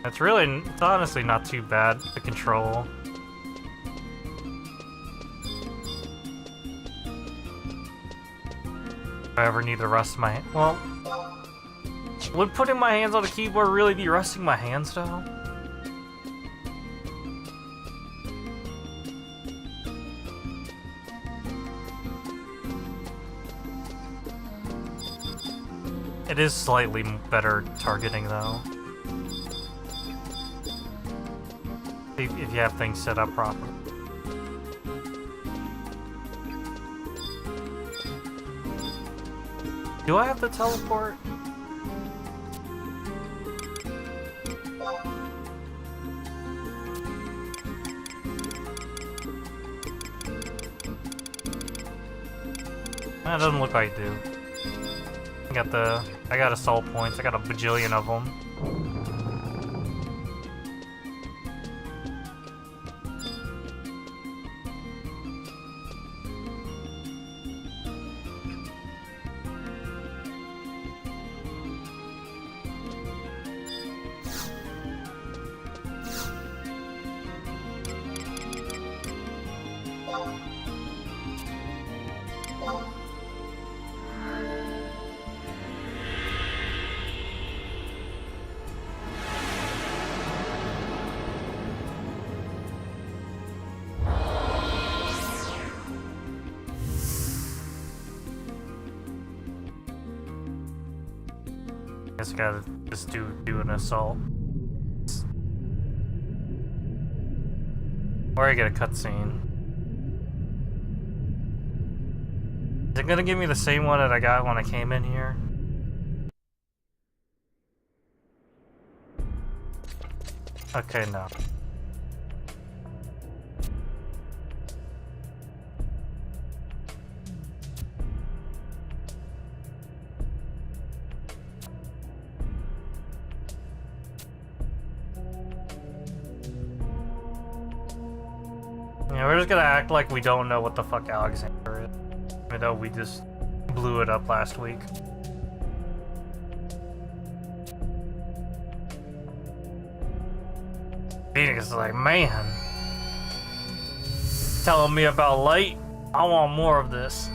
It's honestly not too bad to control. If I ever need to rest my well, would putting my hands on the keyboard really be resting my hands though? It is slightly better targeting though. If you have things set up properly. Do I have to teleport? That doesn't look like I do. I got assault points. I got a bajillion of them. Guess I gotta just do an assault. Or I get a cutscene. Is it gonna give me the same one that I got when I came in here? Okay, no. Yeah, we're just gonna act like we don't know what the fuck Alexander is. Even though we just blew it up last week. Phoenix is like, man. Telling me about light? I want more of this.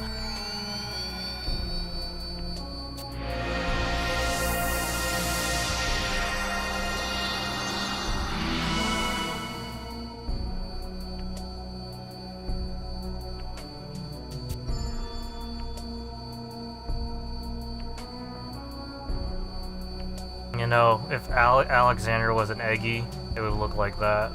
You know, if Alexander was an Eggy, it would look like that.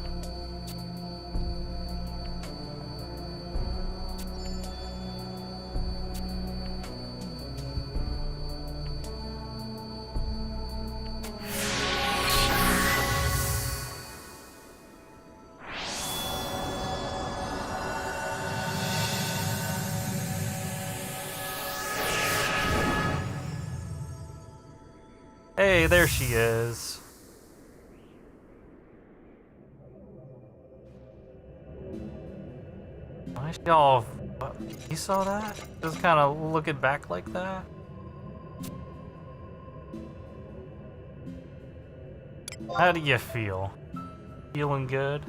Hey, there she is. Why is she all... What? You saw that? Just kind of looking back like that? How do you feel? Feeling good?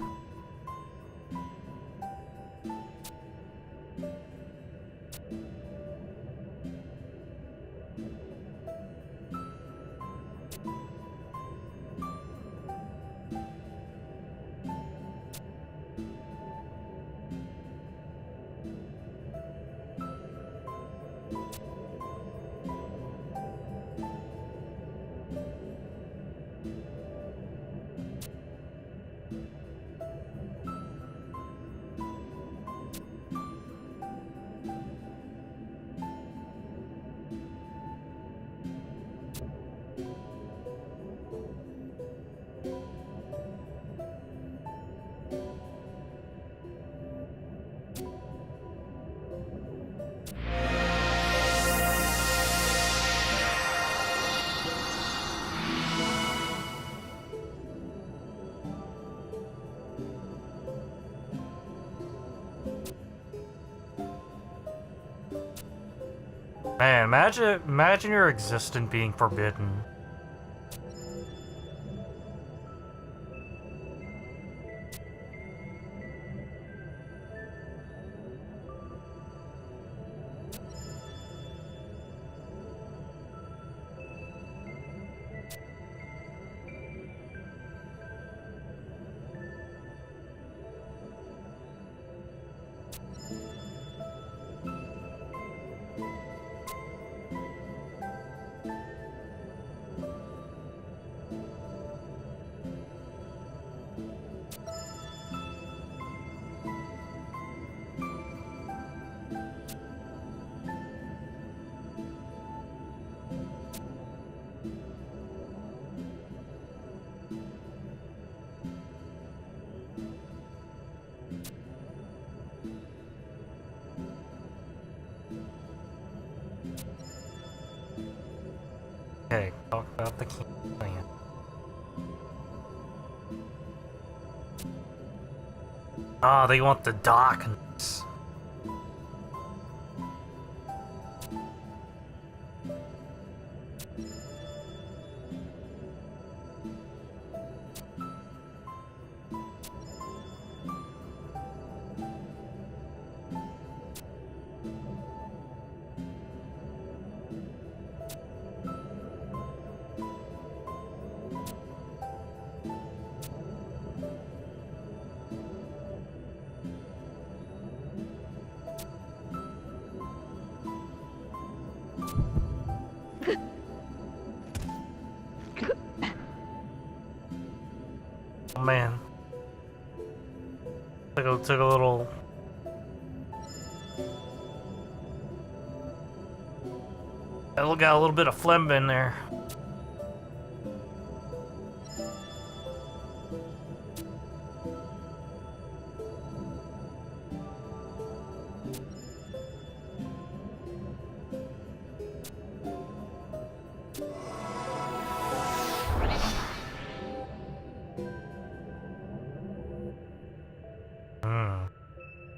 Man, imagine your existence being forbidden. Okay, talk about the king plan. Ah, they want the darkness. Oh man. Took a little... Got a little bit of phlegm in there.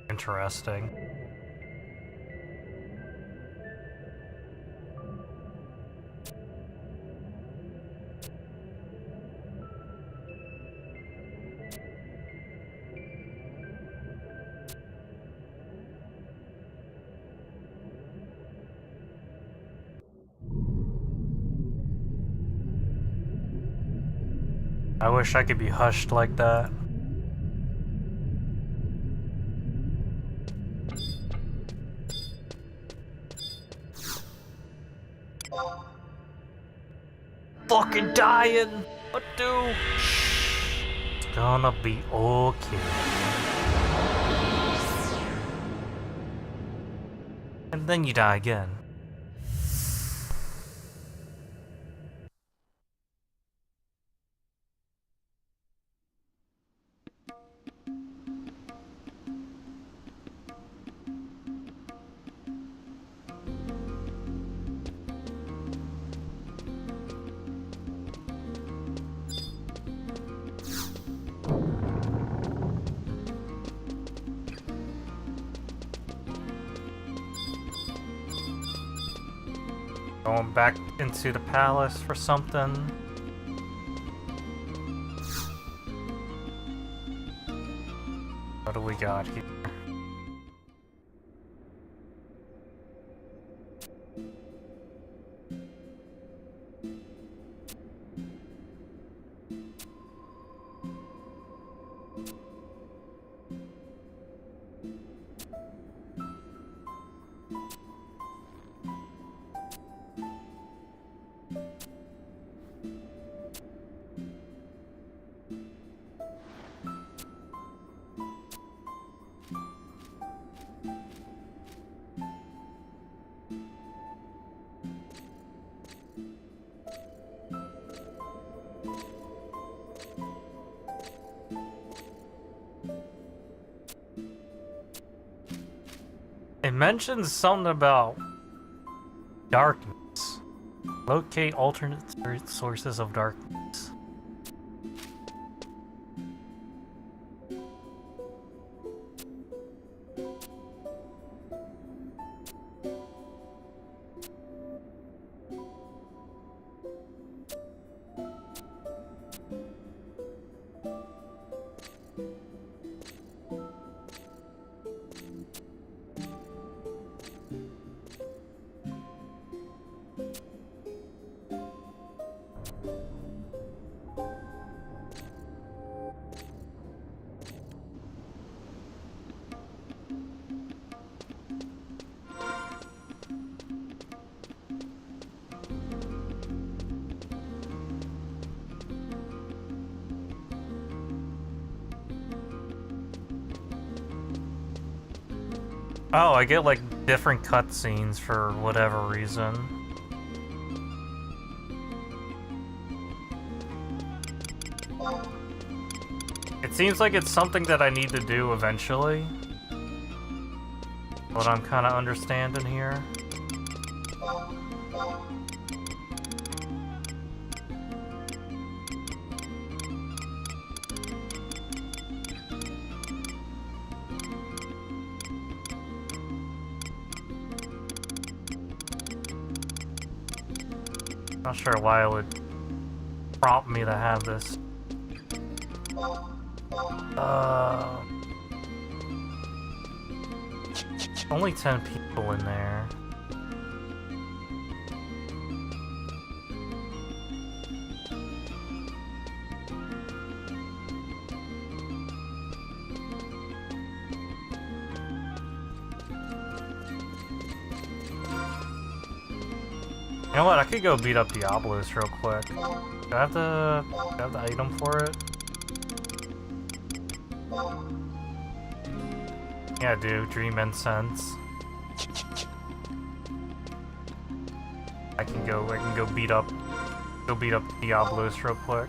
Interesting. I wish I could be hushed like that. Fucking dying! What do? It's gonna be okay. And then you die again. Going back into the palace for something. What do we got here? It mentions something about darkness. Locate alternate sources of darkness. Oh, I get like different cutscenes for whatever reason. It seems like it's something that I need to do eventually. What I'm kind of understanding here. Not sure why it would prompt me to have this. Only 10 people in there. You know what? I could go beat up Diablos real quick. Do I have the item for it? Yeah, I do. Dream Incense. I can go beat up Diablos real quick.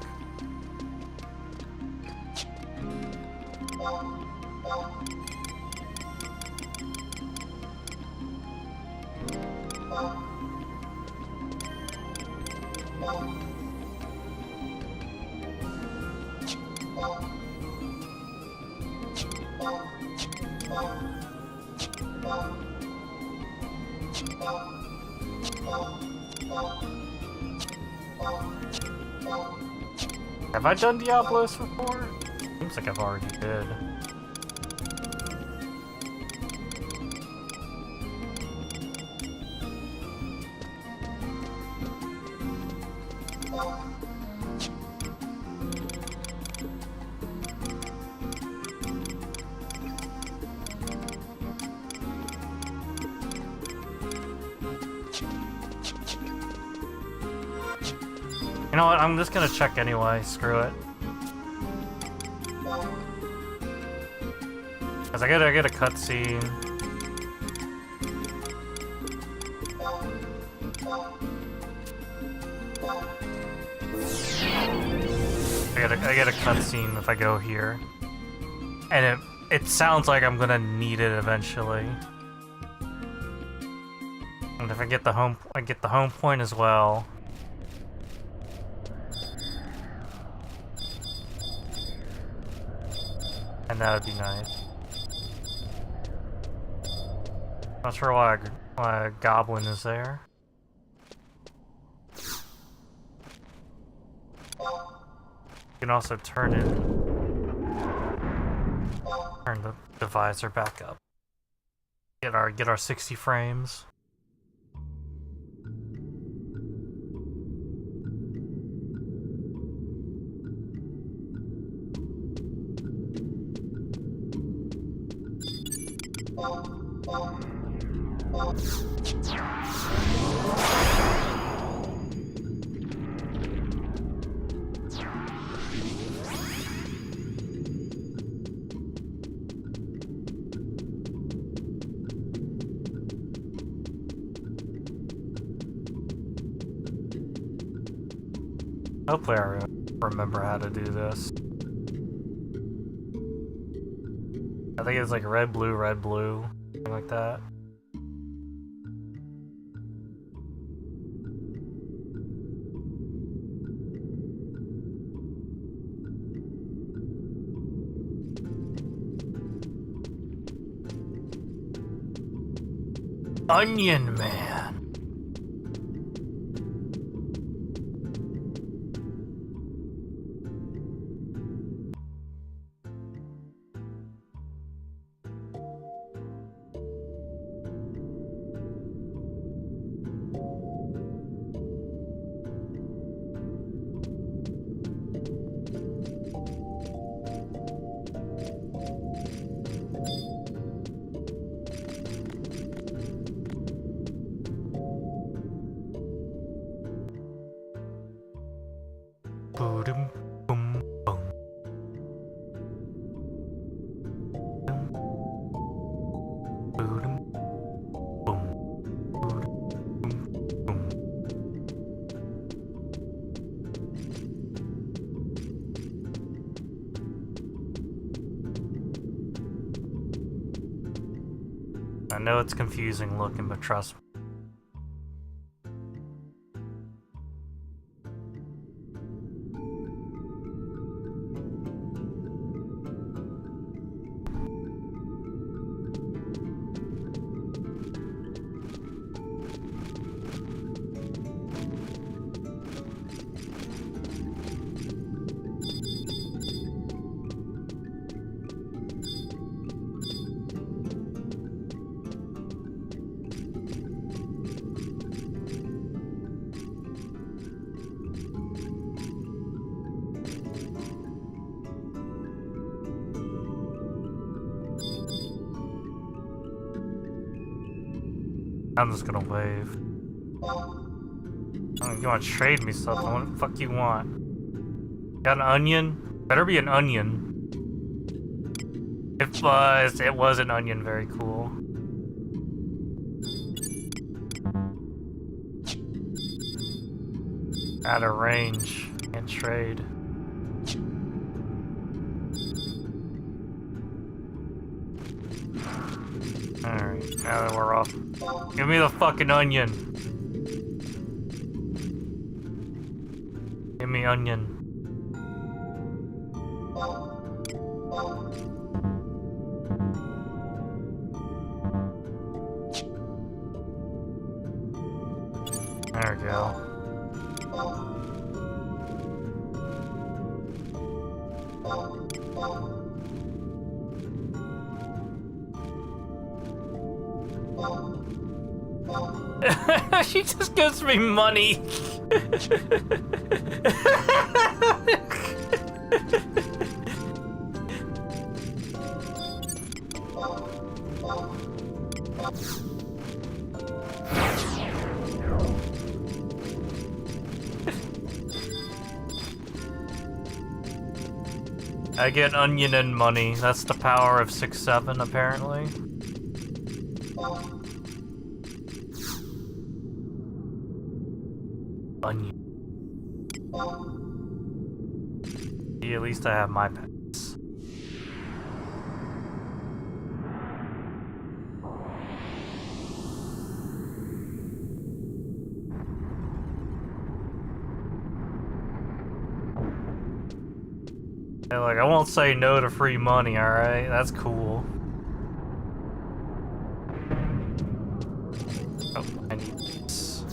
Have I done Diablos before? Seems like I've already did. You know what, I'm just gonna check anyway, screw it. Cause I get a cutscene. I get a cutscene if I go here. And it sounds like I'm gonna need it eventually. And if I get the home point as well. And that would be nice. Not sure why a goblin is there. You can also turn bring the divisor back up. Get our 60 frames. Hopefully I remember how to do this. I think it's like red, blue, something like that. Onion Man. Boom, boom, boom. Boom, boom, boom. I know it's confusing looking, but trust me. I'm just gonna wave. Oh, you wanna trade me something? What the fuck you want? Got an onion? Better be an onion. It was an onion, very cool. Out of range, can't trade. Alright, now that we're off. Give me the fucking onion. Give me onion. There we go. She just gives me money. I get onion and money. That's the power of 6-7, apparently. Onion. Yeah, at least I have my pets. Hey, like, I won't say no to free money, alright? That's cool. Oh, I need this.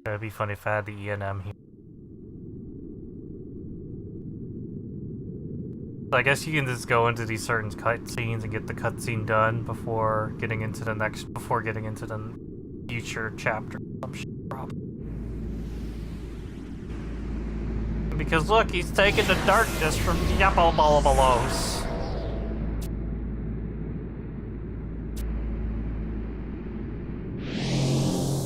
It'd be funny if I had the E&M here. So I guess you can just go into these certain cutscenes and get the cutscene done before getting into the future chapter. Because look, he's taking the darkness from Diablos.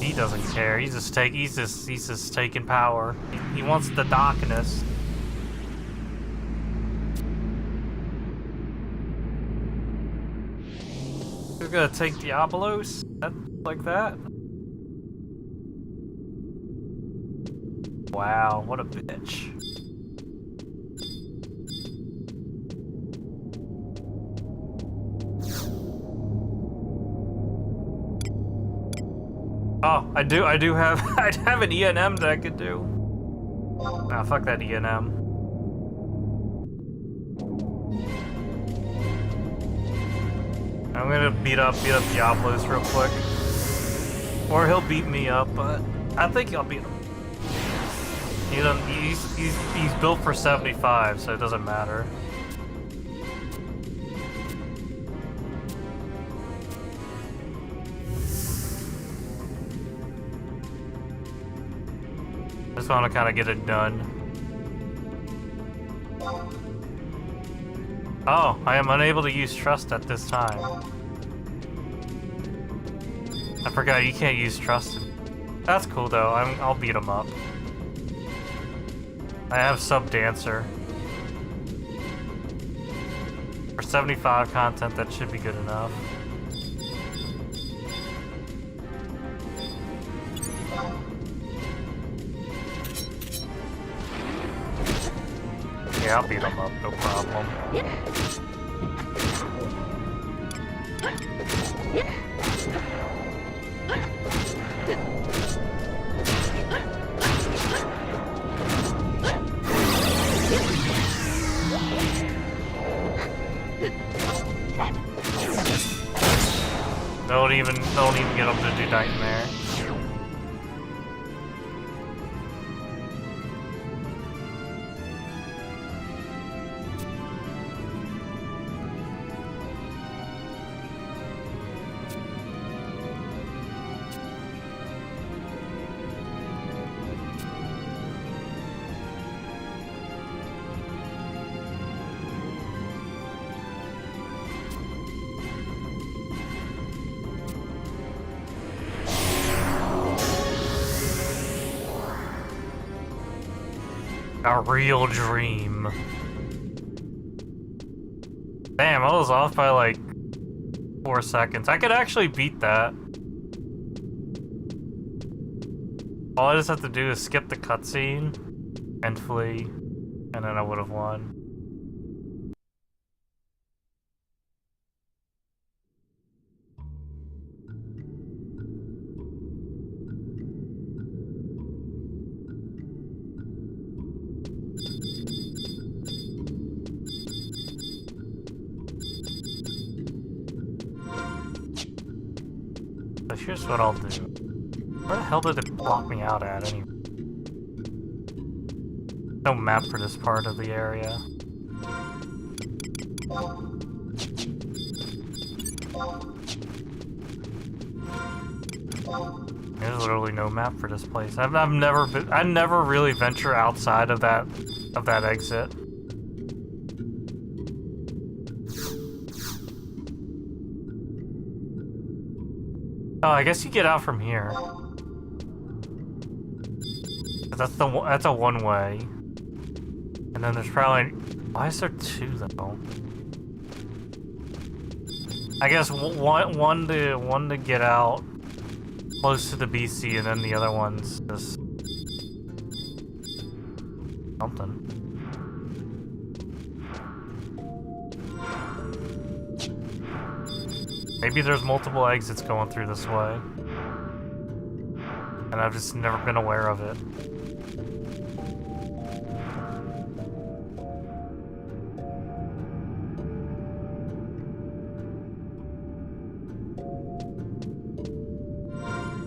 He doesn't care. He's just taking power. He wants the darkness. We're gonna take Diablos like that. Wow, what a bitch. Oh, I do have I have an E&M that I could do. Ah, fuck that E&M. I'm gonna beat up Diablos real quick. Or he'll beat me up, but I think I'll beat him. He's built for 75, so it doesn't matter. Just want to kind of get it done. Oh, I am unable to use trust at this time. I forgot you can't use trust. That's cool though. I'll beat him up. I have Sub Dancer. For 75 content, that should be good enough. Yeah, I'll beat him up, no problem. Don't even get him to do Nightmare. A real dream. Damn, I was off by like 4 seconds. I could actually beat that. All I just have to do is skip the cutscene and flee, and then I would have won. So here's what I'll do. Where the hell did it block me out at anyway? No map for this part of the area. There's literally no map for this place. I never really venture outside of that exit. Oh, I guess you get out from here. That's a one-way. And then there's probably... Why is there two, though? I guess one to get out close to the BC, and then the other one's just... something. Maybe there's multiple exits going through this way. And I've just never been aware of it.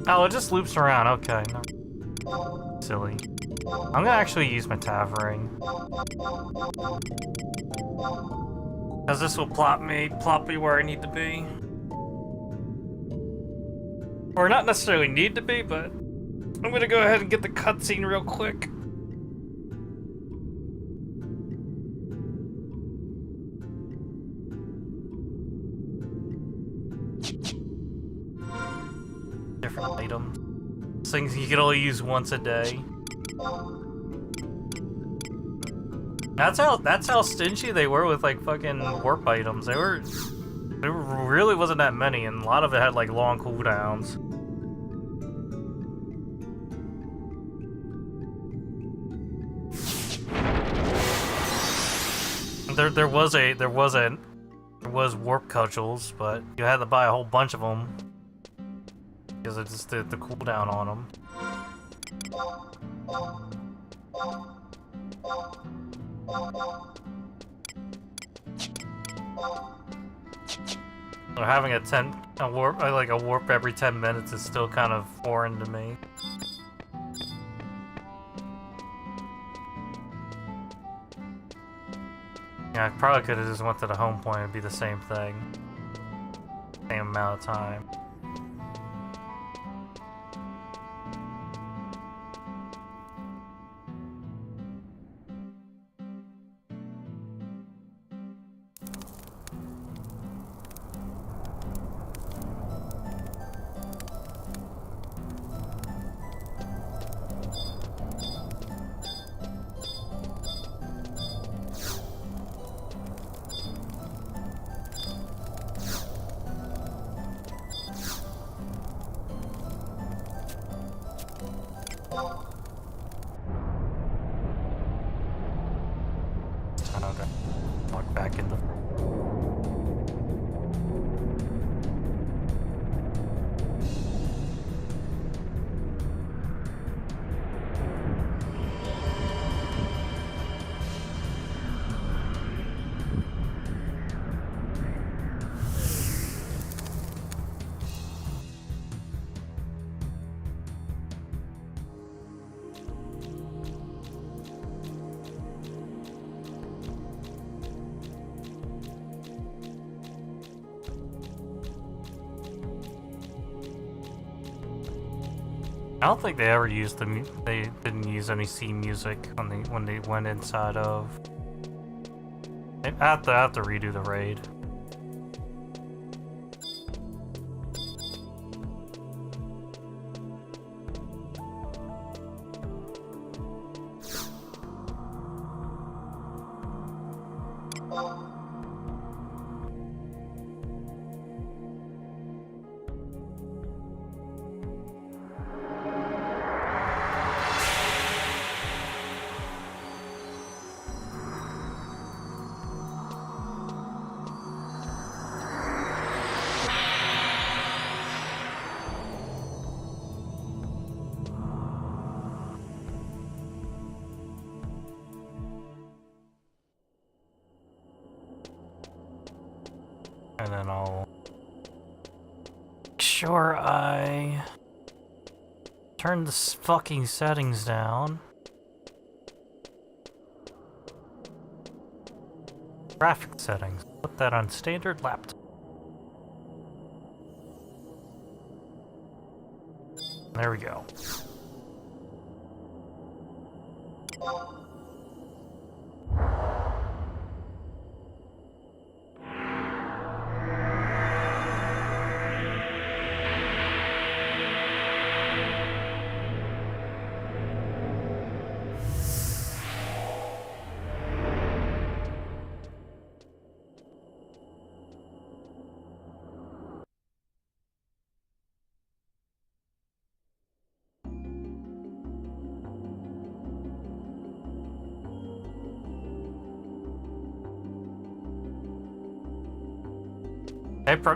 Oh, it just loops around, okay. No. Silly. I'm gonna actually use my Tavering. Because this will plop me where I need to be. Or not necessarily need to be, but I'm gonna go ahead and get the cutscene real quick. Different items. Things you can only use once a day. That's how stingy they were with like fucking warp items. There really wasn't that many, and a lot of it had like long cooldowns. There was warp cudgels, but you had to buy a whole bunch of them because it just did the cooldown on them. So having a warp every 10 minutes is still kind of foreign to me. Yeah, I probably could have just went to the home point and be the same thing. Same amount of time. Walk back in the... I don't think they ever used they didn't use any C music when they went inside of. I have to redo the raid. And then I'll make sure I turn the fucking settings down. Graphic settings. Put that on standard laptop. There we go.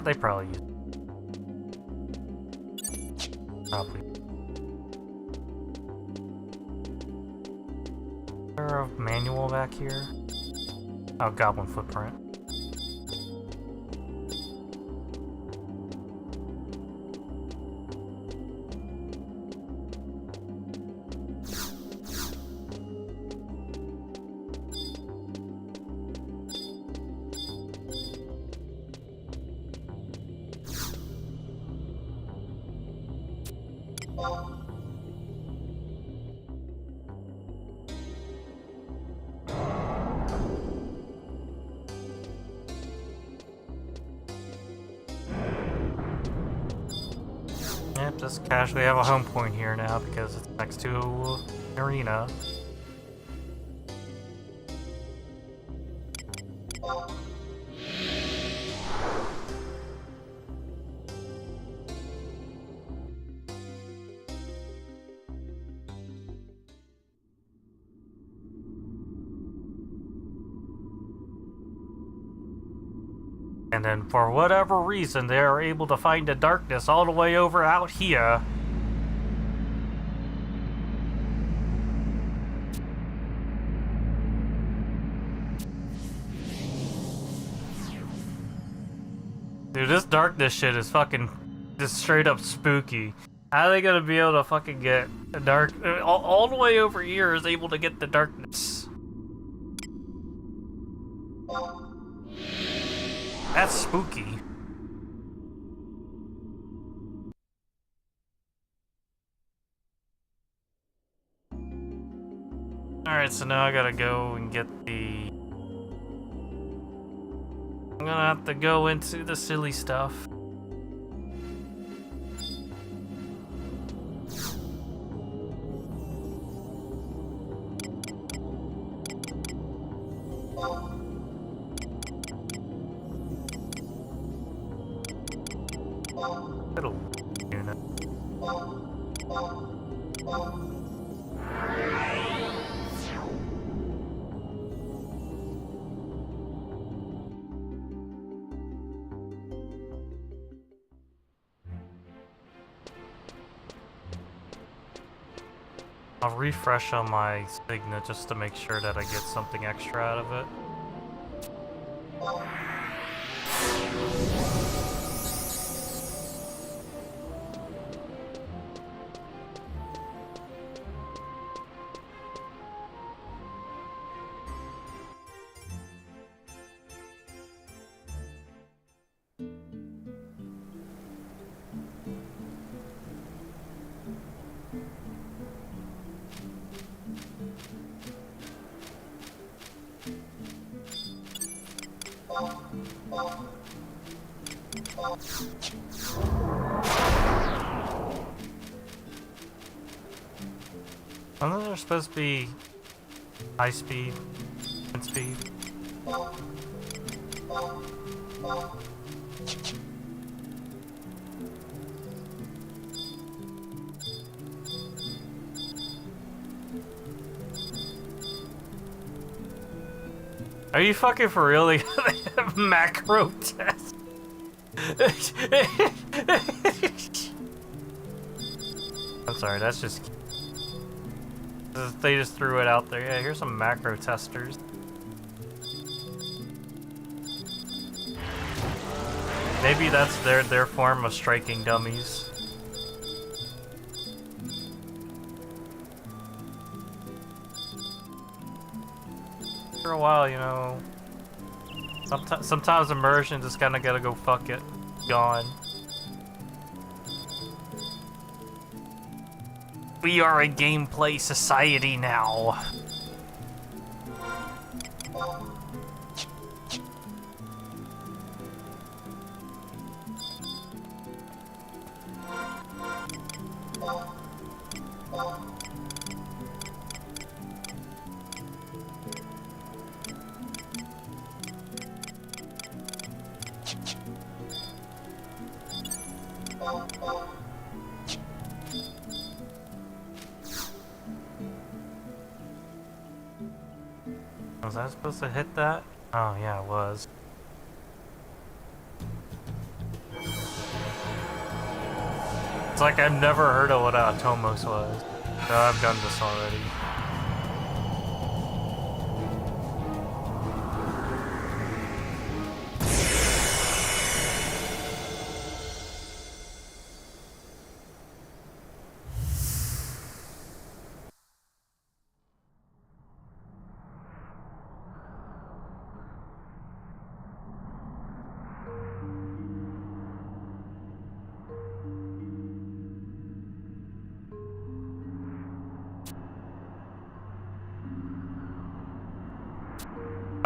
They probably use it. Probably. Is there a manual back here? Oh, Goblin Footprint. Yep, just casually have a home point here now because it's next to an arena. And then, for whatever reason, they are able to find the darkness all the way over out here. Dude, this darkness shit is fucking just straight up spooky. How are they gonna be able to fucking get the dark... all the way over here is able to get the darkness. That's spooky. Alright, so now I gotta go and get the... I'm gonna have to go into the silly stuff. Little unit. I'll refresh on my signet just to make sure that I get something extra out of it. I know there's supposed to be high speed and speed. Are you fucking for real? They have macro test. I'm sorry, that's just... They just threw it out there. Yeah, here's some macro testers. Maybe that's their form of striking dummies. For a while, you know, sometimes immersion just kinda gotta go fuck it. Gone. We are a gameplay society now. Was I supposed to hit that? Oh yeah, it was. It's like I've never heard of what Atomos was. No, I've done this already.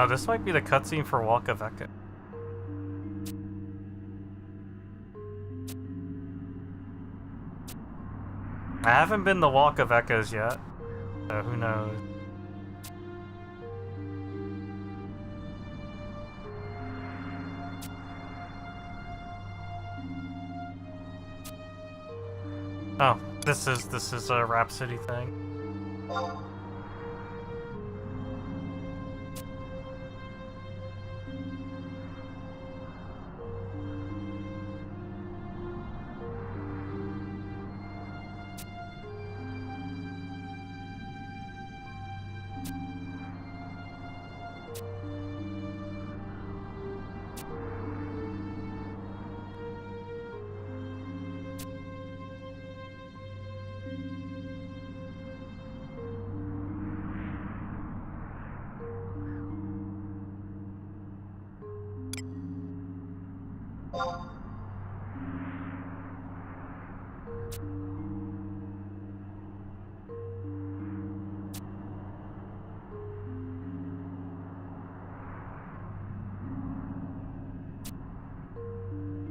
Oh, this might be the cutscene for Walk of Echo. I haven't been the Walk of Echoes yet, so who knows. Oh, this is a Rhapsody thing.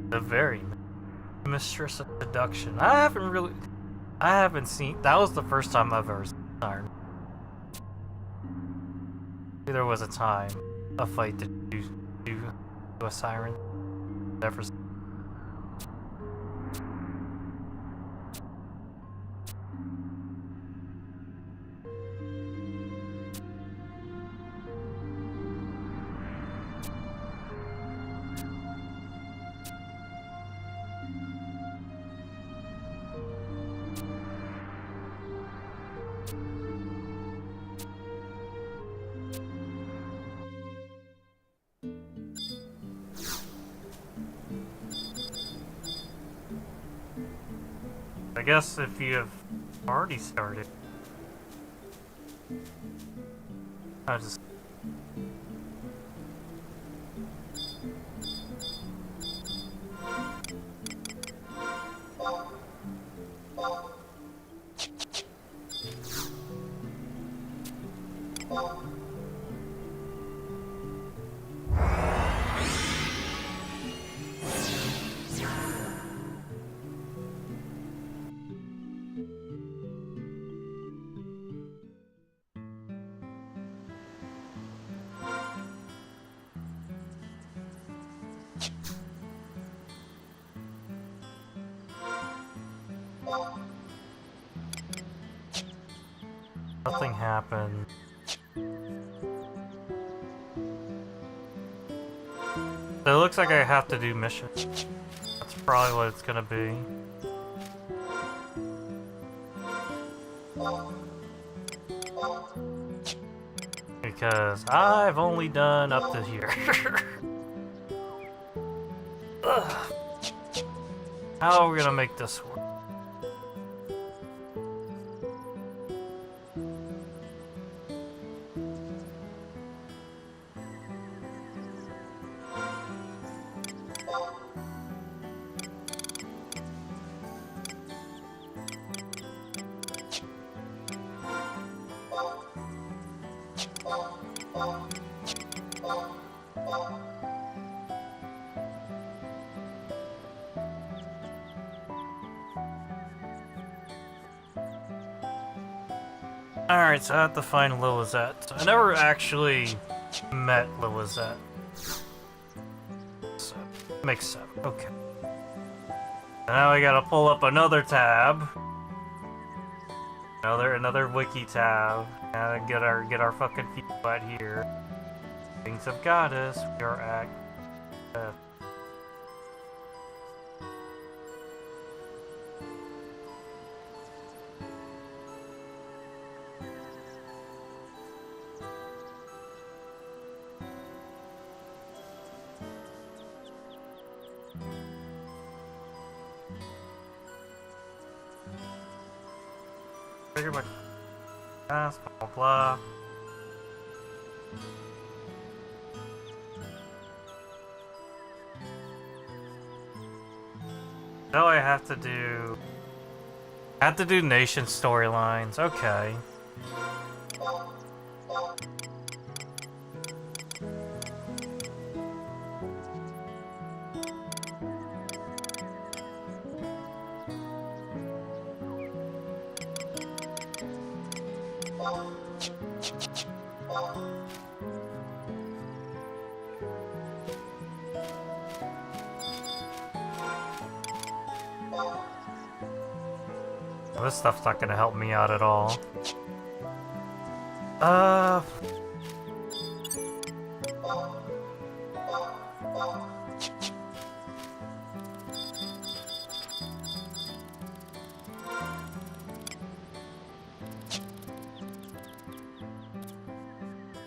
The very Mistress of Seduction. I haven't seen. That was the first time I've ever seen Siren. There was a fight to do a Siren. Never. I guess if you have already started, I'll just. Nothing happened. So it looks like I have to do missions. That's probably what it's gonna be. Because I've only done up to here. How are we gonna make this work? Alright, so I have to find Lilizette. I never actually met Lilizette. So, makes sense. Okay. Now I gotta pull up another tab. Another wiki tab. And get our fucking feet wet here. Things of Goddess. We are at figure my blah blah blah. Now I have to do nation storylines. Okay. This stuff's not gonna help me out at all. Uh...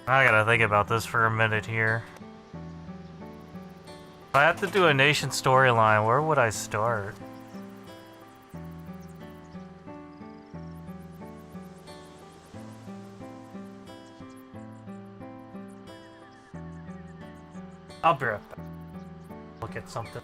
I gotta think about this for a minute here. If I have to do a nation storyline, where would I start? I'll be right back. Look at something.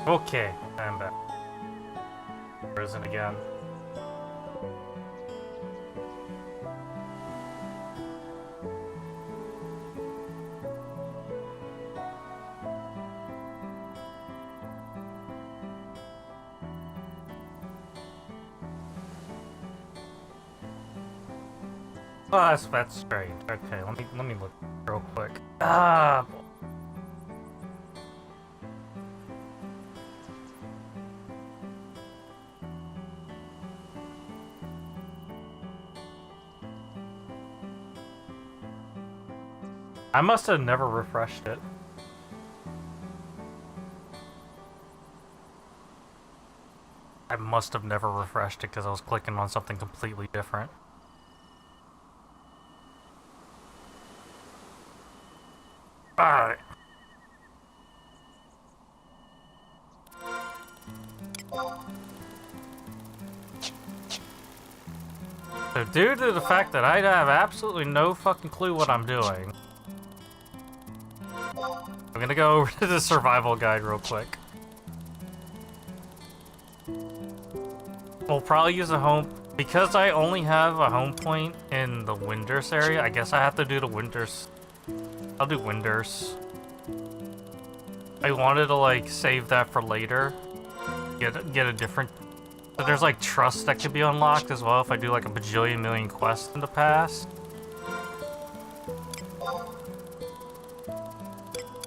Okay, I'm back. Prison again. Oh, that's strange. Okay, let me look real quick. Ah. I must have never refreshed it. I must have never refreshed it because I was clicking on something completely different. Alright. So due to the fact that I have absolutely no fucking clue what I'm doing, I'm gonna go over to the survival guide real quick. We'll probably use a home... Because I only have a home point in the Windurst area, I guess I have to do the Windurst... I'll do Windurst. I wanted to, like, save that for later. Get a different... So there's, like, trust that could be unlocked as well if I do, like, a bajillion million quests in the past.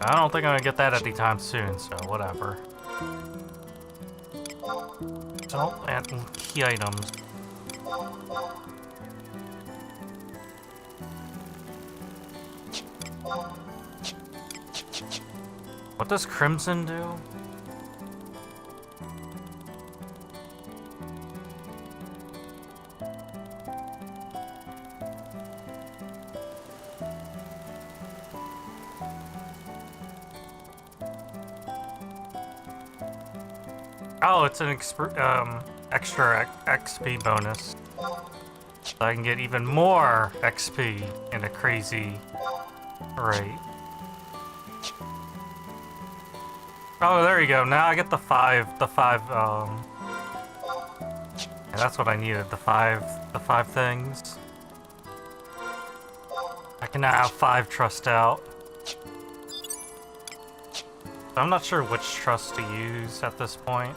I don't think I'm gonna get that anytime soon, so whatever. So, and key items. What does Crimson do? Oh, it's an extra XP bonus. So I can get even more XP in a crazy rate. Oh, there you go. Now I get the five, yeah, that's what I needed, the five things. I can now have 5 trust out. I'm not sure which trust to use at this point.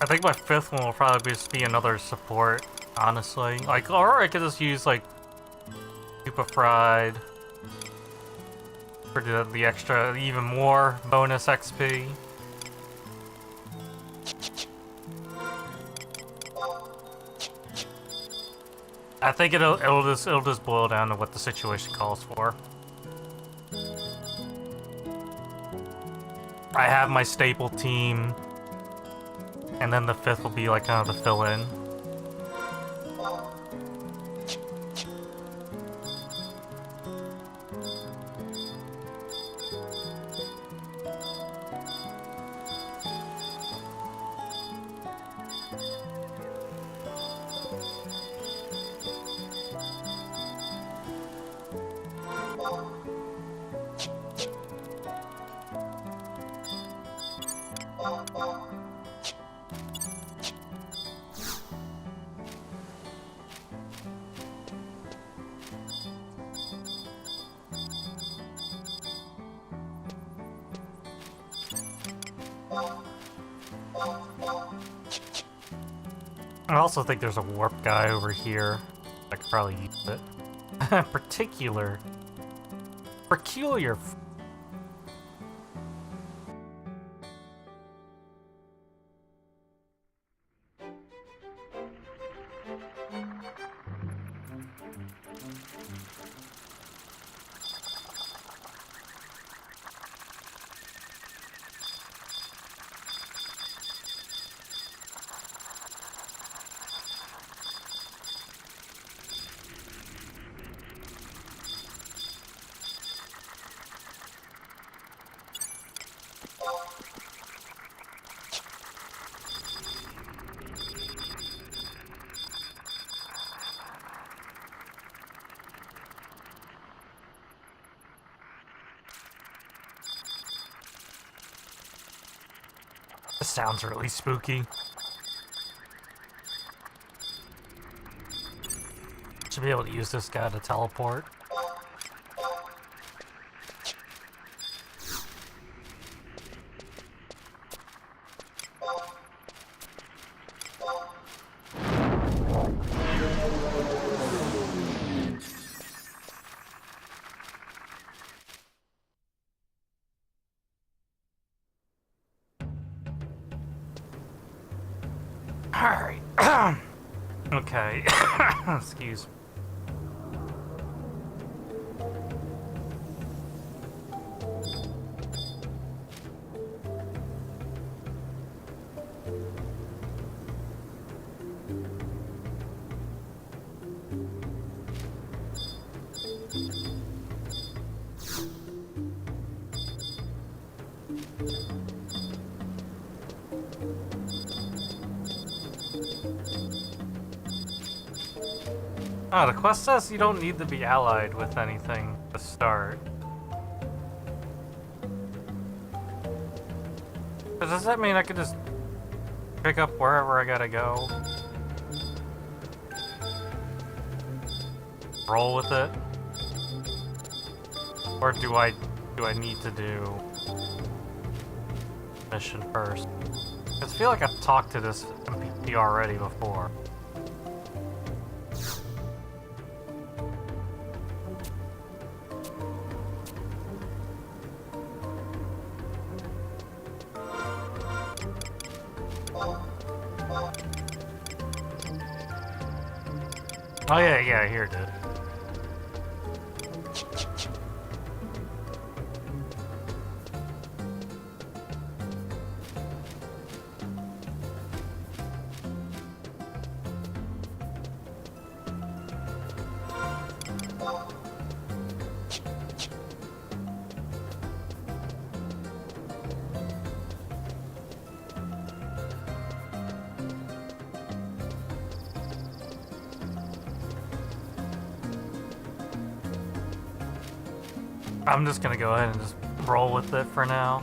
I think my 5th one will probably just be another support, honestly. Like, or I could just use, like, Super Fried for the extra, even more bonus XP. I think it'll just boil down to what the situation calls for. I have my staple team, and then the 5th will be like kind of the fill-in. I also think there's a warp guy over here. I could probably use it. Peculiar. This sounds really spooky. Should be able to use this guy to teleport. Alright. Okay. Excuse me. Oh, the quest says you don't need to be allied with anything to start. But does that mean I could just pick up wherever I gotta go? Roll with it? Or do I need to do mission first? I feel like I've talked to this NPC already before. Oh yeah, here it did. I'm just gonna go ahead and just roll with it for now.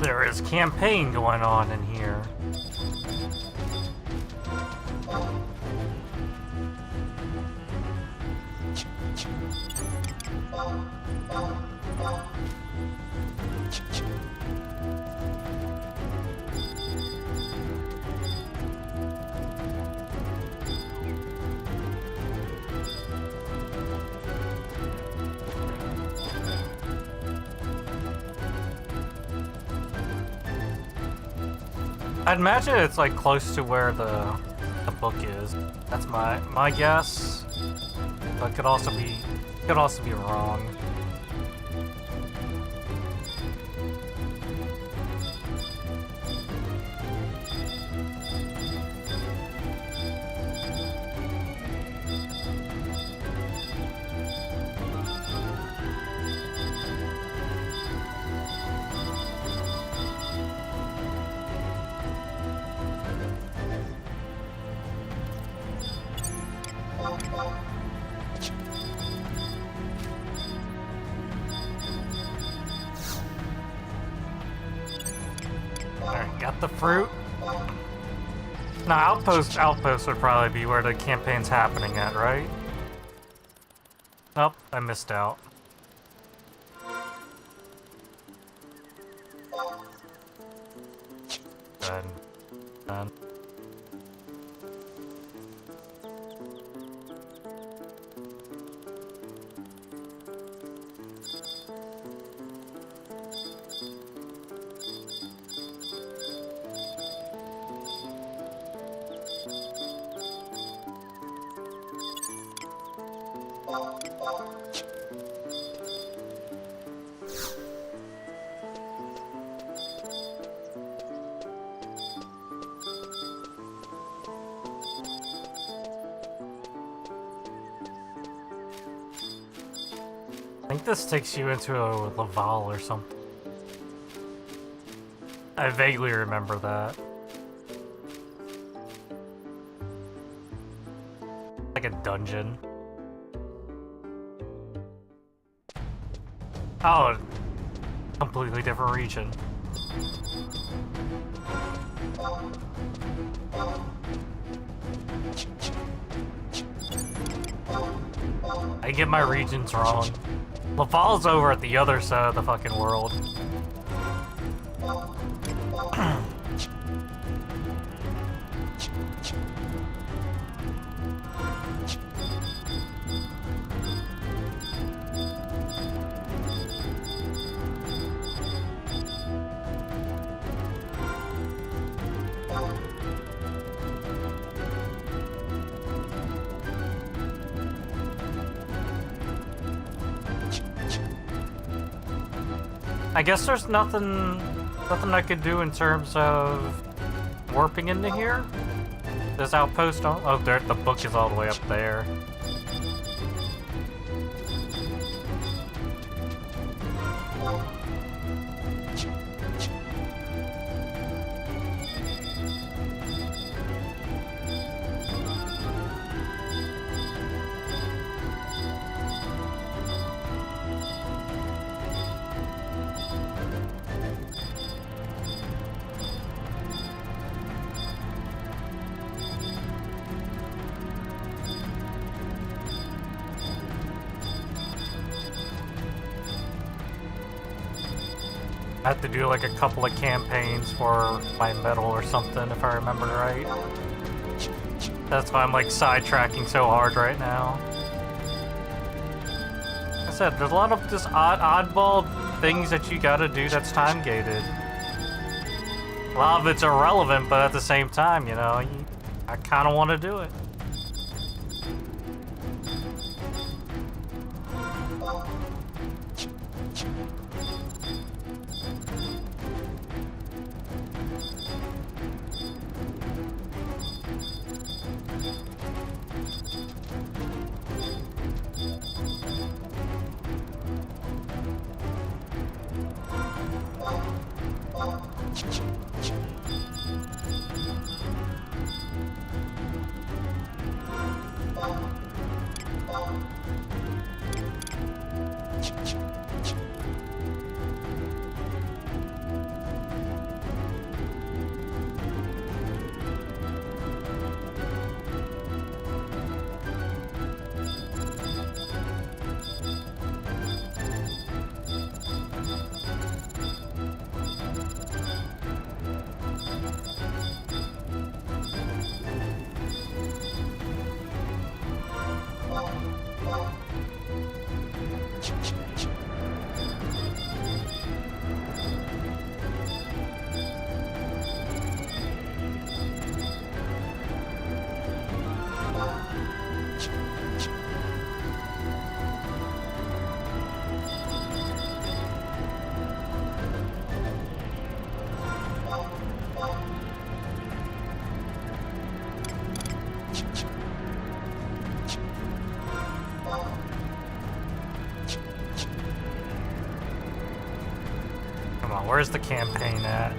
There is campaign going on in here. I'd imagine it's like close to where the book is. That's my guess. But could also be wrong. Alright, got the fruit. Now, outpost would probably be where the campaign's happening at, right? Nope, I missed out. Done. Done. I think this takes you into a Laval or something. I vaguely remember that. Like a dungeon. Oh, completely different region. I get my regions wrong. Laval's over at the other side of the fucking world. I guess there's nothing I could do in terms of warping into here. This outpost on there, the book is all the way up there. I have to do like a couple of campaigns for my medal or something, if I remember right. That's why I'm like sidetracking so hard right now. Like I said, there's a lot of just oddball things that you gotta do that's time gated. A lot of it's irrelevant, but at the same time, you know, I kind of want to do it. Where's the campaign at?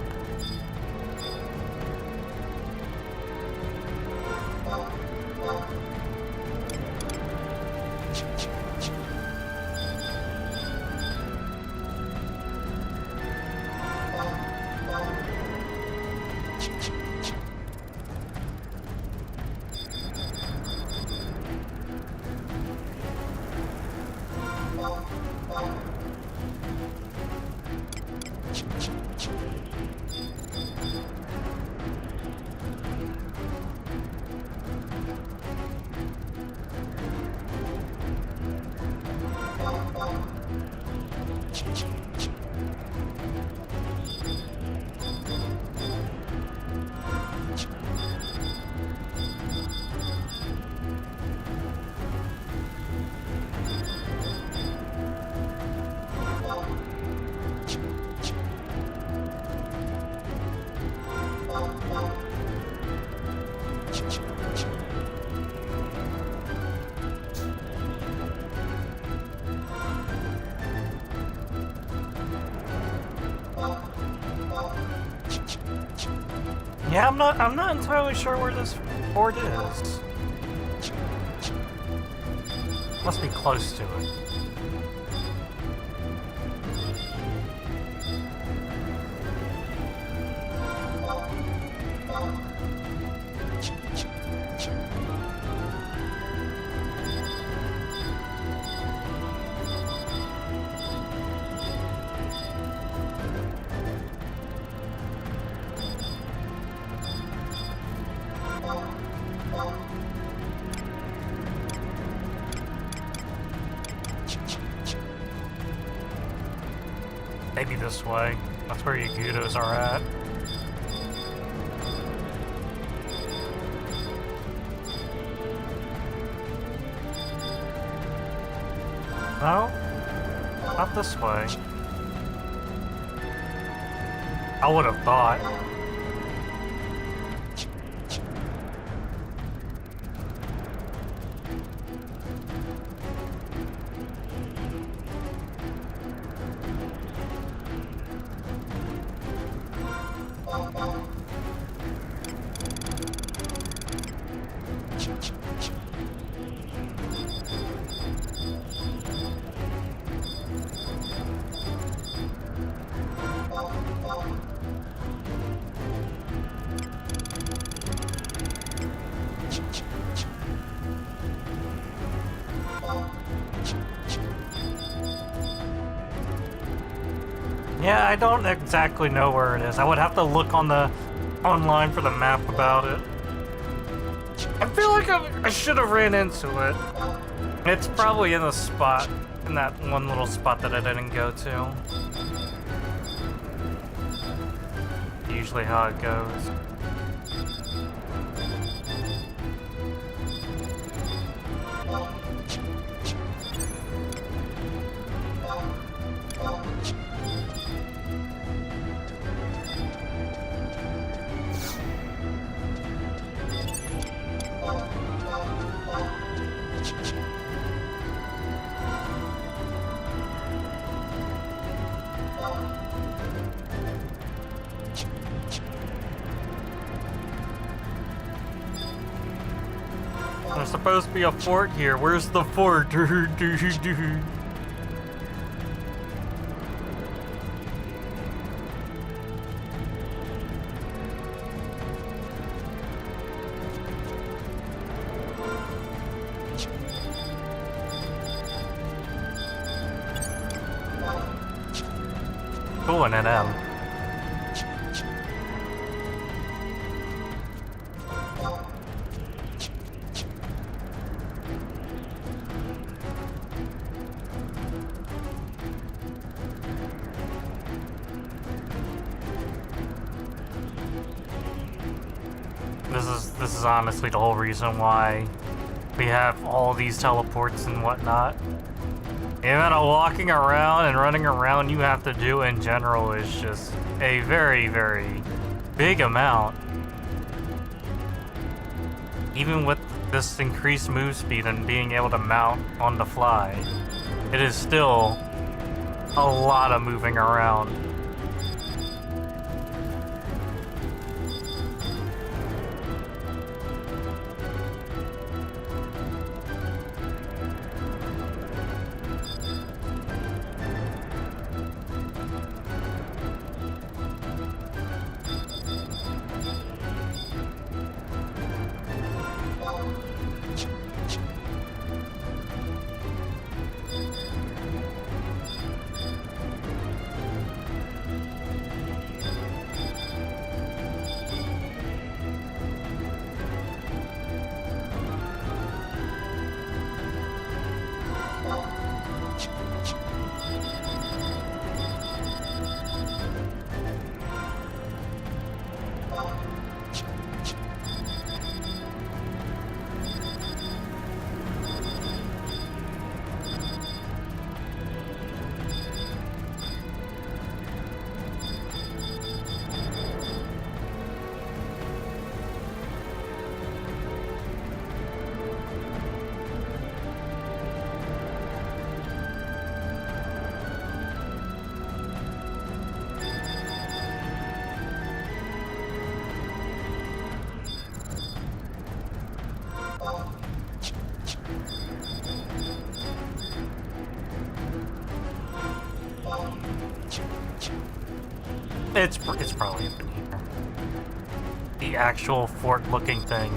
Yeah, I'm not entirely sure where this fort is. Must be close to it. Maybe this way. That's where Yagudos are at. No? Not this way. I would have thought. Yeah, I don't exactly know where it is. I would have to look on the online for the map about it. I feel like I should have ran into it. It's probably in the spot, in that one little spot that I didn't go to. Usually how it goes. There's supposed to be a fort here. Where's the fort? Cool, an NM. This is honestly the whole reason why we have all these teleports and whatnot. The amount of walking around and running around you have to do in general is just a very, very big amount. Even with this increased move speed and being able to mount on the fly, it is still a lot of moving around. It's probably up in here. The actual fort-looking thing.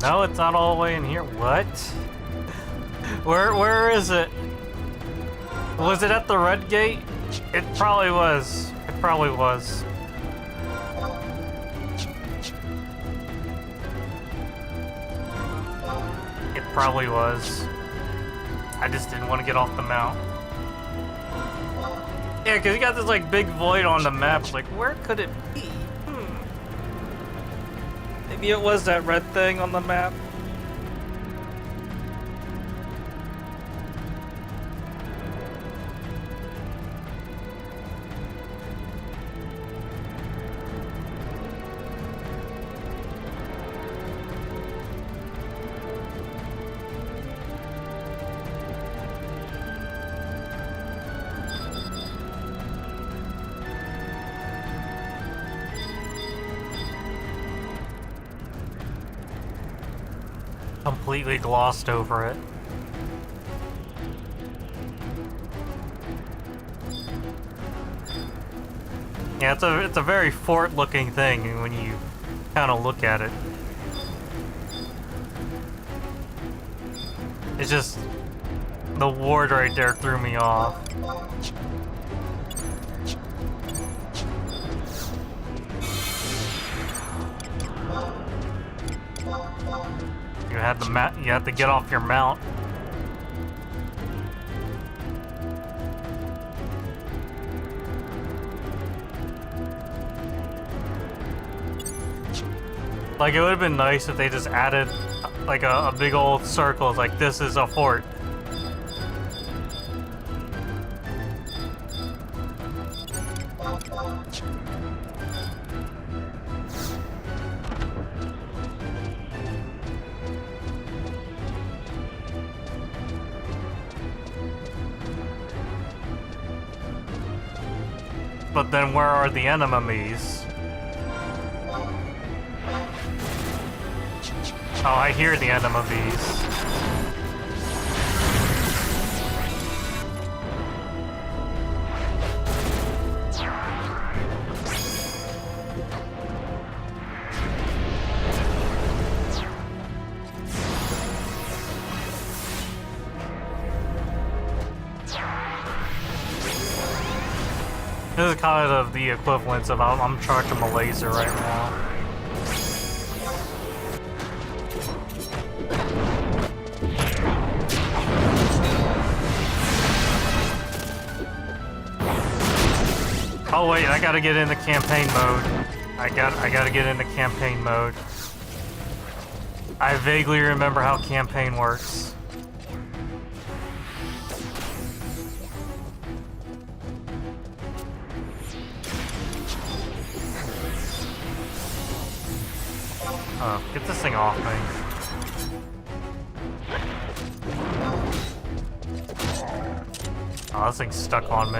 No, it's not all the way in here. What? Where is it? Was it at the red gate? It probably was. It probably was. It probably was. I just didn't want to get off the mount. Yeah, because you got this like big void on the map. It's like, where could it be? Maybe it was that red thing on the map. Completely glossed over it. Yeah, it's a very fort-looking thing when you kind of look at it. It's just the ward right there threw me off. You had to get off your mount. Like, it would have been nice if they just added like a big old circle. It's like, this is a fort. But then where are the enemies? Oh, I hear the enemies. This is kind of the equivalent of I'm charging a laser right now. Oh wait, I gotta get into campaign mode. I gotta get into campaign mode. I vaguely remember how campaign works. Oh, get this thing off me. Oh, this thing's stuck on me.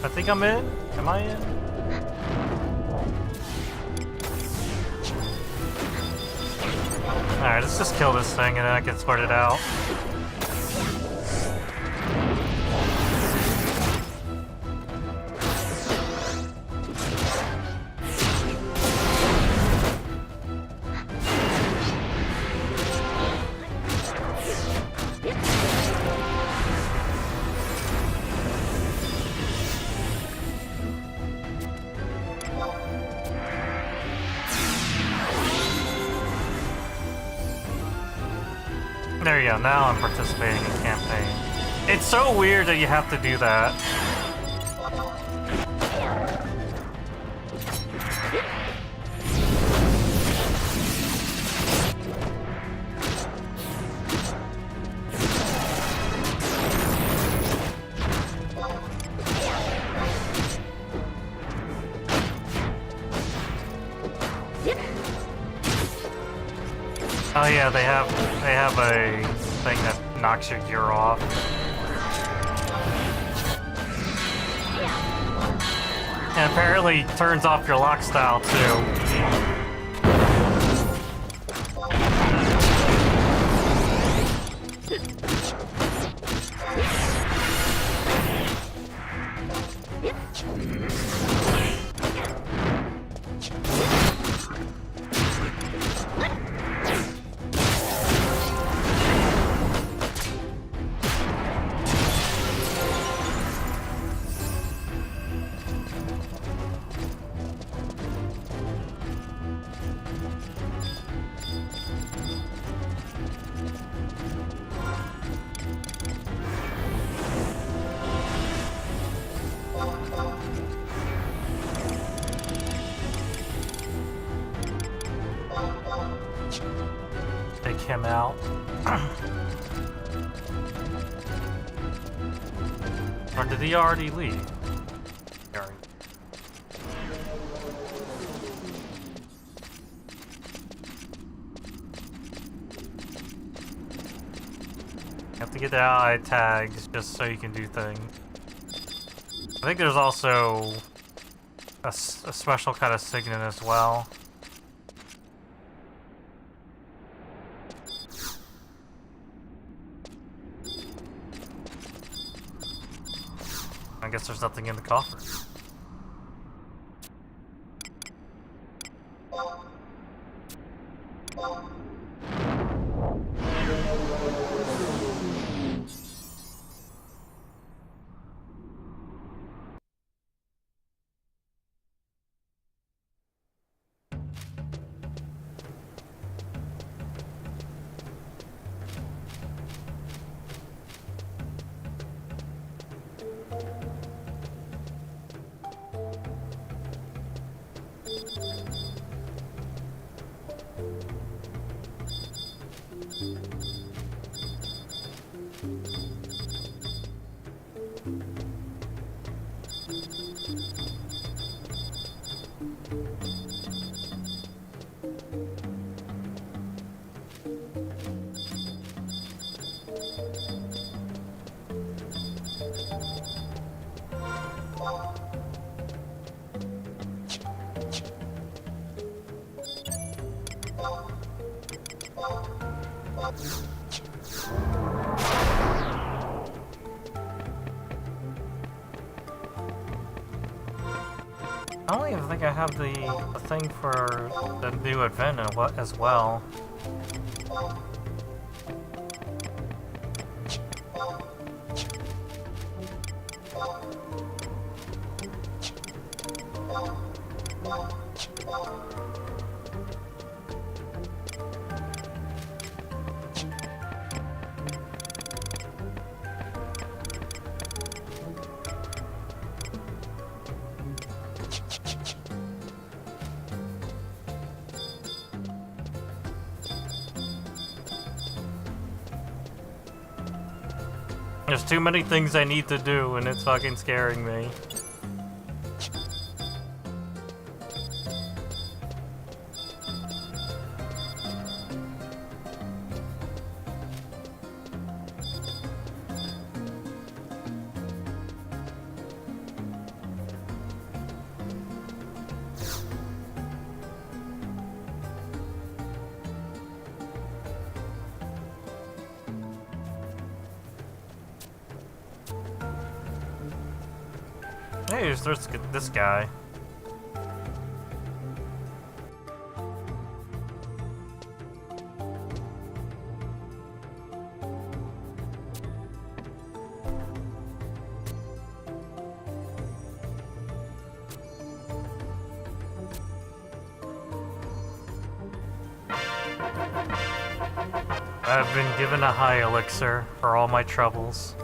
I think I'm in. Am I in? Alright, let's just kill this thing and then I can sort it out. There you go, now I'm participating in campaign. It's so weird that you have to do that. Oh yeah, they have a thing that knocks your gear off. And apparently turns off your lock style too. Take him out. Or did he already leave? Sorry. You have to get the ally tags just so you can do things. I think there's also a special kind of signet as well. I guess there's nothing in the coffer. I don't even think I have the thing for the new event as well. There's too many things I need to do, and it's fucking scaring me. Hey, there's this guy. I've been given a high elixir for all my troubles.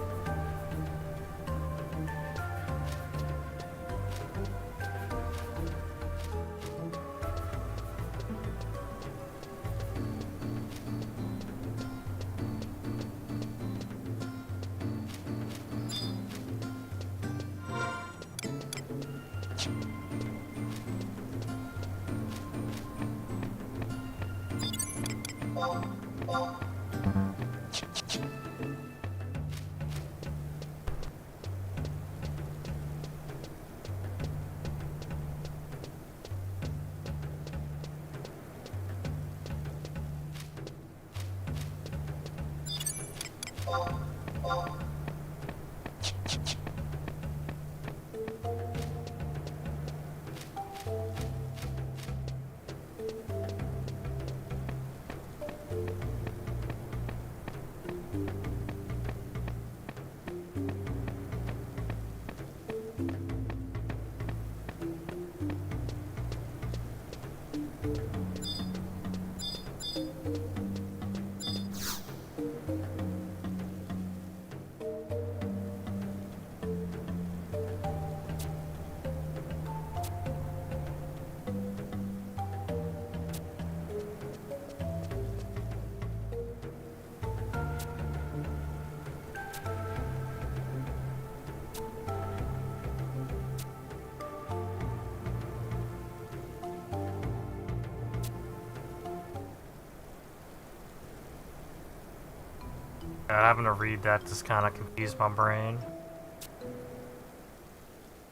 Having to read that just kind of confused my brain.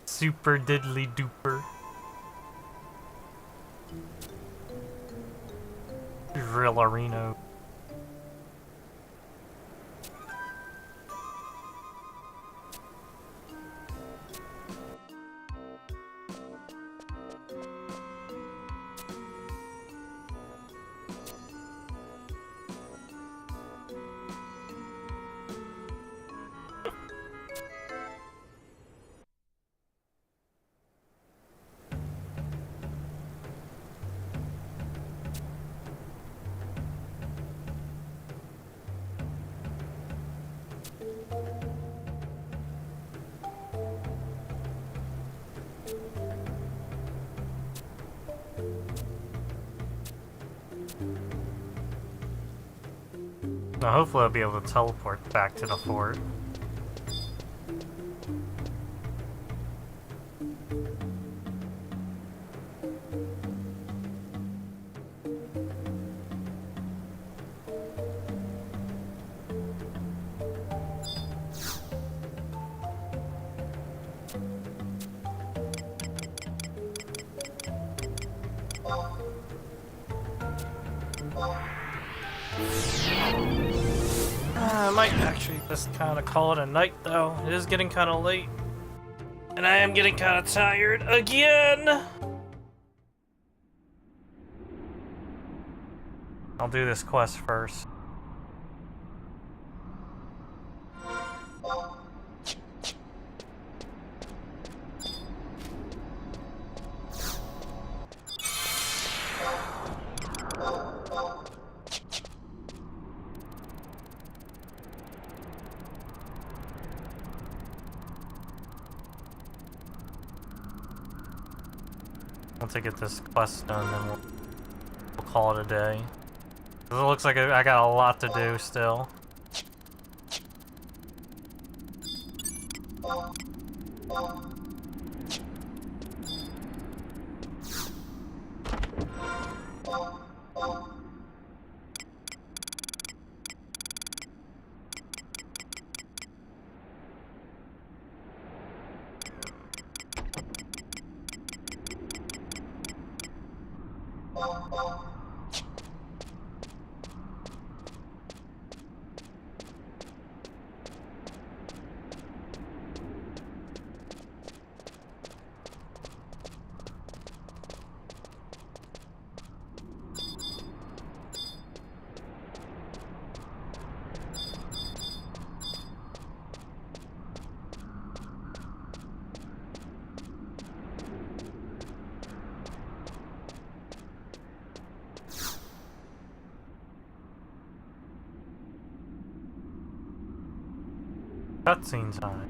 Super diddly duper. Drillerino. Now hopefully I'll be able to teleport back to the fort. I might actually just kind of call it a night, though. It is getting kind of late. And I am getting kind of tired again! I'll do this quest first. Once I get this quest done, then we'll call it a day. It looks like I got a lot to do still. Cutscene time.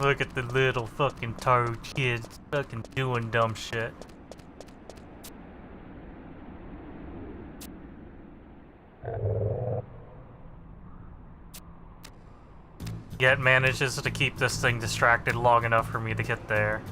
Look at the little fucking toad kids fucking doing dumb shit. Yet manages to keep this thing distracted long enough for me to get there.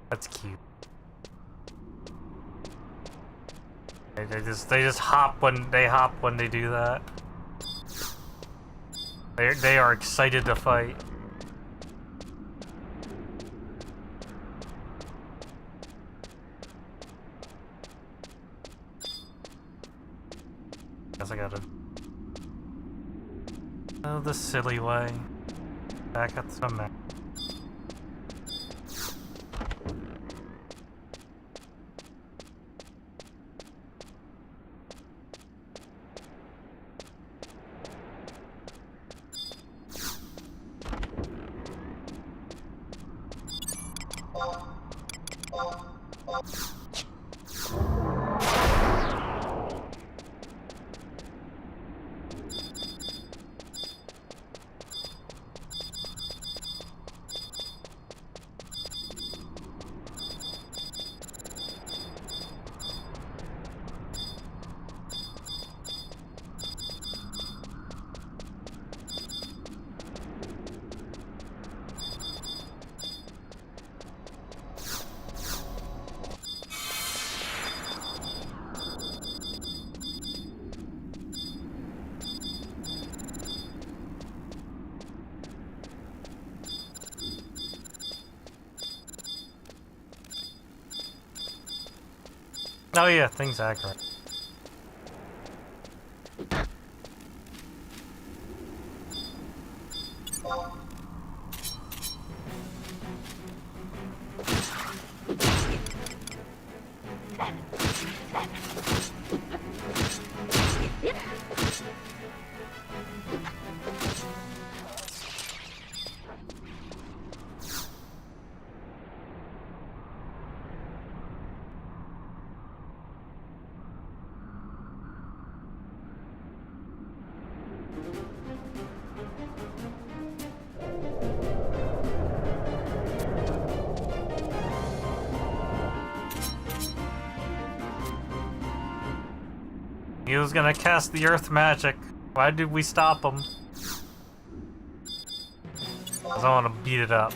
That's cute. They just hop when they do that. They are excited to fight. Guess I gotta the silly way. Back at the map. Oh yeah, things accurate. He was gonna cast the earth magic. Why did we stop him? 'Cause I want to beat it up.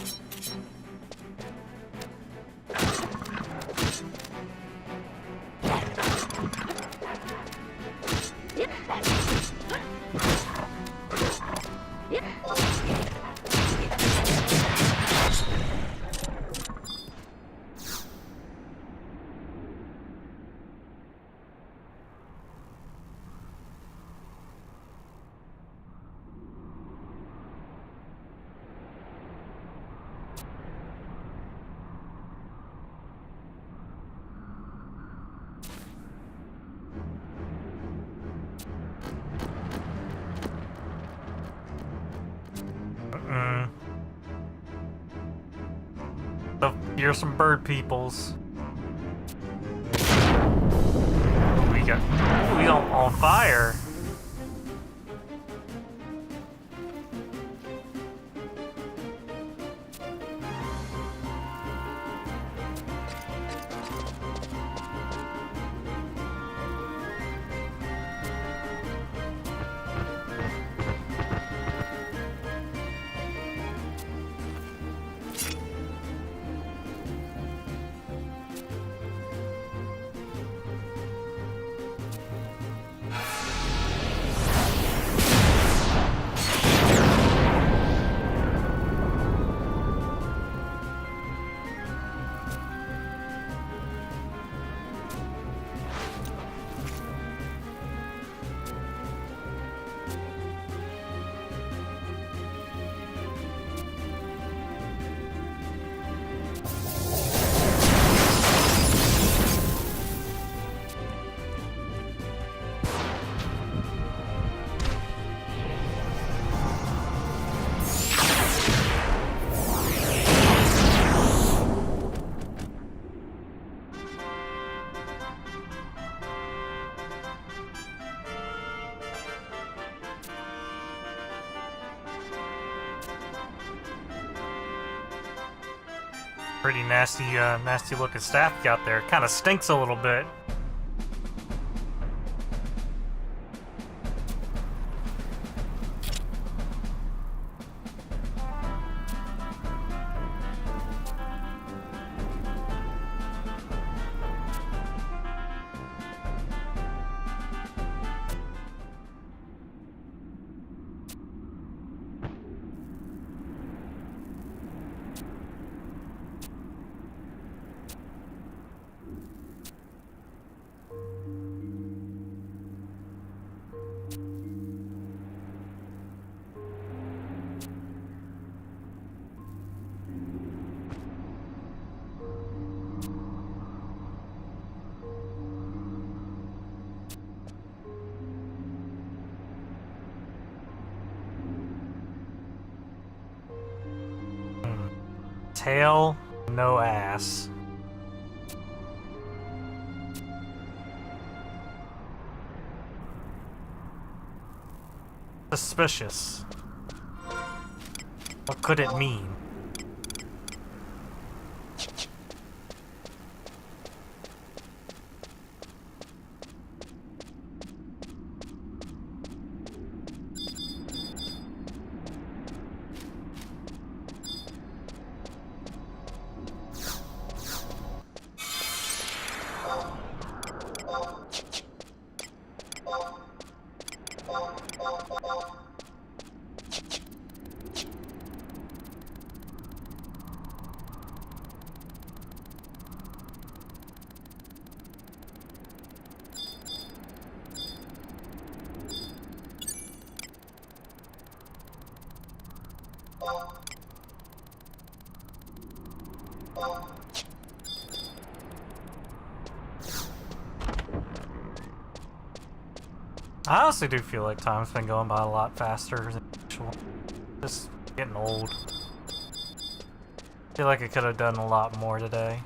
Here's some bird peoples. We got on fire. Pretty nasty, nasty looking staff you got there. Kind of stinks a little bit. Tail, no ass. Suspicious. What could it mean? I honestly do feel like time's been going by a lot faster than usual. Just getting old. Feel like I could have done a lot more today.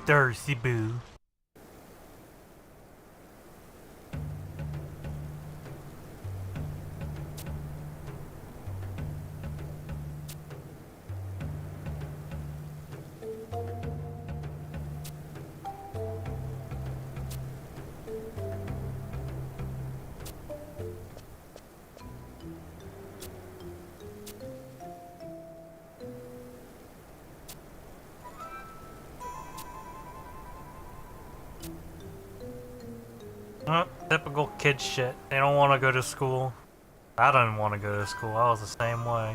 Thirsty boo. Typical kid shit. They don't want to go to school. I didn't want to go to school. I was the same way.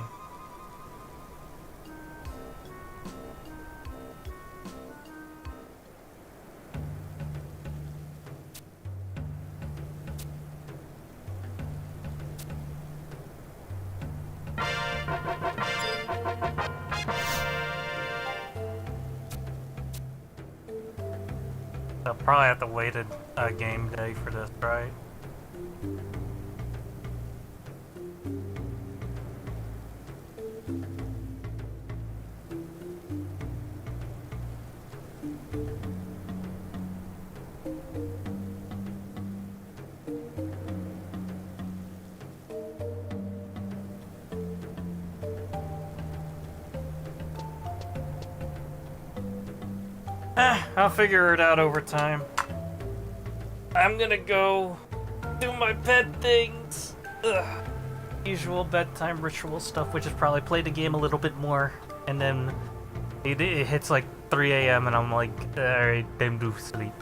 I'll probably have to wait a game day for this, right? I'll figure it out over time. I'm gonna go do my bed things. Ugh. Usual bedtime ritual stuff, which is probably play the game a little bit more, and then it hits like 3 a.m. and I'm like, alright, time to sleep.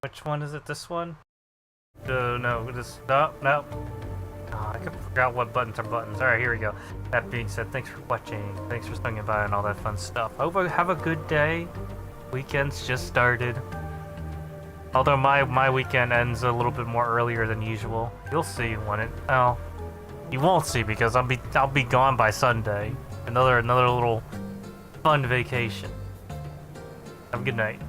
Which one is it? This one? No, this. No. Oh, I forgot what buttons are buttons. Alright, here we go. That being said, thanks for watching. Thanks for swinging by and all that fun stuff. I hope you have a good day. Weekend's just started. Although my weekend ends a little bit more earlier than usual. You'll see when it. Oh, you won't see because I'll be gone by Sunday. Another little fun vacation. Have a good night.